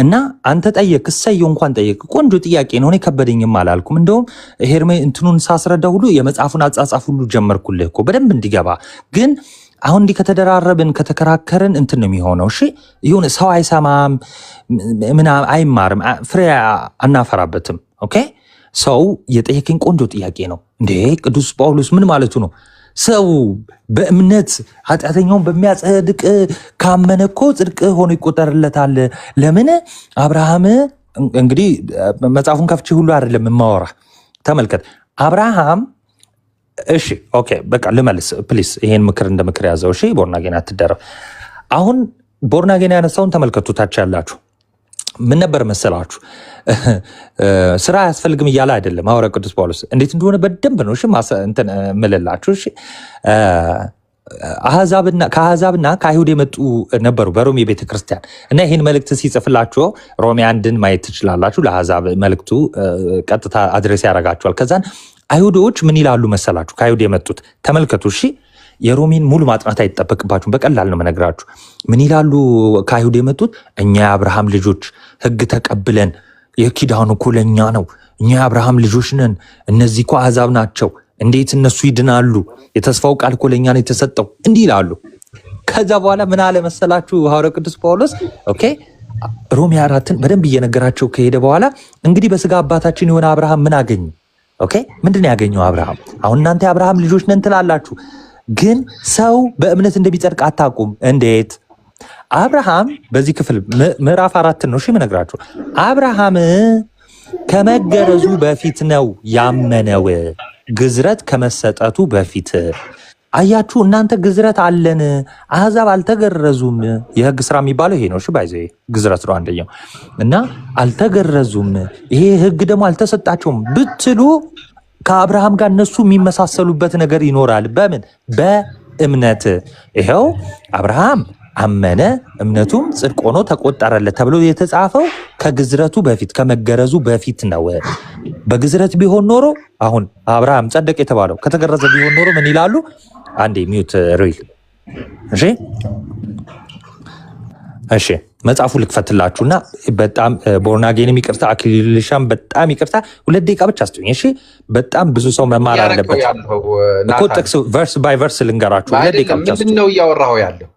እና አንተ ጠየቅ እሰየው እንኳን ጠየቅ ቆንጆ ጥያቄ ነው። እኔ ከበደኝም አላልኩም። እንደውም ሄርሜ እንትኑን ሳስረዳ ሁሉ የመጽሐፉን አጻጻፍ ሁሉ ጀመርኩልህ እኮ በደንብ እንዲገባ ግን አሁን እንዲህ ከተደራረብን ከተከራከርን እንትን ነው የሚሆነው። እሺ ይሁን ሰው አይሰማም ምናምን አይማርም፣ ፍሬ አናፈራበትም። ኦኬ ሰው የጠየቀኝ ቆንጆ ጥያቄ ነው። እንዴ ቅዱስ ጳውሎስ ምን ማለቱ ነው? ሰው በእምነት ኃጢአተኛውን በሚያጸድቅ ካመነ እኮ ጽድቅ ሆኖ ይቆጠርለታል። ለምን አብርሃም እንግዲህ መጽሐፉን ከፍቼ ሁሉ አይደለም የማወራ ተመልከት። አብርሃም እሺ ኦኬ በቃ ልመልስ ፕሊስ። ይሄን ምክር እንደ ምክር ያዘው። እሺ ቦርናጌን አትደረብ። አሁን ቦርናጌን ያነሳውን ተመልከቱታች ያላችሁ ምን ነበር መሰላችሁ? ስራ አያስፈልግም እያለ አይደለም ሐዋርያው ቅዱስ ጳውሎስ እንዴት እንደሆነ በደንብ ነው እሺ እንትን ምልላችሁ። እሺ ከአሕዛብና ከአይሁድ የመጡ ነበሩ በሮሜ ቤተክርስቲያን እና ይህን መልእክት ሲጽፍላችሁ ሮሜ 1ን ማየት ትችላላችሁ። ለአሕዛብ መልእክቱ ቀጥታ አድሬስ ያደርጋችኋል። ከዛን አይሁዶች ምን ይላሉ መሰላችሁ? ከአይሁድ የመጡት ተመልከቱ። እሺ የሮሜን ሙሉ ማጥናት አይጠበቅባችሁም፣ በቀላል ነው መነግራችሁ። ምን ይላሉ ከአይሁድ የመጡት? እኛ የአብርሃም ልጆች ሕግ ተቀብለን የኪዳኑ እኮ ለእኛ ነው፣ እኛ የአብርሃም ልጆች ነን፣ እነዚህ እኮ አሕዛብ ናቸው፣ እንዴት እነሱ ይድናሉ? የተስፋው ቃል እኮ ለእኛ ነው የተሰጠው፣ እንዲህ ይላሉ። ከዛ በኋላ ምን አለ መሰላችሁ ሐዋርያው ቅዱስ ጳውሎስ ኦኬ ሮሜ 4ን በደንብ እየነገራቸው ከሄደ በኋላ እንግዲህ በስጋ አባታችን የሆነ አብርሃም ምን አገኘ? ኦኬ ምንድን ነው ያገኘው አብርሃም? አሁን እናንተ የአብርሃም ልጆች ነን ትላላችሁ፣ ግን ሰው በእምነት እንደሚጸድቅ አታውቁም። እንዴት? አብርሃም በዚህ ክፍል ምዕራፍ 4 ነው የምነግራችሁ። አብርሃም ከመገረዙ በፊት ነው ያመነው፣ ግዝረት ከመሰጠቱ በፊት። አያችሁ እናንተ ግዝረት አለን፣ አሕዛብ አልተገረዙም። የሕግ ስራ የሚባለው ይሄ ነው። እሺ ባይዘ ግዝረት ነው አንደኛው እና አልተገረዙም፣ ይሄ ሕግ ደግሞ አልተሰጣቸውም ብትሉ ከአብርሃም ጋር እነሱ የሚመሳሰሉበት ነገር ይኖራል። በምን? በእምነት። ይኸው አብርሃም አመነ እምነቱም ጽድቅ ሆኖ ተቆጠረለት ተብሎ የተጻፈው ከግዝረቱ በፊት ከመገረዙ በፊት ነው። በግዝረት ቢሆን ኖሮ አሁን አብርሃም ጸደቅ የተባለው ከተገረዘ ቢሆን ኖሮ ምን ይላሉ? አንዴ ሚዩት ሪል። እሺ መጽሐፉ ልክፈትላችሁና በጣም ቦርናጌንም ይቅርታ፣ አክሊልሻም በጣም ይቅርታ፣ 2 ደቂቃ ብቻ አስጡኝ። እሺ በጣም ብዙ ሰው መማር አለበት እኮ። ጥቅስ ቨርስ ባይ ቨርስ ልንገራችሁ። 2 ደቂቃ ብቻ አስጡኝ። ምንድነው እያወራው ያለው?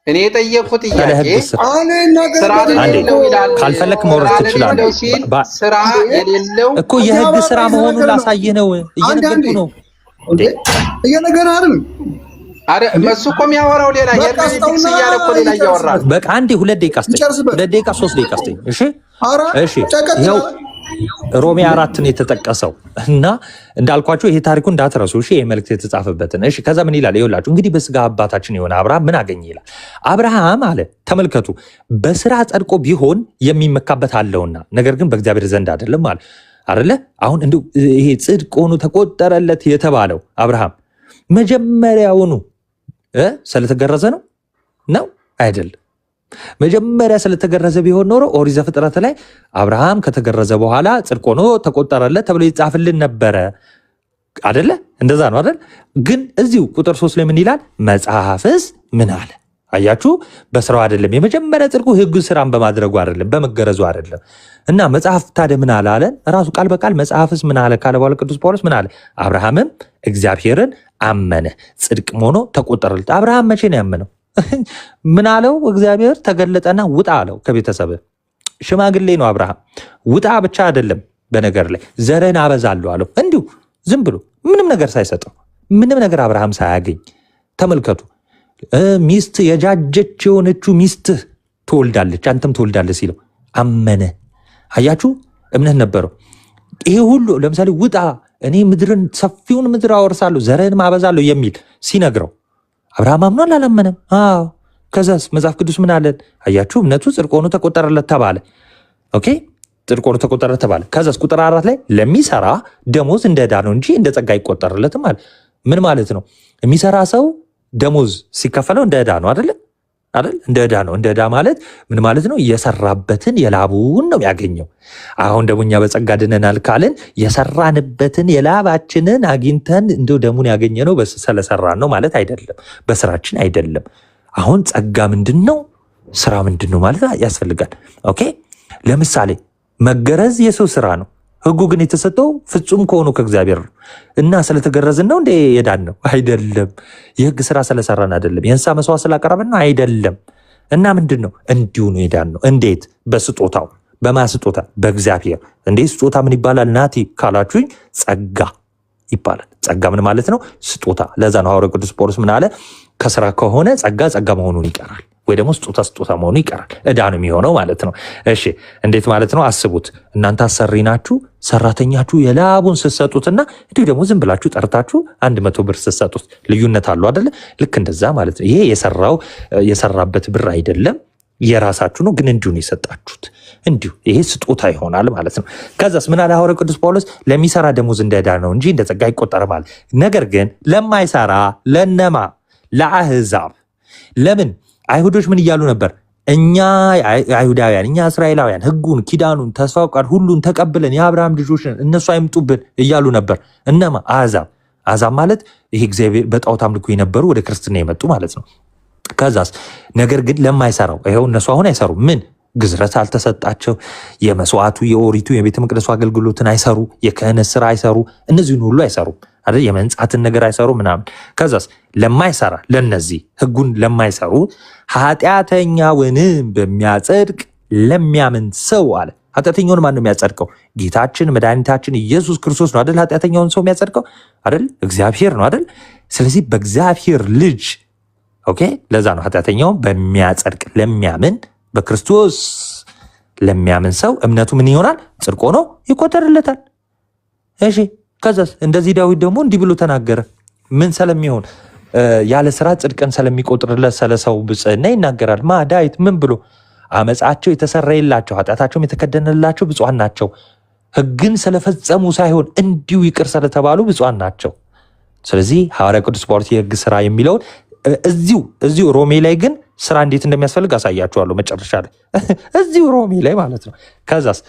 እኔ የጠየቁት ጥያቄ ካልፈለክ መውረድ ትችላለህ። ስራ የሌለው እኮ የህግ ስራ መሆኑን ላሳይህ ነው እየነገርኩ ነው። እየነገርህ አይደል? አረ እሱ እኮ የሚያወራው ሌላ የርክስ እያደረኩ ሌላ እያወራ። በቃ አንዴ 2 ደቂቃ አስጠኝ፣ 2 ደቂቃ 3 ደቂቃ አስጠኝ። እሺ እሺ። ይኸው ሮሜ 4 ነው የተጠቀሰው እና እንዳልኳችሁ ይሄ ታሪኩ እንዳትረሱ እሺ። ይሄ መልእክት የተጻፈበትን እሺ። ከዛ ምን ይላል? ይኸውላችሁ እንግዲህ በስጋ አባታችን የሆነ አብርሃም ምን አገኘ ይላል። አብርሃም አለ ተመልከቱ፣ በስራ ጸድቆ ቢሆን የሚመካበት አለውና ነገር ግን በእግዚአብሔር ዘንድ አይደለም አለ አይደለ? አሁን እንደው ይሄ ጽድቅ ሆኖ ተቆጠረለት የተባለው አብርሃም መጀመሪያውኑ ስለተገረዘ ነው አይደለም። መጀመሪያ ስለተገረዘ ቢሆን ኖሮ ኦሪት ዘፍጥረት ላይ አብርሃም ከተገረዘ በኋላ ጽድቅ ሆኖ ተቆጠረለት ተብሎ ይጻፍልን ነበረ አይደለ? እንደዛ ነው አይደል? ግን እዚሁ ቁጥር 3 ላይ ምን ይላል? መጽሐፍስ ምን አለ? አያችሁ፣ በስራው አይደለም የመጀመሪያ ጽድቁ ሕግ ስራን በማድረጉ አይደለም፣ በመገረዙ አይደለም። እና መጽሐፍ ታዲያ ምን አለ አለን? ራሱ ቃል በቃል መጽሐፍስ ምን አለ ካለ በኋላ ቅዱስ ጳውሎስ ምን አለ? አብርሃምም እግዚአብሔርን አመነ ጽድቅም ሆኖ ተቆጠረለት። አብርሃም መቼ ነው ያመነው? ምን አለው? እግዚአብሔር ተገለጠና ውጣ አለው ከቤተሰብ። ሽማግሌ ነው አብርሃም። ውጣ ብቻ አይደለም፣ በነገር ላይ ዘርህን አበዛለሁ አለው። እንዲሁ ዝም ብሎ ምንም ነገር ሳይሰጠው፣ ምንም ነገር አብርሃም ሳያገኝ ተመልከቱ። ሚስት የጃጀች የሆነችው ሚስትህ ትወልዳለች፣ አንተም ትወልዳለህ ሲለው አመነ። አያችሁ እምነት ነበረው። ይሄ ሁሉ ለምሳሌ ውጣ እኔ ምድርን ሰፊውን ምድር አወርሳለሁ ዘርህንም አበዛለሁ የሚል ሲነግረው አብርሃም አምኗል አላመነም? አዎ። ከዛስ መጽሐፍ ቅዱስ ምን አለን? አያችሁ እምነቱ ጽድቅ ሆኖ ተቆጠረለት ተባለ። ኦኬ ጽድቅ ሆኖ ተቆጠረለት ተባለ። ከዛስ ቁጥር 4 ላይ ለሚሰራ ደሞዝ እንደ ዕዳ ነው እንጂ እንደ ጸጋ አይቆጠርለትም አለ። ምን ማለት ነው? የሚሰራ ሰው ደሞዝ ሲከፈለው እንደ ዕዳ ነው አይደል? እንደ ዕዳ ነው። እንደ ዕዳ ማለት ምን ማለት ነው? የሰራበትን የላቡን ነው ያገኘው። አሁን ደግሞ እኛ በጸጋ ድነናል ካልን የሰራንበትን የላባችንን አግኝተን እንደው ደሙን ያገኘ ነው ስለሰራን ነው ማለት አይደለም፣ በስራችን አይደለም። አሁን ጸጋ ምንድን ነው? ስራ ምንድን ነው ማለት ያስፈልጋል። ኦኬ ለምሳሌ መገረዝ የሰው ስራ ነው። ሕጉ ግን የተሰጠው ፍጹም ከሆኑ ከእግዚአብሔር ነው እና ስለተገረዝን ነው እንደ የዳን ነው አይደለም። የሕግ ስራ ስለሰራን አይደለም። የእንስሳ መስዋዕት ስላቀረብን ነው አይደለም። እና ምንድን ነው? እንዲሁ ነው የዳን ነው። እንዴት? በስጦታው። በማስጦታ በእግዚአብሔር። እንዴ ስጦታ ምን ይባላል ናቲ ካላችሁኝ፣ ጸጋ ይባላል። ጸጋ ምን ማለት ነው? ስጦታ። ለዛ ነው ሐዋርያው ቅዱስ ጳውሎስ ምን አለ? ከስራ ከሆነ ጸጋ መሆኑን ይቀራል፣ ወይ ደግሞ ስጦታ መሆኑ ይቀራል። ዕዳ ነው የሚሆነው ማለት ነው። እሺ እንዴት ማለት ነው? አስቡት። እናንተ አሰሪ ናችሁ፣ ሰራተኛችሁ የላቡን ስትሰጡትና እንዲሁ ደግሞ ዝም ብላችሁ ጠርታችሁ 100 ብር ስትሰጡት ልዩነት አለው አይደለ? ልክ እንደዛ ማለት ነው። ይሄ የሰራበት ብር አይደለም፣ የራሳችሁ ነው፣ ግን እንዲሁ ነው የሰጣችሁት። እንዲሁ ይሄ ስጦታ ይሆናል ማለት ነው። ከዛስ ምን አለ ሐዋርያው ቅዱስ ጳውሎስ? ለሚሰራ ደሞዝ እንደ ዕዳ ነው እንጂ እንደ ጸጋ አይቆጠርም አለ። ነገር ግን ለማይሰራ ለነማ? ለአሕዛብ። ለምን? አይሁዶች ምን እያሉ ነበር? እኛ አይሁዳውያን፣ እኛ እስራኤላውያን ሕጉን፣ ኪዳኑን፣ ተስፋው ቃል ሁሉን ተቀብለን የአብርሃም ልጆች ነን፣ እነሱ አይምጡብን እያሉ ነበር። እነማ? አሕዛብ ማለት ይሄ እግዚአብሔር በጣዖት አምልኮ የነበሩ ወደ ክርስትና የመጡ ማለት ነው። ከዛስ ነገር ግን ለማይሰራው ይኸው እነሱ አሁን አይሰሩ። ምን? ግዝረት አልተሰጣቸው። የመስዋዕቱ የኦሪቱ የቤተ መቅደሱ አገልግሎትን አይሰሩ፣ የክህነት ስራ አይሰሩ፣ እነዚህን ሁሉ አይሰሩም አይደል? የመንጻትን ነገር አይሰሩ ምናምን። ከዛስ ለማይሰራ ለነዚህ ሕጉን ለማይሰሩ ኃጢአተኛውንም በሚያጸድቅ ለሚያምን ሰው አለ። ኃጢአተኛውን ማን ነው የሚያጸድቀው? ጌታችን መድኃኒታችን ኢየሱስ ክርስቶስ ነው አይደል? ኃጢአተኛውን ሰው የሚያጸድቀው አይደል? እግዚአብሔር ነው አይደል? ስለዚህ በእግዚአብሔር ልጅ ኦኬ ለዛ ነው ኃጢአተኛውን በሚያጸድቅ ለሚያምን በክርስቶስ ለሚያምን ሰው እምነቱ ምን ይሆናል? ጽድቅ ሆኖ ይቆጠርለታል። እሺ ከዛስ እንደዚህ ዳዊት ደግሞ እንዲህ ብሎ ተናገረ። ምን ስለሚሆን ያለ ስራ ጽድቅን ስለሚቆጥርለት ስለ ሰው ብጽዕና ይናገራል። ዳዊት ምን ብሎ? አመፃቸው የተሰረየላቸው ኃጢአታቸውም የተከደነላቸው ብፁዓን ናቸው። ሕግን ስለፈጸሙ ሳይሆን እንዲሁ ይቅር ስለተባሉ ብፁዓን ናቸው። ስለዚህ ሐዋርያ ቅዱስ ጳውሎስ የሕግ ስራ የሚለውን እዚሁ ሮሜ ላይ ግን ስራ እንዴት እንደሚያስፈልግ አሳያችኋለሁ መጨረሻ ላይ እዚሁ ሮሜ ላይ ማለት ነው። ከዛስ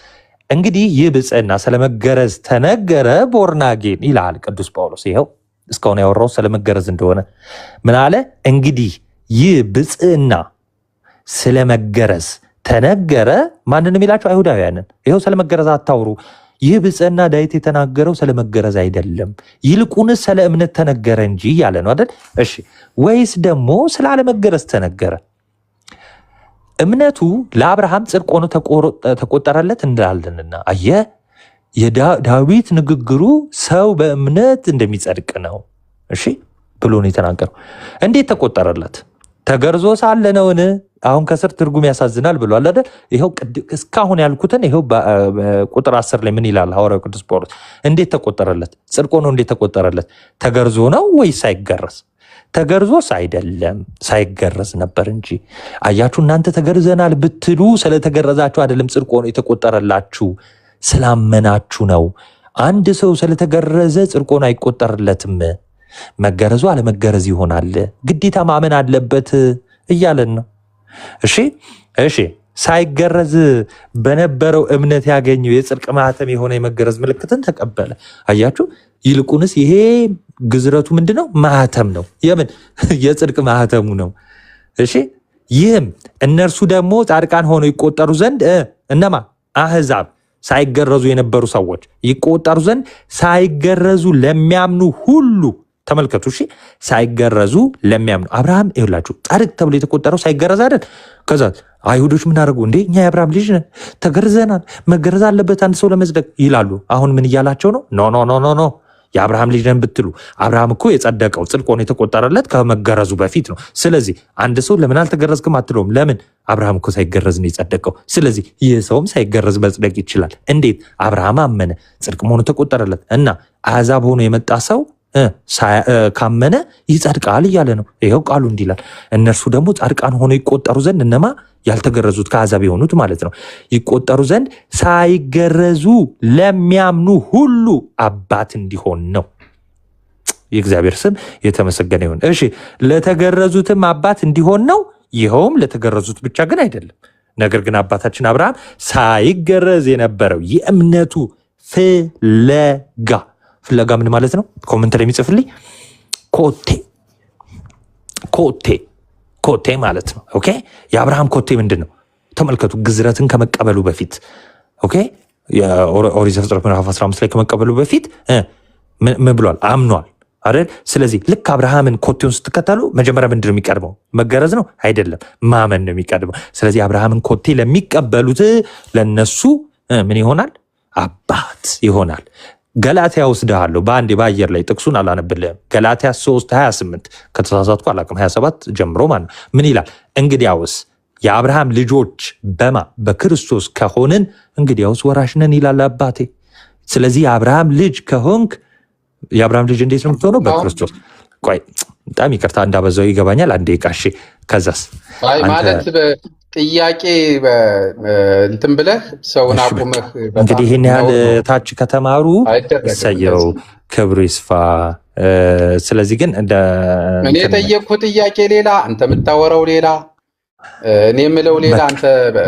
እንግዲህ ይህ ብጽዕና ስለመገረዝ ተነገረ ቦርናጌን ይላል ቅዱስ ጳውሎስ። ይኸው እስካሁን ያወራው ስለመገረዝ እንደሆነ ምን አለ? እንግዲህ ይህ ብጽዕና ስለመገረዝ ተነገረ። ማንንም የሚላቸው አይሁዳውያንን። ይኸው ስለመገረዝ አታውሩ። ይህ ብጽዕና ዳዊት የተናገረው ስለመገረዝ አይደለም፣ ይልቁንስ ስለ እምነት ተነገረ እንጂ እያለ ነው አይደል? እሺ ወይስ ደግሞ ስለ አለመገረዝ ተነገረ? እምነቱ ለአብርሃም ጽድቅ ሆኖ ተቆጠረለት እንዳለንና አየ የዳዊት ንግግሩ ሰው በእምነት እንደሚጸድቅ ነው። እሺ ብሎ ነው የተናገረው። እንዴት ተቆጠረለት? ተገርዞ ሳለ ነውን? አሁን ከስር ትርጉም ያሳዝናል ብሏል አይደል? ይኸው እስካሁን ያልኩትን ይኸው ቁጥር 10 ላይ ምን ይላል ሐዋርያው ቅዱስ ጳውሎስ? እንዴት ተቆጠረለት? ጽድቅ ሆኖ እንዴት ተቆጠረለት? ተገርዞ ነው ወይስ ሳይገረዝ? ተገርዞስ አይደለም ሳይገረዝ ነበር እንጂ። አያችሁ እናንተ ተገርዘናል ብትሉ ስለተገረዛችሁ አይደለም ጽድቅ ሆኖ የተቆጠረላችሁ ስላመናችሁ ነው። አንድ ሰው ስለተገረዘ ጽድቅ ሆኖ አይቆጠርለትም። መገረዙ አለመገረዝ ይሆናል። ግዴታ ማመን አለበት እያለን ነው። እሺ ሳይገረዝ በነበረው እምነት ያገኘው የጽድቅ ማህተም የሆነ የመገረዝ ምልክትን ተቀበለ። አያችሁ ይልቁንስ ይሄ ግዝረቱ ምንድነው? ማህተም ነው። የምን የጽድቅ ማህተሙ ነው። እሺ ይህም እነርሱ ደግሞ ጻድቃን ሆነው ይቆጠሩ ዘንድ እነማ አህዛብ ሳይገረዙ የነበሩ ሰዎች ይቆጠሩ ዘንድ ሳይገረዙ ለሚያምኑ ሁሉ ተመልከቱ። እሺ ሳይገረዙ ለሚያምኑ አብርሃም ይኸውላችሁ ጻድቅ ተብሎ የተቆጠረው ሳይገረዝ አይደል? ከዛ አይሁዶች ምን አደረጉ? እንዴ እኛ የአብርሃም ልጅ ነን ተገርዘናል፣ መገረዝ አለበት አንድ ሰው ለመጽደቅ ይላሉ። አሁን ምን እያላቸው ነው? ኖ የአብርሃም ልጅ ነን ብትሉ አብርሃም እኮ የጸደቀው ጽድቅ ሆኖ የተቆጠረለት ከመገረዙ በፊት ነው። ስለዚህ አንድ ሰው ለምን አልተገረዝክም አትለውም። ለምን? አብርሃም እኮ ሳይገረዝ ነው የጸደቀው። ስለዚህ ይህ ሰውም ሳይገረዝ መጽደቅ ይችላል። እንዴት? አብርሃም አመነ፣ ጽድቅ መሆኑ ተቆጠረለት እና አሕዛብ ሆኖ የመጣ ሰው ካመነ ይጸድቃል እያለ ነው። ይኸው ቃሉ እንዲላል እነርሱ ደግሞ ጻድቃን ሆኖ ይቆጠሩ ዘንድ እነማ ያልተገረዙት ከአሕዛብ የሆኑት ማለት ነው ይቆጠሩ ዘንድ ሳይገረዙ ለሚያምኑ ሁሉ አባት እንዲሆን ነው። የእግዚአብሔር ስም የተመሰገነ ይሁን። እሺ ለተገረዙትም አባት እንዲሆን ነው። ይኸውም ለተገረዙት ብቻ ግን አይደለም። ነገር ግን አባታችን አብርሃም ሳይገረዝ የነበረው የእምነቱ ፍለጋ ምን ማለት ነው? ኮመንት ላይ የሚጽፍልኝ ኮቴ ማለት ነው። ኦኬ የአብርሃም ኮቴ ምንድን ነው? ተመልከቱ። ግዝረትን ከመቀበሉ በፊት ኦኬ ኦሪት ዘፍጥረት ምዕራፍ 15 ላይ ከመቀበሉ በፊት ምን ብሏል? አምኗል አይደል? ስለዚህ ልክ አብርሃምን ኮቴውን ስትከተሉ መጀመሪያ ምንድን ነው የሚቀድመው? መገረዝ ነው አይደለም፣ ማመን ነው የሚቀድመው። ስለዚህ አብርሃምን ኮቴ ለሚቀበሉት ለነሱ ምን ይሆናል? አባት ይሆናል። ገላትያ ወስደሃለሁ በአንዴ በአየር ላይ ጥቅሱን አላነብልህም። ገላትያ 3:28 ከተሳሳትኩ አላውቅም 27 ጀምሮ ማለት ነው። ምን ይላል? እንግዲያውስ የአብርሃም ልጆች በክርስቶስ ከሆንን እንግዲያውስ ወራሽ ነን ይላል አባቴ። ስለዚህ የአብርሃም ልጅ ከሆንክ የአብርሃም ልጅ እንዴት ነው የምትሆነው? በክርስቶስ። ቆይ በጣም ይቅርታ እንዳበዛው ይገባኛል። አንዴ ቃሽ ከዛስ ማለት ጥያቄ እንትን ብለህ ሰውን አቁመህ እንግዲህ ይህን ያህል ታች ከተማሩ እሰየው፣ ክብሩ ይስፋ። ስለዚህ ግን እኔ የጠየቅኩህ ጥያቄ ሌላ፣ አንተ የምታወራው ሌላ፣ እኔ የምለው ሌላ። አንተ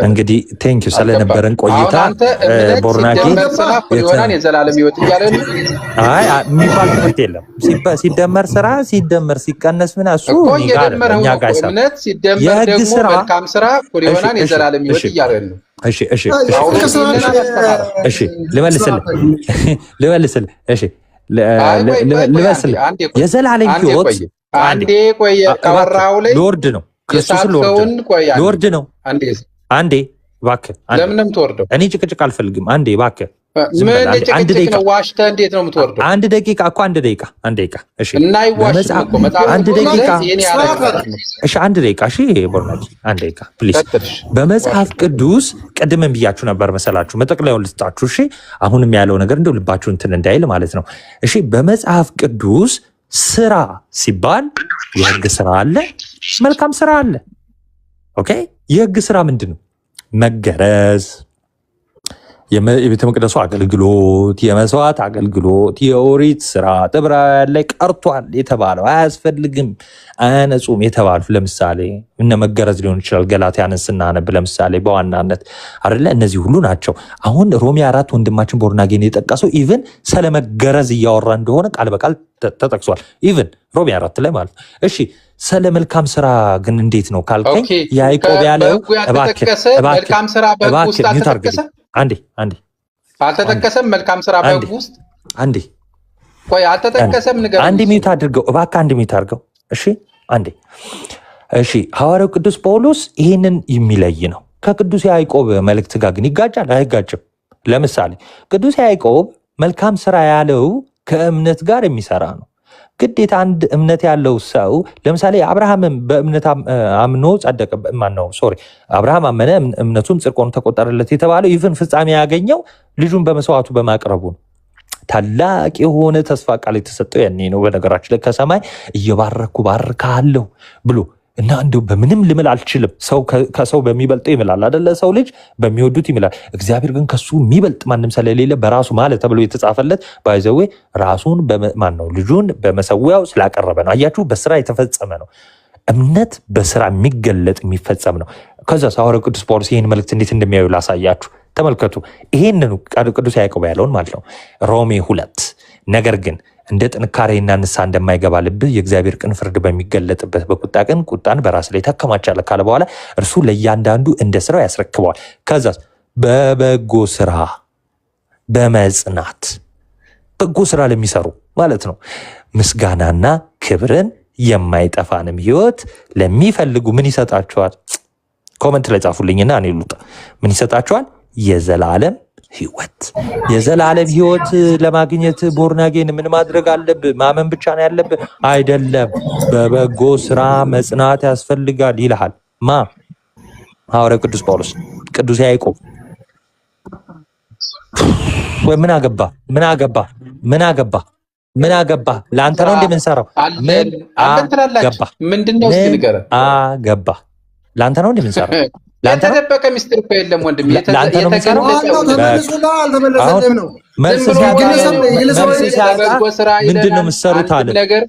እንግዲህ ቴንኪው ስለነበረን ቆይታ ቦርናጌ ይሆናል የዘላለም ሕይወት እያለ አይ የሚባል ትምህርት የለም። ሲደመር ስራ ሲደመር ሲቀነስ ምን እሱ እኛ ጋር እምነት ሲደመር ደግሞ መልካም ስራ ይሆናል የዘላለም ሕይወት እያለ ነው። እሺ ልመልስልህ። እሺ የዘላለም ሕይወት አንዴ ቆይ ካወራው ላይ ሎርድ ነው ክርስቶስ ሎርድ ነው። አንዴ እባክህ ለምንም ትወርደው እኔ ጭቅጭቅ አልፈልግም። አንዴ እባክህ ምን ጭቅጭቅ ነው? ዋሽተህ እንዴት ነው የምትወርደው? አንድ ደቂቃ እኮ አንድ ደቂቃ። እሺ እና ይዋሽም እኮ መጽሐፍ አንድ ደቂቃ። እሺ አንድ ደቂቃ። እሺ ቦርናኪ አንድ ደቂቃ ፕሊዝ። በመጽሐፍ ቅዱስ ቅድምም ብያችሁ ነበር መሰላችሁ፣ መጠቅለያውን ልስጣችሁ። እሺ አሁንም ያለው ነገር እንደው ልባችሁ እንትን እንዳይል ማለት ነው። እሺ በመጽሐፍ ቅዱስ ስራ ሲባል የህግ ስራ አለ፣ መልካም ስራ አለ። ኦኬ የህግ ስራ ምንድን ነው? መገረዝ፣ የቤተ መቅደሱ አገልግሎት፣ የመስዋዕት አገልግሎት፣ የኦሪት ስራ ዕብራውያን ላይ ቀርቷል የተባለው አያስፈልግም አያነጹም የተባሉ ለምሳሌ እነ መገረዝ ሊሆን ይችላል። ገላትያንን ስናነብ ለምሳሌ በዋናነት አይደለ እነዚህ ሁሉ ናቸው። አሁን ሮሜ 4 ወንድማችን ቦርናጌን የጠቀሰው ኢቭን ስለመገረዝ እያወራ እንደሆነ ቃል በቃል ተጠቅሷል። ኢቭን ሮሜ 4 ላይ ማለት ነው። እሺ ስለ መልካም ስራ ግን እንዴት ነው ካልከኝ ያዕቆብ ያለው መልካም ስራ በሕግ ውስጥ አልተጠቀሰም። አንዴ አልተጠቀሰም። መልካም ስራ በሕግ ውስጥ አንዴ ቆይ አልተጠቀሰም። ነገር አንዴ ሚዩት አድርገው እባክህ፣ አንዴ ሚዩት አድርገው። እሺ አንዴ እሺ። ሐዋርያው ቅዱስ ጳውሎስ ይህንን የሚለይ ነው። ከቅዱስ ያዕቆብ መልእክት ጋር ግን ይጋጫል? አይጋጭም። ለምሳሌ ቅዱስ ያዕቆብ መልካም ስራ ያለው ከእምነት ጋር የሚሰራ ነው። ግዴታ አንድ እምነት ያለው ሰው ለምሳሌ አብርሃምም በእምነት አምኖ ጸደቀ። ማነው ሶሪ አብርሃም አመነ እምነቱም ጽድቅ ሆኖ ተቆጠረለት የተባለው ይህን ፍጻሜ ያገኘው ልጁን በመስዋዕቱ በማቅረቡ ነው። ታላቅ የሆነ ተስፋ ቃል የተሰጠው ያኔ ነው። በነገራችን ላይ ከሰማይ እየባረኩ ባርካለሁ ብሎ እና እንደው በምንም ልምል አልችልም። ሰው ከሰው በሚበልጠው ይምላል አይደለ? ሰው ልጅ በሚወዱት ይምላል። እግዚአብሔር ግን ከሱ የሚበልጥ ማንም ስለሌለ በራሱ ማለት ተብሎ የተጻፈለት ባይዘዌ ራሱን ማን ነው ልጁን በመሰዊያው ስላቀረበ ነው። አያችሁ፣ በስራ የተፈጸመ ነው። እምነት በስራ የሚገለጥ የሚፈጸም ነው። ከዛ ሐዋርያው ቅዱስ ጳውሎስ ይህን መልእክት እንዴት እንደሚያዩ ላሳያችሁ። ተመልከቱ። ይሄንን ቅዱስ ያዕቆብ ያለውን ማለት ነው። ሮሜ 2 ነገር ግን እንደ ጥንካሬና ንስሐ እንደማይገባ ልብህ የእግዚአብሔር ቅን ፍርድ በሚገለጥበት በቁጣ ቀን ቁጣን በራስ ላይ ታከማቻለህ ካለ በኋላ እርሱ ለእያንዳንዱ እንደ ስራው ያስረክበዋል። ከዛ በበጎ ስራ በመጽናት በጎ ስራ ለሚሰሩ ማለት ነው ምስጋናና ክብርን የማይጠፋንም ህይወት ለሚፈልጉ ምን ይሰጣቸዋል? ኮመንት ላይ ጻፉልኝና እኔ ልውጣ። ምን ይሰጣቸዋል? የዘላለም ህይወት። የዘላለም ህይወት ለማግኘት ቦርናጌን ምን ማድረግ አለብህ? ማመን ብቻ ነው ያለብህ? አይደለም፣ በበጎ ስራ መጽናት ያስፈልጋል ይልሃል። ማ? ሐዋርያው ቅዱስ ጳውሎስ። ቅዱስ ያዕቆብ ወይ ምን አገባ? ለአንተ ነው እንደምንሰራው። ምን አገባ? ምንድነው? እስቲ ንገረን። አገባ ለአንተ ነው እንደምንሰራው። የተደበቀ ሚስጥር እኮ የለም ወንድም። መልስ ምንድን ነው የምትሰሩት አለ። ነገር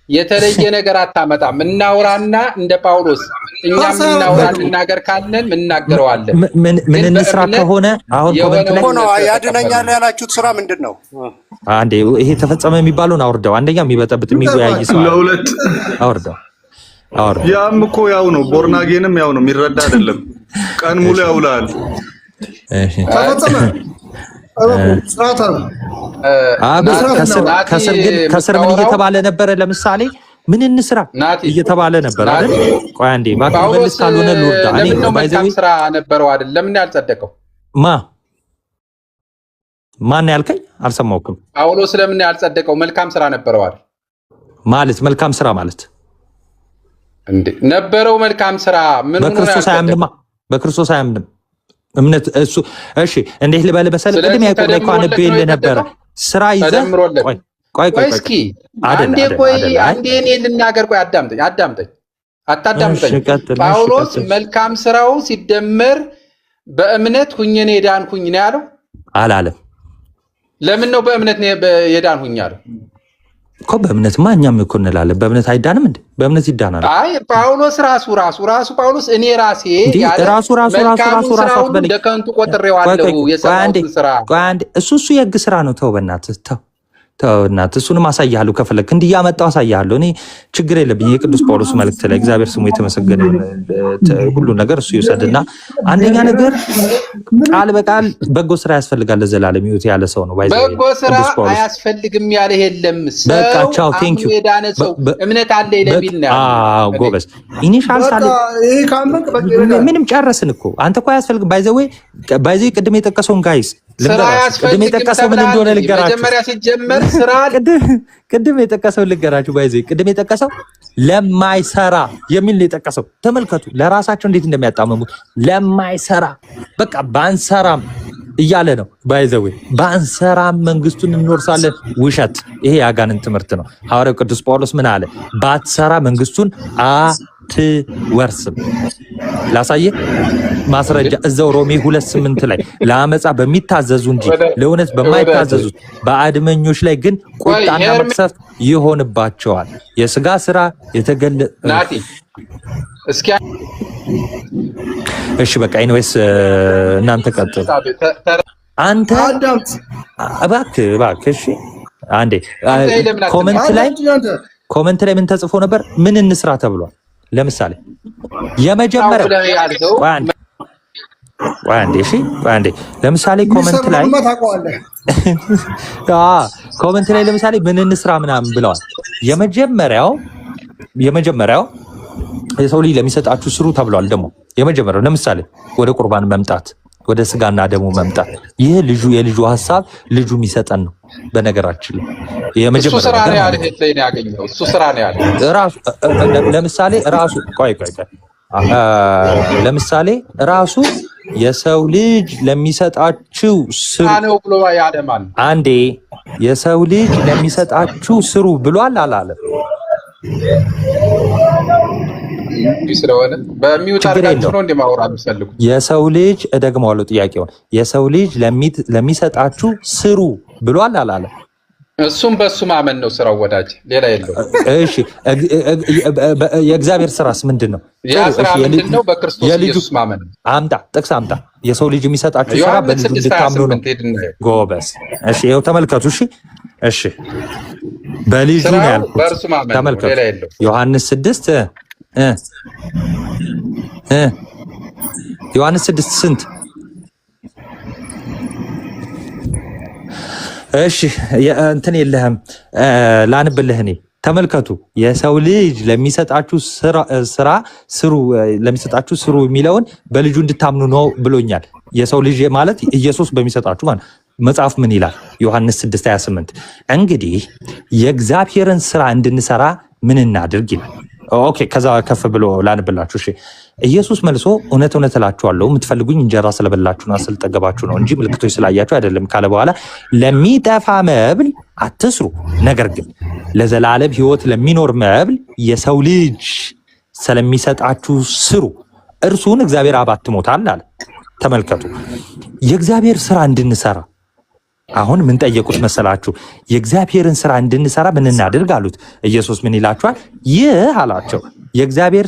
የተለየ ነገር አታመጣም። እናውራና እንደ ጳውሎስ እኛም እናውራ እንናገር ካለን እንናገረዋለን። ምን እንስራ ከሆነ አሁን ኮሜንት ላይ ነው ያድነኛል ያላችሁት ስራ ምንድን ነው? አንዴ ይሄ ተፈጸመ የሚባለውን አውርደው። አንደኛ የሚበጠብጥ የሚወያይ ሰው አውርደው። ያም እኮ ያው ነው፣ ቦርናጌንም ያው ነው፣ የሚረዳ አይደለም። ቀን ሙሉ ያውላል። ከስር ምን እየተባለ ነበረ? ለምሳሌ ምን እንስራ እየተባለ ነበር አይደል? ቆይ አንዴ መልስ ካልሆነ ልውርዳ። እኔ መልካም ስራ ነበረው አይደል? ለምን ያልጸደቀው? ማን ያልከኝ? አልሰማሁም። ጳውሎስ ለምን ያልጸደቀው? መልካም ስራ ነበረው አይደል? ማለት መልካም ስራ ማለት እንዴ ነበረው? መልካም ስራ ምን ሆነ? በክርስቶስ አያምንም። እምነት እሱ እሺ፣ እንዴት ልበል መሰለህ? ቅድም ያዕቆብ ላይ እንኳን አንብቤልህ ነበረ። ስራ ይዘህ ቆይ እስኪ አንዴ እኔ ልናገር። ቆይ አዳምጠኝ። አታዳምጠኝ። ጳውሎስ መልካም ስራው ሲደመር በእምነት ሁኜ ነው የዳንኩኝ ነው ያለው? አላለም። ለምን ነው በእምነት ነው የዳንኩኝ ያለው? እኮ በእምነትማ እኛም እኮ እንላለን። በእምነት አይዳንም እንዴ? በእምነት ይዳናል። አይ ጳውሎስ ራሱ ጳውሎስ እኔ ራሴ ያለ ራሱ እንደከንቱ ቆጥሬዋለሁ የሰራሁትን ስራ። እሱ የህግ ስራ ነው። ተው በእናትህ ተው። እሱንም አሳያለሁ ከፈለክ እንዲህ እያመጣሁ አሳያለሁ። እኔ ችግር የለብኝ። የቅዱስ ጳውሎስ መልእክት ላይ እግዚአብሔር ስሙ የተመሰገነ ሁሉ ነገር እሱ ይውሰድና፣ አንደኛ ነገር ቃል በቃል በጎ ስራ ያስፈልጋል ለዘላለም ሕይወት ያለ ሰው ነው። በጎ ስራ አያስፈልግም ያለ የለም። በቃ ቻው ቴንክ ዩ እምነት አለ ለሚል ነው። አዎ ጎበዝ። ኢኒሻል ሳለ ምንም ጨረስን እኮ አንተ እኮ አያስፈልግም። ባይዘዌ ቅድም የጠቀሰውን ጋይስ ቅድም የጠቀሰው ምን እንደሆነ ልንገራችሁ። መጀመሪያ ሲጀመር ስራ ቅድም የጠቀሰው ልንገራችሁ። ቅድም የጠቀሰው ለማይሰራ የሚል ነው የጠቀሰው። ተመልከቱ ለራሳቸው እንዴት እንደሚያጣመሙት። ለማይሰራ በቃ ባንሰራም እያለ ነው። ባይዘዌ ባንሰራም መንግስቱን እንወርሳለን። ውሸት። ይሄ የአጋንንት ትምህርት ነው። ሐዋርያው ቅዱስ ጳውሎስ ምን አለ? ባትሰራ መንግስቱን አትወርስም። ላሳየ ማስረጃ እዛው ሮሜ 2:8 ላይ ለአመፃ በሚታዘዙ እንጂ ለእውነት በማይታዘዙት በአድመኞች ላይ ግን ቁጣና መቅሰፍት ይሆንባቸዋል። የስጋ ስራ የተገለጠ እስኪ እሺ በቃ ኢንዌስ እናንተ ቀጥሉ። አንተ እባክህ እሺ አንዴ ኮመንት ላይ ምን ተጽፎ ነበር? ምን እንስራ ተብሏል። ለምሳሌ የመጀመሪያው አንዴ ለምሳሌ ኮመንት ላይ ለምሳሌ ምን እንስራ ምናምን ብለዋል። የመጀመሪያው የሰው ልጅ ለሚሰጣችሁ ስሩ ተብሏል። ደግሞ የመጀመሪያው ለምሳሌ ወደ ቁርባን መምጣት፣ ወደ ስጋና ደሙ መምጣት። ይህ የልጁ ሐሳብ ልጁ የሚሰጠን ነው። በነገራችን ላይ የመጀመሪያው ስራ ነው ያገኘው እሱ ስራ ነው ያለው ራሱ። ለምሳሌ ራሱ ቆይ ለምሳሌ ራሱ የሰው ልጅ ለሚሰጣችሁ ስሩ ነው ብሎ ያደማል። አንዴ የሰው ልጅ ለሚሰጣችሁ ስሩ ብሏል አላለም? ስለሆነ በሚውጣርጋችሁ ነው እንደማወራው የሚፈልጉ የሰው ልጅ እደግመዋለሁ ጥያቄውን። የሰው ልጅ ለሚሰጣችሁ ስሩ ብሏል አላለም? እሱም በሱ ማመን ነው ስራው ወዳጅ፣ ሌላ የለው። እሺ የእግዚአብሔር ስራስ ምንድነው? ያ ስራ ምንድነው? በክርስቶስ ኢየሱስ ማመን። ጥቅስ አምጣ። የሰው ልጅ የሚሰጣችሁ ስራ በልጁ እንድታምኑ ነው። ጎበዝ። እሺ ይኸው ተመልከቱ። እሺ በልጁ ነው ያልኩት። በእርሱ ማመን ተመልከቱ። ሌላ የለው። ዮሐንስ 6 ዮሐንስ 6 ስንት? እሺ እንትን የለህም ላንብልህ እኔ። ተመልከቱ የሰው ልጅ ለሚሰጣችሁ ስራ ስሩ፣ ለሚሰጣችሁ ስሩ የሚለውን በልጁ እንድታምኑ ነው ብሎኛል። የሰው ልጅ ማለት ኢየሱስ በሚሰጣችሁ ማለት መጽሐፍ ምን ይላል? ዮሐንስ 6:28 እንግዲህ የእግዚአብሔርን ስራ እንድንሰራ ምን እናድርግ ይላል። ኦኬ ከዛ ከፍ ብሎ ላንብላችሁ። እሺ ኢየሱስ መልሶ እውነት እውነት እላችኋለሁ የምትፈልጉኝ እንጀራ ስለበላችሁና ስለጠገባችሁ ነው እንጂ ምልክቶች ስላያችሁ አይደለም ካለ በኋላ ለሚጠፋ መብል አትስሩ፣ ነገር ግን ለዘላለም ሕይወት ለሚኖር መብል የሰው ልጅ ስለሚሰጣችሁ ስሩ፣ እርሱን እግዚአብሔር አብ አትሞታል አለ። ተመልከቱ የእግዚአብሔር ስራ እንድንሰራ አሁን ምን ጠየቁት መሰላችሁ? የእግዚአብሔርን ስራ እንድንሰራ ምን እናድርግ አሉት። ኢየሱስ ምን ይላችኋል? ይህ አላቸው የእግዚአብሔር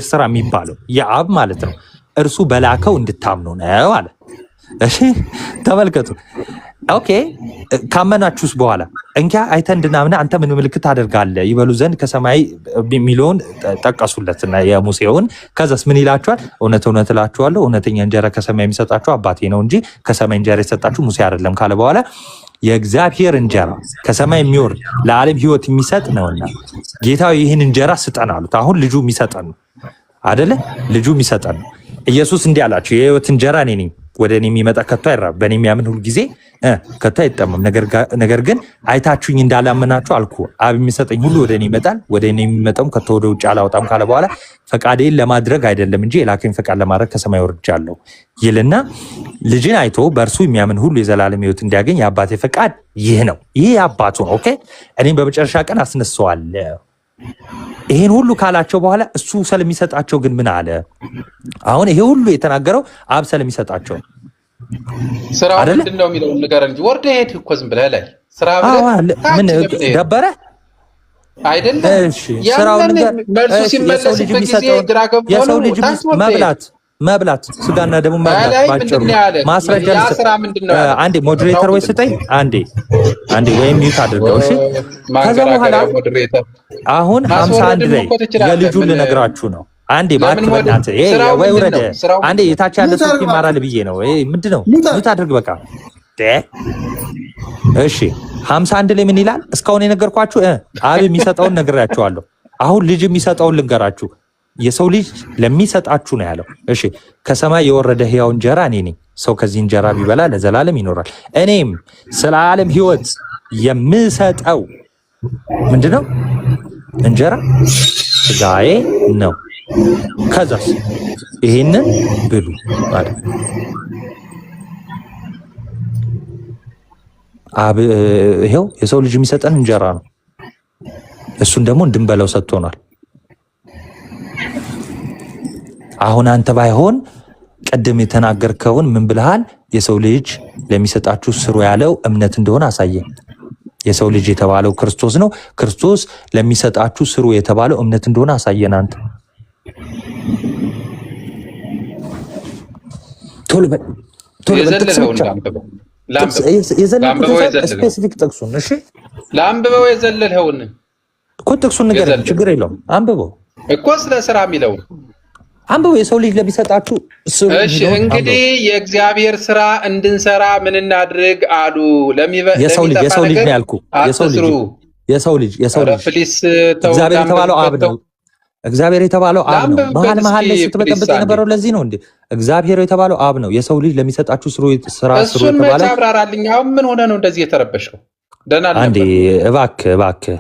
ስራ የሚባለው የአብ ማለት ነው፣ እርሱ በላከው እንድታምኑ ነው አለ። እሺ ተመልከቱ። ኦኬ ካመናችሁስ በኋላ እንኪያ አይተን እንድናምን አንተ ምን ምልክት ታደርጋለህ ይበሉ ዘንድ ከሰማይ ሚሊዮን ጠቀሱለትና የሙሴውን። ከዛስ ምን ይላችኋል? እውነት እውነት እላችኋለሁ እውነተኛ እንጀራ ከሰማይ የሚሰጣችሁ አባቴ ነው እንጂ ከሰማይ እንጀራ የሰጣችሁ ሙሴ አይደለም ካለ በኋላ የእግዚአብሔር እንጀራ ከሰማይ የሚወርድ ለዓለም ሕይወት የሚሰጥ ነውና ጌታው ይህን እንጀራ ስጠን አሉት። አሁን ልጁ የሚሰጠን ነው አይደለ? ልጁ የሚሰጠን ነው። ኢየሱስ እንዲህ አላቸው የሕይወት እንጀራ እኔ ነኝ፣ ወደ እኔ የሚመጣ ከቶ አይራብ፣ በእኔ የሚያምን ሁል ጊዜ ከቶ አይጠማም። ነገር ግን አይታችሁኝ እንዳላመናችሁ አልኩ። አብ የሚሰጠኝ ሁሉ ወደ እኔ ይመጣል፣ ወደ እኔ የሚመጣውም ከቶ ወደ ውጭ አላወጣም ካለ በኋላ ፈቃዴን ለማድረግ አይደለም እንጂ የላከኝ ፈቃድ ለማድረግ ከሰማይ ወርጃለሁ ይልና ልጅን አይቶ በእርሱ የሚያምን ሁሉ የዘላለም ሕይወት እንዲያገኝ የአባቴ ፈቃድ ይህ ነው። ይህ የአባቱ ነው። ኦኬ እኔም በመጨረሻ ቀን አስነሳዋለሁ። ይሄን ሁሉ ካላቸው በኋላ እሱ ስለሚሰጣቸው ግን ምን አለ? አሁን ይሄ ሁሉ የተናገረው አብ ስለሚሰጣቸው ስራው ምንድነው የሚለውን ንገረን እንጂ ወርደህ ሄድህ እኮ ዝም ብለህ ላይ ስራ ምን ደበረ አይደለም? እሺ ስራው ነገር መልሱ ሲመለስበት ጊዜ ግራ ገብቶ የሰው ልጅ መብላት ስጋና ደግሞ መብላት ባጭሩ ማስረጃ አንዴ ሞዴሬተር ወይ ስጠኝ አንዴ ወይም ሚውት አድርገው። እሺ ከዛ በኋላ አሁን 51 ላይ የልጁን ልነግራችሁ ነው። አንዴ ባትበናት ወይ ወረደ አንዴ የታች ያለ ሰው ይማራል ብዬ ነው። ምንድነው ሚውት አድርግ በቃ። እሺ 51 ላይ ምን ይላል? እስካሁን የነገርኳችሁ አብ የሚሰጠውን ነግራችኋለሁ። አሁን ልጅ የሚሰጠውን ልንገራችሁ። የሰው ልጅ ለሚሰጣችሁ ነው ያለው። እሺ ከሰማይ የወረደ ሕያው እንጀራ እኔ ነኝ። ሰው ከዚህ እንጀራ ቢበላ ለዘላለም ይኖራል። እኔም ስለ ዓለም ሕይወት የምሰጠው ምንድነው? እንጀራ ሥጋዬ ነው። ከዛስ ይሄንን ብሉ ማለት ይሄው የሰው ልጅ የሚሰጠን እንጀራ ነው። እሱን ደግሞ እንድንበላው ሰጥቶናል። አሁን አንተ ባይሆን ቀደም የተናገርከውን ምን ብለሃል? የሰው ልጅ ለሚሰጣችሁ ስሩ ያለው እምነት እንደሆነ አሳየኝ። የሰው ልጅ የተባለው ክርስቶስ ነው። ክርስቶስ ለሚሰጣችሁ ስሩ የተባለው እምነት እንደሆነ አሳየን። አንተ ቶሎ በል ስፔሲፊክ ጥቅሱን እሺ፣ ለአንብበው የዘለልኸውን እኮ ጥቅሱን ንገረኝ። ችግር የለውም አንብበው እኮ ስለ ስራ የሚለው አንብበው። የሰው ልጅ ለሚሰጣችሁ ስሩ። እሺ እንግዲህ የእግዚአብሔር ስራ እንድንሰራ ምን እናድርግ አሉ። የሰው ልጅ ነው ያልኩ። የሰው ልጅ እግዚአብሔር የተባለው አብ ነው። እግዚአብሔር የተባለው አብ ነው። መሀል ላይ ስትበጠብጥ የነበረው ለዚህ ነው እንዴ? እግዚአብሔር የተባለው አብ ነው። የሰው ልጅ ለሚሰጣችሁ ስራ ስሩ የተባለ አብራራልኝ። አሁን ምን ሆነ ነው እንደዚህ የተረበሸው? አንዴ እባክህ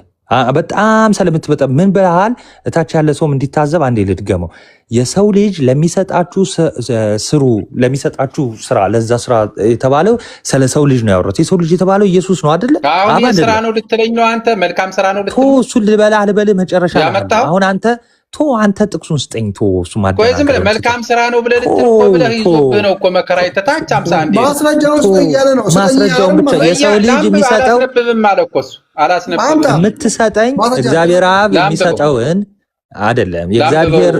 በጣም ስለምትበጠብ ምን ብለሃል? እታች ያለ ሰውም እንዲታዘብ አንዴ ልድገመው። የሰው ልጅ ለሚሰጣችሁ ስሩ፣ ለሚሰጣችሁ ስራ፣ ለዛ ስራ የተባለው ስለ ሰው ልጅ ነው ያወራሁት። የሰው ልጅ የተባለው ኢየሱስ ነው አይደለ? አሁን ስራ ነው ልትለኝ ነው አንተ? መልካም ስራ ነው ልትለኝ? እሱን ልበልህ መጨረሻ አሁን አንተ ጥቅሱን ስጠኝ። እሱ መልካም ስራ ነው ብለህ ልትል ይዞብህ ነው እኮ መከራ የተታች 51 ማስረጃውን ብቻ የሰው ልጅ የሚሰጠው የምትሰጠኝ እግዚአብሔር አብ የሚሰጠውን አይደለም። የእግዚአብሔር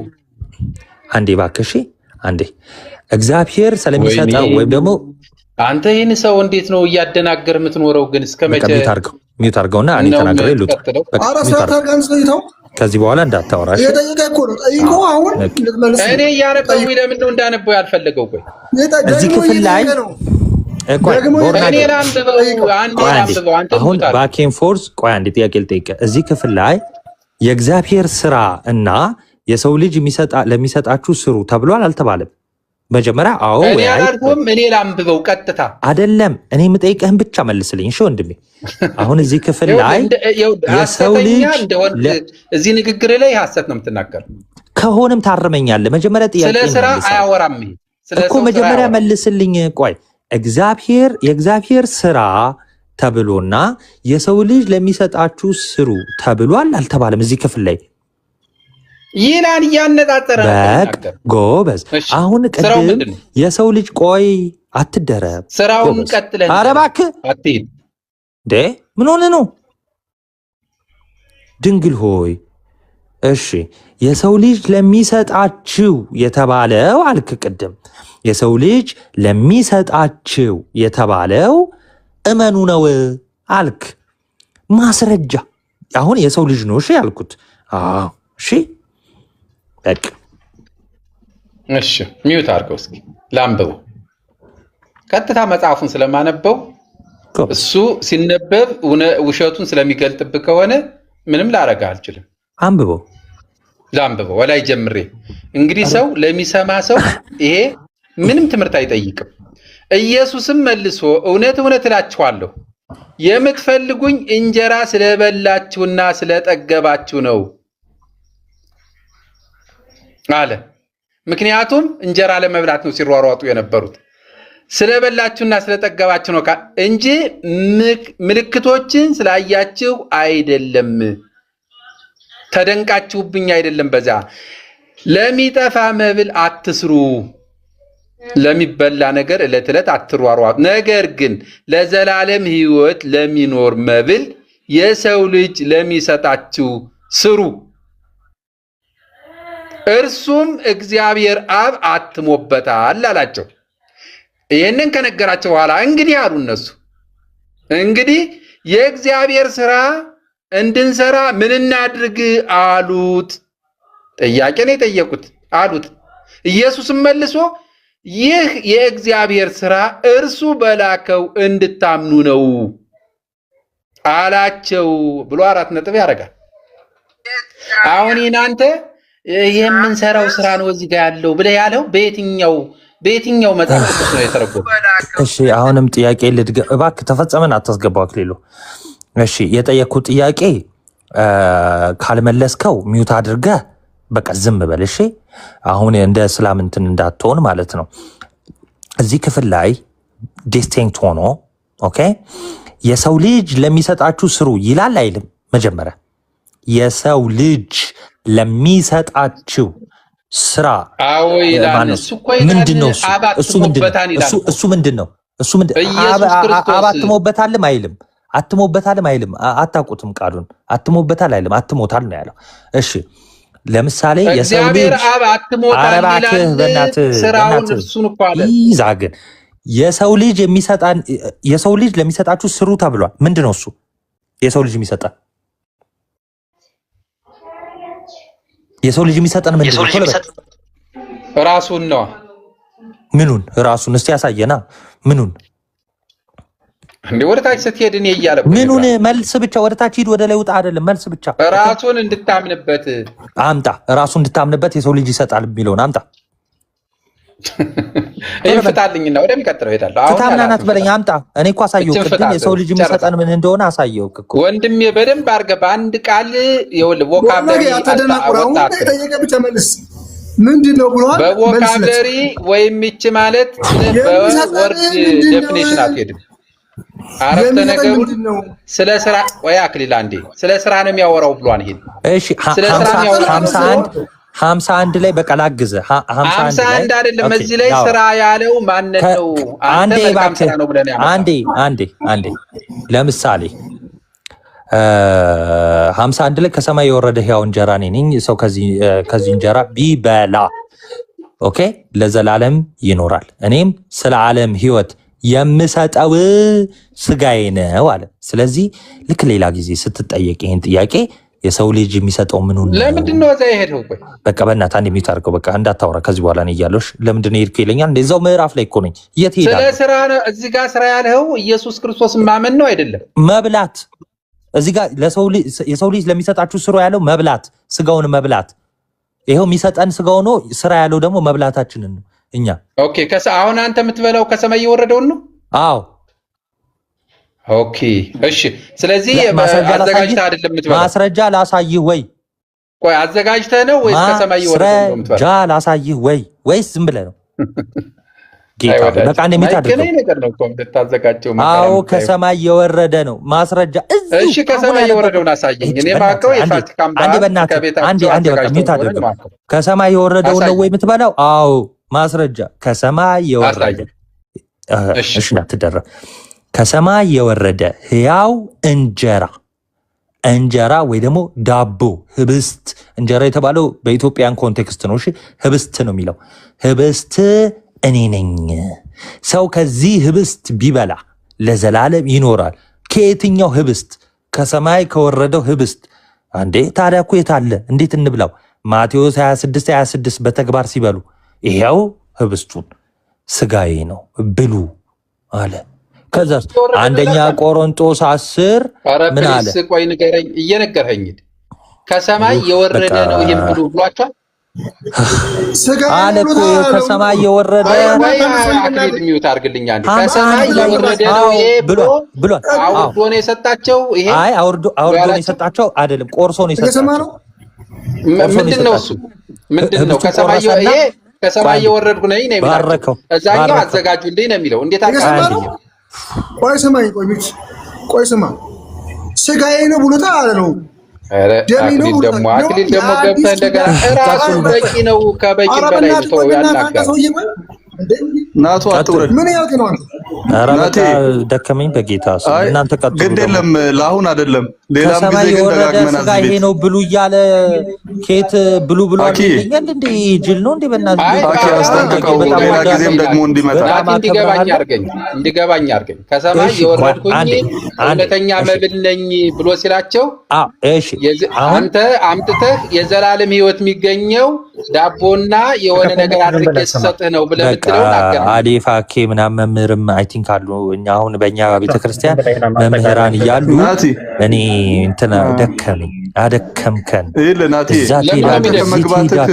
አንዴ እባክሽ አንዴ እግዚአብሔር ስለሚሰጠው ወይም ደግሞ አንተ ይህን ሰው እንዴት ነው እያደናገር የምትኖረው? ግን እስከመቼ ሚዩት አድርገውና እኔ ተናግሬ ልውጥ። ከዚህ በኋላ እንዳታወራሽ። እኔ እያነበብኩ ለምን ነው እንዳነበው ያልፈለገው? ቆይ እዚህ ክፍል ላይ አሁን ባኬን ፎርስ ቆይ አንድ ጥያቄ ልጠይቅህ። እዚህ ክፍል ላይ የእግዚአብሔር ስራ እና የሰው ልጅ ለሚሰጣችሁ ስሩ ተብሏል አልተባለም? መጀመሪያ እኔ ላንብበው ቀጥታ አይደለም። እኔ የምጠይቅህን ብቻ መልስልኝ እሺ ወንድሜ። አሁን እዚህ ክፍል ላይ የሰው ልጅ እዚህ ንግግር ላይ ሐሰት ነው የምትናገር ከሆነም ታርመኛለህ። መጀመሪያ ጥያቄ ስለ ስራ አያወራም እኮ መጀመሪያ መልስልኝ። ቆይ የእግዚአብሔር ስራ ተብሎና የሰው ልጅ ለሚሰጣችሁ ስሩ ተብሏል አልተባለም? እዚህ ክፍል ላይ ይላን እያነጣጠረ ጎበዝ። አሁን ቅድም የሰው ልጅ ቆይ አትደረብ፣ ስራውን ቀጥለን ኧረ እባክህ አትሄድ እንዴ! ምን ሆነ ነው ድንግል ሆይ? እሺ የሰው ልጅ ለሚሰጣችሁ የተባለው አልክ ቅድም። የሰው ልጅ ለሚሰጣችሁ የተባለው እመኑ ነው አልክ። ማስረጃ አሁን የሰው ልጅ ነው እሺ ያልኩት። አዎ እሺ በቃ እሺ ሚዩት አድርገው እስኪ ላንብበው። ቀጥታ መጽሐፉን ስለማነበው እሱ ሲነበብ ውሸቱን ስለሚገልጥብህ ከሆነ ምንም ላረጋ አልችልም። ላንብበው ወላይ ጀምሬ። እንግዲህ ሰው ለሚሰማ ሰው ይሄ ምንም ትምህርት አይጠይቅም። ኢየሱስም መልሶ እውነት እውነት እላችኋለሁ የምትፈልጉኝ እንጀራ ስለበላችሁና ስለጠገባችሁ ነው አለ። ምክንያቱም እንጀራ ለመብላት ነው ሲሯሯጡ የነበሩት። ስለበላችሁና ስለጠገባችሁ ነው እንጂ ምልክቶችን ስላያችሁ አይደለም፣ ተደንቃችሁብኝ አይደለም። በዛ ለሚጠፋ መብል አትስሩ፣ ለሚበላ ነገር ዕለት ዕለት አትሯሯጡ፣ ነገር ግን ለዘላለም ሕይወት ለሚኖር መብል የሰው ልጅ ለሚሰጣችሁ ስሩ፣ እርሱም እግዚአብሔር አብ አትሞበታል አላቸው። ይህንን ከነገራቸው በኋላ እንግዲህ አሉ እነሱ እንግዲህ የእግዚአብሔር ስራ እንድንሰራ ምን እናድርግ አሉት። ጥያቄ ነው የጠየቁት አሉት። ኢየሱስም መልሶ ይህ የእግዚአብሔር ስራ እርሱ በላከው እንድታምኑ ነው አላቸው ብሎ 4 ነጥብ ያደርጋል። አሁን እናንተ የምንሰራው ስራ ነው እዚህ ጋር ያለው ብለህ ያለው በየትኛው መጽሐፍ ቅዱስ ነው የተረጎመው? እሺ አሁንም ጥያቄ ልድገም እባክህ። ተፈጸመን አታስገባው አክሊሉ። እሺ የጠየኩት ጥያቄ ካልመለስከው ሚውት አድርገህ በቃ ዝም በል። እሺ አሁን እንደ እስላም እንትን እንዳትሆን ማለት ነው። እዚህ ክፍል ላይ ዲስቲንክት ሆኖ ኦኬ የሰው ልጅ ለሚሰጣችሁ ስሩ ይላል አይልም? መጀመሪያ የሰው ልጅ ለሚሰጣችሁ ስራ ምንድነው? እሱ ምንድነው? አትሞበታልም አይልም? አትሞበታልም አይልም? አታውቁትም ቃሉን። አትሞበታል አይልም? አትሞታል ነው ያለው። እሺ ለምሳሌ የሰው ልጅ አረባክህ በእናትህ ይዛ ግን የሰው ልጅ ለሚሰጣችሁ ስሩ ተብሏል። ምንድነው እሱ? የሰው ልጅ የሚሰጠን ምንድነው? ራሱን ነው። ምኑን? ራሱን እስቲ ያሳየና። ምኑን? እንዴ ወደ ታች ስትሄድ እኔ እያለ ምኑን? መልስ ብቻ ወደ ታች ሂድ፣ ወደ ላይ ውጣ አይደለም፣ መልስ ብቻ። ራሱን እንድታምንበት አምጣ። ራሱን እንድታምንበት የሰው ልጅ ይሰጣል የሚለውን አምጣ። ይፍታልኝና ወደሚቀጥለው ሄዳለሁ። ፍታምናናት በለኝ አምጣ። እኔ እኮ አሳየው ቅድም የሰው ልጅ የሚሰጠን ምን እንደሆነ አሳየው እኮ ወንድሜ። በደንብ አድርገህ በአንድ ቃል ይኸውልህ ቮካብለሪ ምንድነው ብሏል? በቮካብለሪ ወይም ይቺ ማለት በወርድ ዴፊኒሽን አትሄድም። አረፍተ ነገሩን ስለ ስራ ወይ አክሊል አንዴ ስለ ስራ ነው የሚያወራው ብሏን። ይሄን እሺ 51 ላይ በቃ ላግዝህ። 51 አይደለም እዚህ ላይ ስራ ያለው ማንነት ነው። አንተ መልካም ስራ ነው ብለን ያመጣው አንዴ ለምሳሌ 51 ላይ ከሰማይ የወረደ ሕያው እንጀራ እኔ ነኝ። ሰው ከዚህ እንጀራ ቢበላ ኦኬ ለዘላለም ይኖራል። እኔም ስለ ዓለም ሕይወት የምሰጠው ስጋዬ ነው አለ። ስለዚህ ልክ ሌላ ጊዜ ስትጠየቅ ይሄን ጥያቄ የሰው ልጅ የሚሰጠው ምኑን ነው? ለምንድን ነው እዛ የሄደው? ቆይ በቃ በእናትህ አንዴ የሚታርቀው በቃ እንዳታወራ ከዚህ በኋላ ነው እያለሽ ለምንድን ነው የሄድከው ይለኛል። እንደዛው ምዕራፍ ላይ እኮ ነኝ። የት ሄዳለሁ? ስለ ስራ ነው እዚህ ጋር ስራ ያለው ኢየሱስ ክርስቶስን ማመን ነው አይደለም? መብላት እዚህ ጋር የሰው ልጅ ለሚሰጣችሁ ስሩ ያለው መብላት፣ ስጋውን መብላት። ይሄው የሚሰጠን ስጋው ነው። ስራ ያለው ደግሞ መብላታችንን ነው እኛ። ኦኬ አሁን አንተ የምትበላው ከሰማይ የወረደውን ነው? አዎ ኦኬ እሺ። ስለዚህ አዘጋጅተህ አይደለም የምትበላው? ማስረጃ ላሳይህ ወይ? ቆይ አዘጋጅተህ ነው ወይስ ከሰማይ የወረደው ነው የምትበላው? ማስረጃ ላሳይህ ወይ ወይስ ዝም ብለህ ነው? ጌታ በቃ እንደሚታ አድርገው ነገር ነው እኮ የምታዘጋጀው። አዎ ከሰማይ የወረደ ነው ማስረጃ። እሺ ከሰማይ የወረደውን አሳየኝ። እኔ ማቀው የፋሲካም አንዴ በቃ ሚታ አድርገው። ከሰማይ የወረደው ነው ወይ የምትበላው? አዎ ማስረጃ ከሰማይ የወረደ እሺ እንዳትደረግ ከሰማይ የወረደ ሕያው እንጀራ ወይ ደግሞ ዳቦ ህብስት። እንጀራ የተባለው በኢትዮጵያን ኮንቴክስት ነው። እሺ ህብስት ነው የሚለው። ህብስት እኔ ነኝ። ሰው ከዚህ ህብስት ቢበላ ለዘላለም ይኖራል። ከየትኛው ህብስት? ከሰማይ ከወረደው ህብስት። አንዴ ታዲያ እኮ የት አለ? እንዴት እንብላው? ማቴዎስ 26 በተግባር ሲበሉ ይሄው ህብስቱን ስጋዬ ነው ብሉ አለ። ከዛ አንደኛ ቆሮንቶስ 10 ምን አለ? ቆይ ንገረኝ፣ እየነገርኸኝ ከሰማይ የወረደ ነው ይሄን ብሉ ብሏቸዋል አለ እኮ። ከሰማይ የወረደ አክሊል ሚውት አድርግልኝ አንዴ። ከሰማይ የወረደ ነው ይሄ ብሏል። አውርዶ ነው የሰጣቸው። ይሄ አይ አውርዶ ነው የሰጣቸው አይደለም፣ ቆርሶ ነው የሰጣቸው። ምንድነው እሱ? ምንድነው? ከሰማይ የወረድኩ ነኝ ነው የሚለው። እዛኛው አዘጋጁልኝ ነው የሚለው። እንዴት አቀራረብ? ቆይ ስማኝ፣ ቆይ ስማ፣ ስጋዬ ነው ብሎታ አለ ነው። አክሊል ደግሞ ገብተህ እንደገና እራሱ በቂ ነው፣ ከበቂ በላይ ነው ያናገረው። ናቱ አትውረድ። ምን ያውቅ ነው አንተ? ናቴ ደከመኝ በጌታ ስም። እናንተ ቀጥሉ። ግድ የለም ለአሁን አይደለም ሌላም ጊዜ ግን ደጋግመን ስጋ ይሄ ነው ብሉ እያለ ኬት ብሉ ይለኛል። እንዴ ጅል ነው እንዴ? በእናትህ አኪ አስጠንቅቀው፣ ሌላ ጊዜም ደግሞ እንዲመጣ እንዲገባኝ አድርገኝ። ከሰማይ የወረድኩኝ እውነተኛ መብል ነኝ ብሎ ሲላቸው እሺ አንተ አምጥተህ የዘላለም ሕይወት የሚገኘው ዳቦና የሆነ ነገር አድርጌ ስሰጥህ ነው ብለህ የምትለው ነገር አዴፋኬ ምናምን መምህርም አይ ቲንክ አሉ። እኛ አሁን በእኛ ቤተክርስቲያን መምህራን እያሉ እኔ እንትና ደከመኝ አደከምከን። ለናቲ ከመግባትህ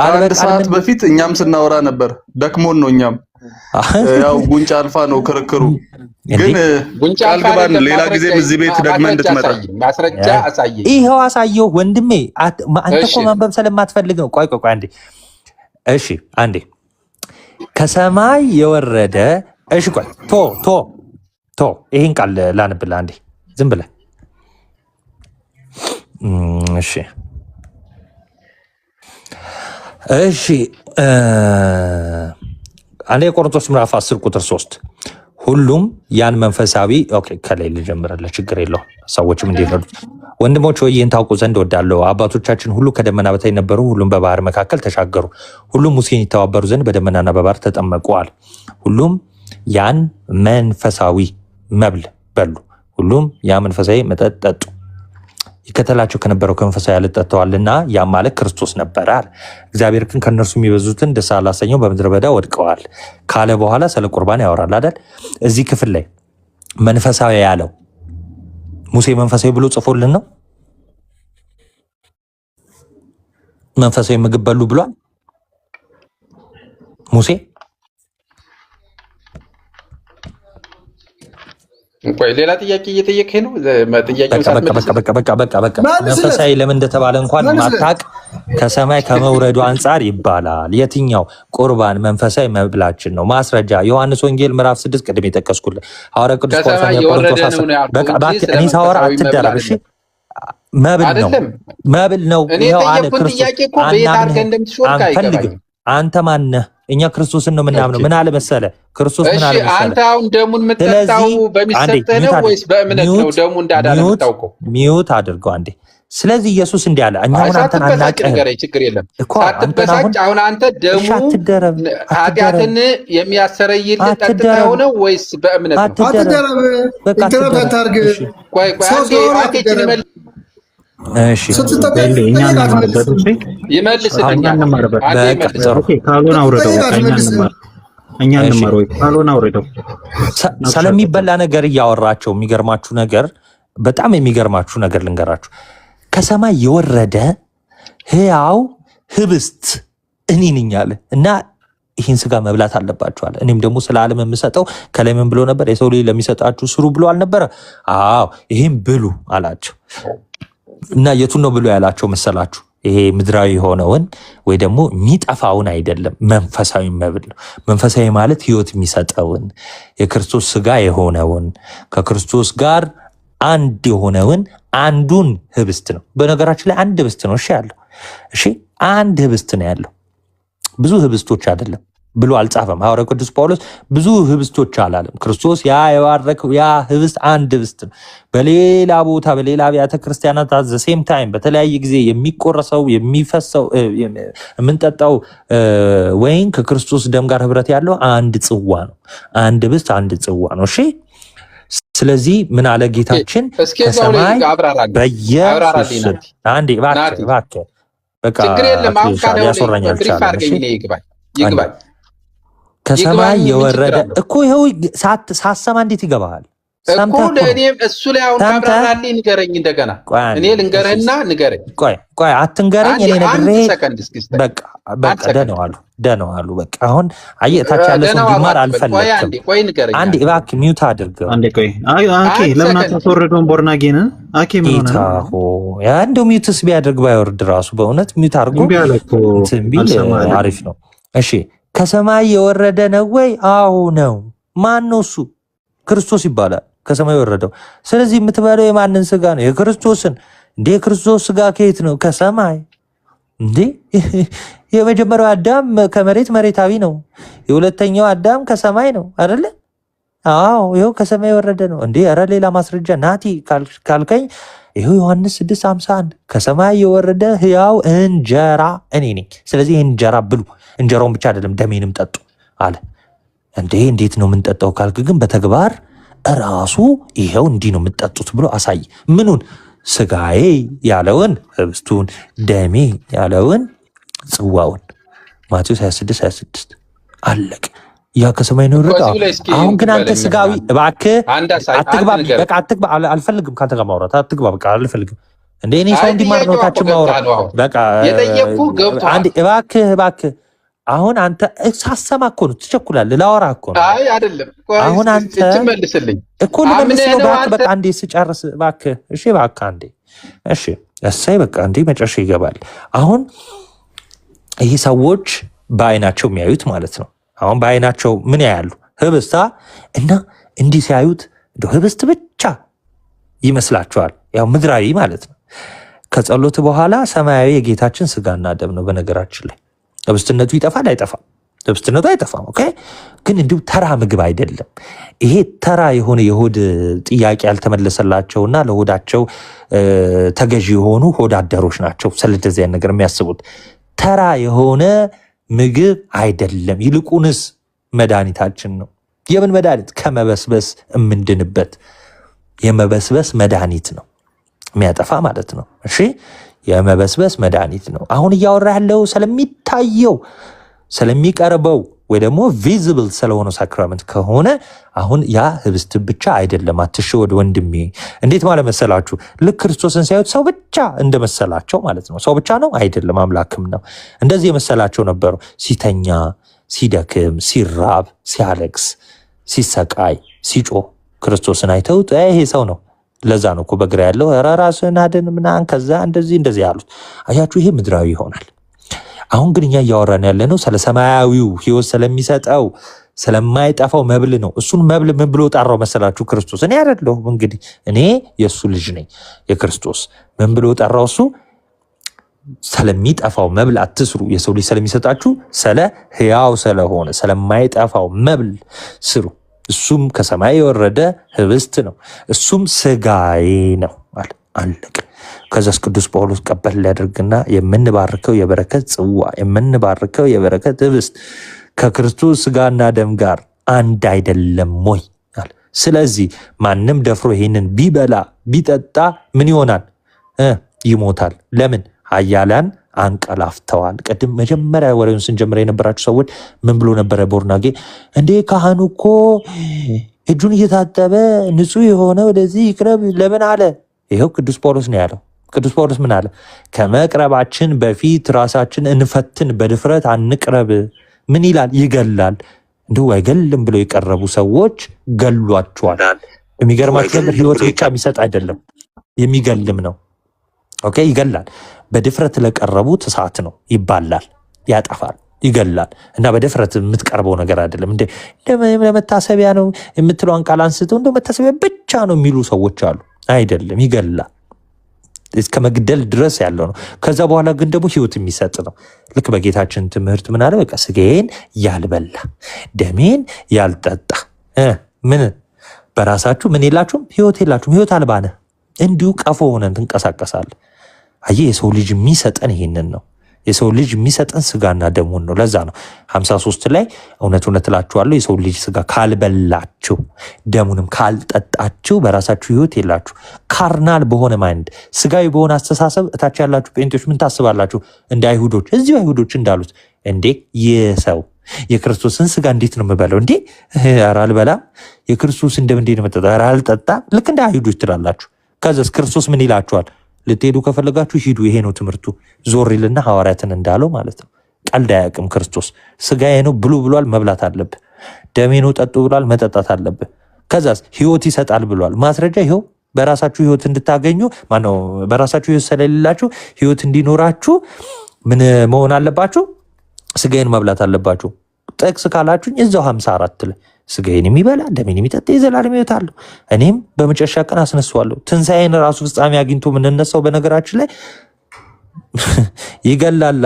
አንድ ሰዓት በፊት እኛም ስናወራ ነበር። ደክሞን ነው እኛም ያው ጉንጫ አልፋ ነው ክርክሩ። ግን ቃል ግባን ሌላ ጊዜ እዚህ ቤት ደግመህ እንድትመጣ ማስረጃ አሳየኝ። ይሄው አሳየው ወንድሜ። አንተ እኮ ማንበብ ስለማትፈልግ ነው። ቆይ አንዴ እሺ፣ አንዴ ከሰማይ የወረደ እሺ፣ ቆይ ቶ ይሄን ቃል ላንብልህ አንዴ ዝም ብለህ እሺ አንደኛ ቆሮንቶስ ምዕራፍ 10 ቁጥር 3 ሁሉም ያን መንፈሳዊ ከላይ ልጀምርልህ፣ ችግር የለውም ሰዎችም እንዲረዱት። ወንድሞች ሆይ ይህን ታውቁ ዘንድ እወዳለሁ፣ አባቶቻችን ሁሉ ከደመና በታች ነበሩ፣ ሁሉም በባህር መካከል ተሻገሩ፣ ሁሉም ሙሴን ይተባበሩ ዘንድ በደመናና በባህር ተጠመቁ። ሁሉም ያን መንፈሳዊ መብል በሉ፣ ሁሉም ያ መንፈሳዊ መጠጥ ጠጡ፣ ይከተላቸው ከነበረው ከመንፈሳዊ ያለ ጠጥተዋልና ያ ማለት ክርስቶስ ነበረ አለ። እግዚአብሔር ግን ከእነርሱ የሚበዙትን ደስ አላሰኘው፣ በምድረ በዳ ወድቀዋል ካለ በኋላ ስለ ቁርባን ያወራል አይደል? እዚህ ክፍል ላይ መንፈሳዊ ያለው ሙሴ መንፈሳዊ ብሎ ጽፎልን ነው። መንፈሳዊ ምግብ በሉ ብሏል ሙሴ። ቆይ ሌላ ጥያቄ እየጠየቅህ ነው። በቃ መንፈሳዊ ለምን እንደተባለ እንኳን ማታቅ ከሰማይ ከመውረዱ አንጻር ይባላል። የትኛው ቁርባን መንፈሳዊ መብላችን ነው? ማስረጃ ዮሐንስ ወንጌል ምዕራፍ 6 ቅድም የጠቀስኩልህ ሐዋርያ ቅዱስ ጳውሎስ እኔ ሳወራ አትደረብ እሺ። መብል ነው ይኸው አለ ክርስቶስ። አንፈልግም። አንተ ማነህ? እኛ ክርስቶስን ነው የምናምነው። ምን አለ መሰለ ክርስቶስ ምን አለ መሰለ አንተ አሁን ደሙን የምትጠጣው በሚሰጥህ ነው ወይስ በእምነት ነው? ደሙ እንዳዳነ የምታውቀው ሚውት አድርገው አንዴ። ስለዚህ ኢየሱስ እንዲህ አለ፣ እኛ አሁን አንተን አናውቅህም። ችግር የለም ሳትበሳጭ። አሁን አንተ ደሙ ኃጢአትን የሚያሰረይልህ ጠጥተኸው ነው ወይስ በእምነት ነው? አትደረብ። ኢንተርኔት አታርግ። ቆይ አኬችን ይመልስ። እሺ ስለሚበላ ነገር እያወራቸው የሚገርማችሁ ነገር በጣም የሚገርማችሁ ነገር ልንገራችሁ። ከሰማይ የወረደ ሕያው ህብስት እኔ ነኝ አለ እና ይህን ስጋ መብላት አለባችኋል። እኔም ደግሞ ስለ ዓለም የምሰጠው ከላይ ምን ብሎ ነበር? የሰው ልጅ ለሚሰጣችሁ ስሩ ብሎ አልነበረ? አዎ ይህም ብሉ አላቸው። እና የቱን ነው ብሎ ያላቸው መሰላችሁ? ይሄ ምድራዊ የሆነውን ወይ ደግሞ የሚጠፋውን አይደለም፣ መንፈሳዊ መብል ነው። መንፈሳዊ ማለት ህይወት የሚሰጠውን የክርስቶስ ስጋ የሆነውን ከክርስቶስ ጋር አንድ የሆነውን አንዱን ህብስት ነው። በነገራችን ላይ አንድ ህብስት ነው እሺ ያለው። እሺ አንድ ህብስት ነው ያለው፣ ብዙ ህብስቶች አይደለም ብሎ አልጻፈም ሐዋርያው ቅዱስ ጳውሎስ። ብዙ ህብስቶች አላለም ክርስቶስ። ያ የባረከው ያ ህብስት አንድ ህብስት ነው። በሌላ ቦታ በሌላ አብያተ ክርስቲያናት አት ዘ ሴም ታይም በተለያየ ጊዜ የሚቆረሰው የሚፈሰው የምንጠጣው ወይን ከክርስቶስ ደም ጋር ህብረት ያለው አንድ ጽዋ ነው። አንድ ህብስት አንድ ጽዋ ነው። እሺ ስለዚህ ምን አለ ጌታችን ከሰማይ በኢየሱስ አንዴ እባክህ በቃ ያስወራኝ አልቻለም። ይግባኝ ከሰማይ የወረደ እኮ ይኸው ሳሰማ እንዴት ይገባሃል? እኮ ለእኔም እሱ ላይ አሁን ካብራራልኝ ንገረኝ። እንደገና እኔ ልንገርህና ንገረኝ። ቆይ አትንገረኝ። እኔ ነግሬህ በቃ ደህና ዋሉ። በቃ አሁን አየህ ታች ያለ ሰው እንዲማር አልፈለግም። አንዴ እባክህ ሚውት አድርገው። አንዴ ቆይ አኬ ለምን አታስወርደውም? ቦርናጌንን አኬ ምን ሆነ? ያ እንደው ሚውትስ ቢያደርግ ባይወርድ ራሱ በእውነት ሚውት አድርጎ ቢል አሪፍ ነው። እሺ ከሰማይ የወረደ ነው ወይ? አዎ ነው። ማን ነው እሱ? ክርስቶስ ይባላል ከሰማይ የወረደው። ስለዚህ የምትበለው የማንን ስጋ ነው? የክርስቶስን። እንዴ የክርስቶስ ስጋ ከየት ነው? ከሰማይ። እንዴ የመጀመሪያው አዳም ከመሬት መሬታዊ ነው። የሁለተኛው አዳም ከሰማይ ነው አይደለ? አዎ ይኸው ከሰማይ የወረደ ነው። እንዴ ኧረ ሌላ ማስረጃ ናቲ ካልከኝ ይኸው ዮሐንስ 6:51 ከሰማይ የወረደ ሕያው እንጀራ እኔ ነኝ። ስለዚህ እንጀራ ብሉ፣ እንጀራውን ብቻ አይደለም ደሜንም ጠጡ አለ። እንዴት ነው የምንጠጣው ካልክ ግን በተግባር ራሱ ይኸው እንዲህ ነው የምትጠጡት ብሎ አሳይ። ምኑን? ስጋዬ ያለውን ህብስቱን፣ ደሜ ያለውን ጽዋውን። ማቴዎስ 26:26 አለቅ። ያ ከሰማይ ነው የወረደው። አሁን ግን አንተ ስጋዊ እባክህ አትግባ፣ በቃ አትግባ። አልፈልግም ካንተ ጋር ማውራት አትግባ፣ በቃ አልፈልግም። እንደ እኔ ሰው እንዲማር ነው ታች ማውራት። በቃ አንዴ እባክህ አሁን አንተ ሳሰማ እኮ ነው ትቸኩላለህ። ላወራ እኮ ነው። አይ አይደለም። አሁን አንተ መልስልኝ እኮ ልመልስ ነው። በቃ አንዴ ስጨርስ እባክህ። እሺ እባክህ አንዴ። እሺ እሰይ በቃ አንዴ መጨረሻ ይገባል። አሁን ይሄ ሰዎች በአይናቸው የሚያዩት ማለት ነው። አሁን በአይናቸው ምን ያያሉ? ህብስታ እና እንዲህ ሲያዩት እንደው ህብስት ብቻ ይመስላቸዋል። ያው ምድራዊ ማለት ነው። ከጸሎት በኋላ ሰማያዊ የጌታችን ስጋና ደም ነው። በነገራችን ላይ ህብስትነቱ ይጠፋል አይጠፋም? ህብስትነቱ አይጠፋም። ኦኬ። ግን እንዲሁ ተራ ምግብ አይደለም። ይሄ ተራ የሆነ የሆድ ጥያቄ ያልተመለሰላቸውና ለሆዳቸው ተገዢ የሆኑ ሆዳደሮች ናቸው ስለዚህ ነገር የሚያስቡት። ተራ የሆነ ምግብ አይደለም። ይልቁንስ መድኃኒታችን ነው። የምን መድኃኒት? ከመበስበስ የምንድንበት የመበስበስ መድኃኒት ነው። የሚያጠፋ ማለት ነው። እሺ የመበስበስ መድኃኒት ነው። አሁን እያወራ ያለው ስለሚታየው ስለሚቀርበው ወይ ደግሞ ቪዚብል ስለሆነ ሳክራመንት ከሆነ አሁን ያ ህብስት ብቻ አይደለም። አትሸወድ ወንድሜ። እንዴት ማለት መሰላችሁ? ልክ ክርስቶስን ሲያዩት ሰው ብቻ እንደመሰላቸው ማለት ነው። ሰው ብቻ ነው አይደለም፣ አምላክም ነው። እንደዚህ የመሰላቸው ነበሩ። ሲተኛ፣ ሲደክም፣ ሲራብ፣ ሲያለቅስ፣ ሲሰቃይ፣ ሲጮህ ክርስቶስን አይተውት ይሄ ሰው ነው። ለዛ ነው እኮ በግራ ያለው ራስህን አድን ምናምን ከዛ እንደዚህ ያሉት። አያችሁ፣ ይሄ ምድራዊ ይሆናል። አሁን ግን እኛ እያወራን ያለ ነው ስለ ሰማያዊው ህይወት ስለሚሰጠው ስለማይጠፋው መብል ነው። እሱን መብል ምን ብሎ ጠራው መሰላችሁ? ክርስቶስ። እኔ አይደለሁም እንግዲህ እኔ የእሱ ልጅ ነኝ የክርስቶስ። ምን ብሎ ጠራው? እሱ ስለሚጠፋው መብል አትስሩ፣ የሰው ልጅ ስለሚሰጣችሁ ስለ ህያው ስለሆነ ስለማይጠፋው መብል ስሩ። እሱም ከሰማይ የወረደ ህብስት ነው፣ እሱም ስጋዬ ነው አለ። አለቀ። ከዛስ ቅዱስ ጳውሎስ ቀበል ሊያደርግና የምንባርከው የበረከት ጽዋ የምንባርከው የበረከት ህብስት ከክርስቶስ ስጋና ደም ጋር አንድ አይደለም ወይ አለ። ስለዚህ ማንም ደፍሮ ይሄንን ቢበላ ቢጠጣ ምን ይሆናል? ይሞታል። ለምን? ኃያላን አንቀላፍተዋል። ቅድም መጀመሪያ ወሬውን ስንጀምር የነበራችሁ ሰዎች ምን ብሎ ነበረ? ቦርናጌ እንዴ ካህኑ እኮ እጁን እየታጠበ ንጹህ የሆነ ወደዚህ ይቅረብ ለምን አለ? ይኸው ቅዱስ ጳውሎስ ነው ያለው። ቅዱስ ጳውሎስ ምን አለ? ከመቅረባችን በፊት ራሳችን እንፈትን፣ በድፍረት አንቅረብ። ምን ይላል? ይገላል። እንዲሁ አይገልም ብለው የቀረቡ ሰዎች ገሏቸዋል። የሚገርማችሁ ነገር ህይወት ብቻ የሚሰጥ አይደለም፣ የሚገልም ነው። ኦኬ፣ ይገላል። በድፍረት ለቀረቡት እሳት ነው፣ ይባላል፣ ያጠፋል፣ ይገላል። እና በድፍረት የምትቀርበው ነገር አይደለም። እንደ ለመታሰቢያ ነው የምትለውን ቃል አንስተው እንደ መታሰቢያ ብቻ ነው የሚሉ ሰዎች አሉ። አይደለም፣ ይገላል። እስከ መግደል ድረስ ያለው ነው። ከዛ በኋላ ግን ደግሞ ህይወት የሚሰጥ ነው። ልክ በጌታችን ትምህርት ምን አለ? በቃ ስጋዬን ያልበላ ደሜን ያልጠጣ ምን በራሳችሁ ምን የላችሁም? ህይወት የላችሁም። ህይወት አልባ ነህ። እንዲሁ ቀፎ ሆነን ትንቀሳቀሳለህ። አየህ፣ የሰው ልጅ የሚሰጠን ይሄንን ነው። የሰው ልጅ የሚሰጠን ስጋና ደሙን ነው። ለዛ ነው 53 ላይ እውነት እውነት እላችኋለሁ የሰው ልጅ ስጋ ካልበላችሁ ደሙንም ካልጠጣችሁ በራሳችሁ ህይወት የላችሁ። ካርናል በሆነ ማይንድ፣ ስጋዊ በሆነ አስተሳሰብ እታች ያላችሁ ጴንጤዎች ምን ታስባላችሁ? እንደ አይሁዶች፣ እዚሁ አይሁዶች እንዳሉት እንዴ የሰው የክርስቶስን ስጋ እንዴት ነው የምበለው? እንዴ ኧረ አልበላም። የክርስቶስን ደም እንዴት ነው የምጠጣው? ኧረ አልጠጣም። ልክ እንደ አይሁዶች ትላላችሁ። ከዛስ ክርስቶስ ምን ይላችኋል? ልትሄዱ ከፈለጋችሁ ሂዱ፣ ይሄ ነው ትምህርቱ። ዞር ይልና ሐዋርያትን እንዳለው ማለት ነው። ቀልድ አያውቅም ክርስቶስ። ስጋዬ ነው ብሉ ብሏል፣ መብላት አለብህ። ደሜ ነው ጠጡ ብሏል፣ መጠጣት አለብህ። ከዛስ ህይወት ይሰጣል ብሏል። ማስረጃ ይኸው። በራሳችሁ ህይወት እንድታገኙ ማነው? በራሳችሁ ህይወት ስለሌላችሁ ህይወት እንዲኖራችሁ ምን መሆን አለባችሁ? ስጋዬን መብላት አለባችሁ። ጥቅስ ካላችሁኝ እዛው 54 ላይ ስጋዬን የሚበላ ደሜን የሚጠጣ የዘላለም ህይወት አለው፣ እኔም በመጨረሻ ቀን አስነሳዋለሁ። ትንሣኤን ራሱ ፍጻሜ አግኝቶ የምንነሳው በነገራችን ላይ ይገላል፣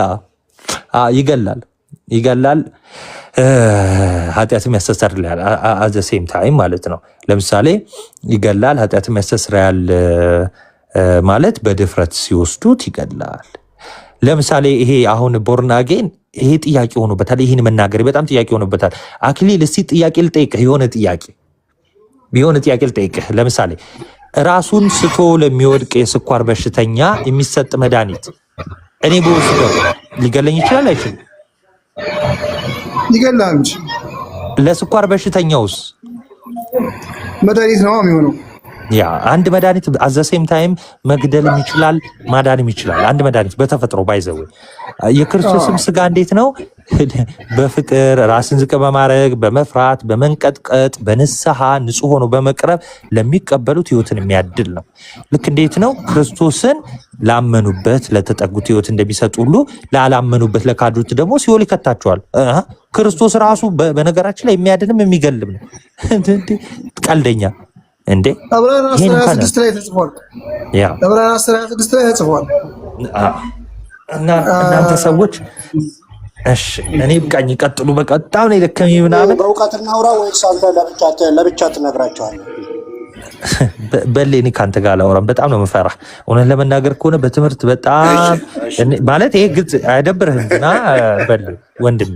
ኃጢአትም ያስተሰርያል። አዘ ሴም ታይም ማለት ነው። ለምሳሌ ይገላል፣ ኃጢአትም ያስተሰርያል ማለት በድፍረት ሲወስዱት ይገላል። ለምሳሌ ይሄ አሁን ቦርናጌን ይሄ ጥያቄ ሆኖበታል። ይህን መናገር በጣም ጥያቄ ሆኖበታል። አክሊል እስቲ ጥያቄ ልጠይቅህ፣ የሆነ ጥያቄ ልጠይቅህ። ለምሳሌ ራሱን ስቶ ለሚወድቅ የስኳር በሽተኛ የሚሰጥ መድኃኒት እኔ በወስደው ሊገለኝ ይችላል አይችልም? ይገላል እንጂ ለስኳር በሽተኛውስ መድኃኒት ነው የሚሆነው። ያ አንድ መድኃኒት አዘሴም ታይም መግደልም ይችላል ማዳንም ይችላል። አንድ መድኃኒት በተፈጥሮ ባይዘው የክርስቶስም ስጋ እንዴት ነው? በፍቅር ራስን ዝቅ በማድረግ በመፍራት በመንቀጥቀጥ በንስሐ ንጹህ ሆኖ በመቅረብ ለሚቀበሉት ህይወትን የሚያድል ነው። ልክ እንዴት ነው? ክርስቶስን ላመኑበት ለተጠጉት ህይወት እንደሚሰጥ ሁሉ ላላመኑበት ለካዱት ደግሞ ሲኦል ይከታቸዋል። ክርስቶስ ራሱ በነገራችን ላይ የሚያድንም የሚገልም ነው። ቀልደኛ እንዴ ዕብራውያን 10:26 ላይ ተጽፏል። ዕብራውያን 10:26 ላይ ተጽፏል። እና እናንተ ሰዎች እሺ እኔ ብቃኝ ቀጥሉ። በቃ በጣም ነው የደከመኝ ምናምን። በእውቀት እናውራ ወይስ አንተ ለብቻ ትነግራቸዋለህ? በሌኒ ካንተ ጋር አላወራም። በጣም ነው የምፈራ። እውነት ለመናገር ከሆነ በትምህርት በጣም ማለት ይሄ ግልጽ አይደብርህም? እና በል ወንድም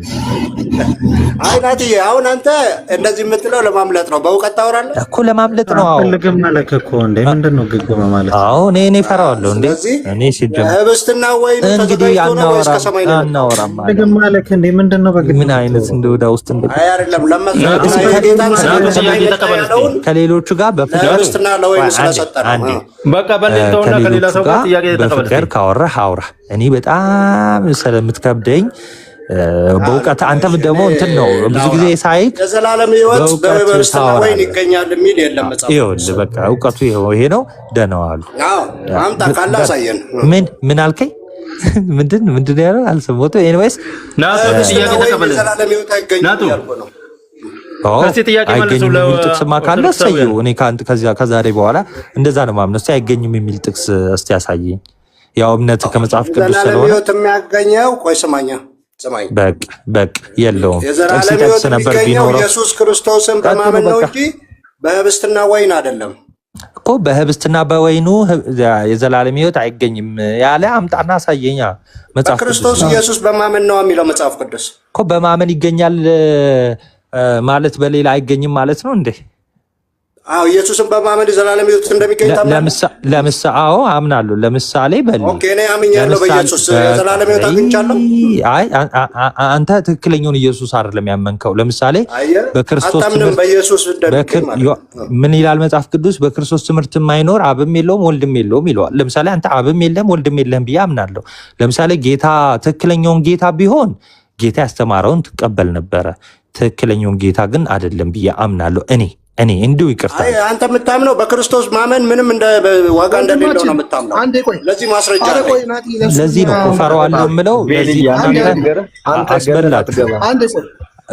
አይ ናትዬ፣ አሁን አንተ እንደዚህ የምትለው ለማምለጥ ነው። በእውቀት ታወራለህ እኮ ለማምለጥ ነው። አዎ ልግም ማለት እኮ እንዴ ምንድነው ግግም ማለት? አዎ እኔ ፈራዋለሁ እንዴ እኔ ሲጀምር ህብስትና ወይን እንግዲህ አናወራም ልግም ማለት እንዴ ምንድነው? በግድ ምን አይነት እንደወዳ ውስጥ እንደ አይ አይደለም ከሌሎቹ ጋር ህብስትና ለወይን ስለሰጠ ነው። በቃ በእንተውና ከሌላ ሰው ጋር ጥያቄ ተቀበል። በፍቅር ካወራህ አውራ። እኔ በጣም ስለምትከብደኝ በእውቀት አንተም ደግሞ እንትን ነው ብዙ ጊዜ ሳይክ የዘላለም ህይወት በህብስትና ወይን ይገኛል የሚል የለም መጽሐፍ። ይኸውልህ በቃ እውቀቱ ይሄ ነው። ደህና ዋሉ። አዎ አምጣ ካለ አሳየን። ምን አልከኝ? ምንድን ያለው አልሰማሁትም። ኤኒዌይስ ናቱ ጥያቄ ተቀበል። የዘላለም ህይወት አይገኛል ያልኩ ነው። አይገኝም የሚል ጥቅስማ ካለ እሰየው። እኔ ከዛሬ በኋላ እንደዛ ነው ማምነው። እስኪ አይገኝም የሚል ጥቅስ እስቲ ያሳየኝ። ያው እምነት ከመጽሐፍ ቅዱስ ስለሆነ ህይወት የሚያገኘው ቆይ ስማኝ በቃ የለውም። የዘላለም ህይወት የሚገኘው ኢየሱስ ክርስቶስን በማመን ነው እንጂ በህብስትና ወይን አይደለም እኮ። በህብስትና በወይኑ የዘላለም ህይወት አይገኝም ያለ አምጣና አሳየኛ። መጽሐፍ ክርስቶስ ኢየሱስ በማመን ነው የሚለው መጽሐፍ ቅዱስ እኮ። በማመን ይገኛል ማለት በሌላ አይገኝም ማለት ነው እንዴ? አዎ ኢየሱስን በማመን የዘላለም ህይወት እንደሚገኝ ለምሳሌ አዎ አምናለሁ። ለምሳሌ በል ኦኬ እኔ አምኛለሁ በኢየሱስ የዘላለም ህይወት አግኝቻለሁ። አይ አንተ ትክክለኛውን ኢየሱስ አይደለም ያመንከው። ለምሳሌ በክርስቶስ ትምህርት በኢየሱስ ምን ይላል መጽሐፍ ቅዱስ? በክርስቶስ ትምህርት የማይኖር አብም የለውም ወልድም የለውም ይለዋል። ለምሳሌ አንተ አብም የለም ወልድም የለህም ብዬ አምናለሁ። ለምሳሌ ጌታ ትክክለኛውን ጌታ ቢሆን ጌታ ያስተማረውን ትቀበል ነበረ። ትክክለኛውን ጌታ ግን አይደለም ብዬ አምናለሁ። እኔ እንዲሁ ይቅርታ። አንተ የምታምነው በክርስቶስ ማመን ምንም እንደ ዋጋ እንደሌለው ነው የምታምነው። ለዚህ ማስረጃ ለዚህ ነው ፈራዋለሁ የምለው። ለዚህ አስበላት።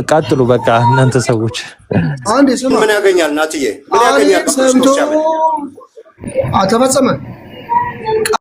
ቀጥሉ በቃ እናንተ ሰዎች። ምን ያገኛል ናትዬ? ምን ያገኛል? ተፈጸመ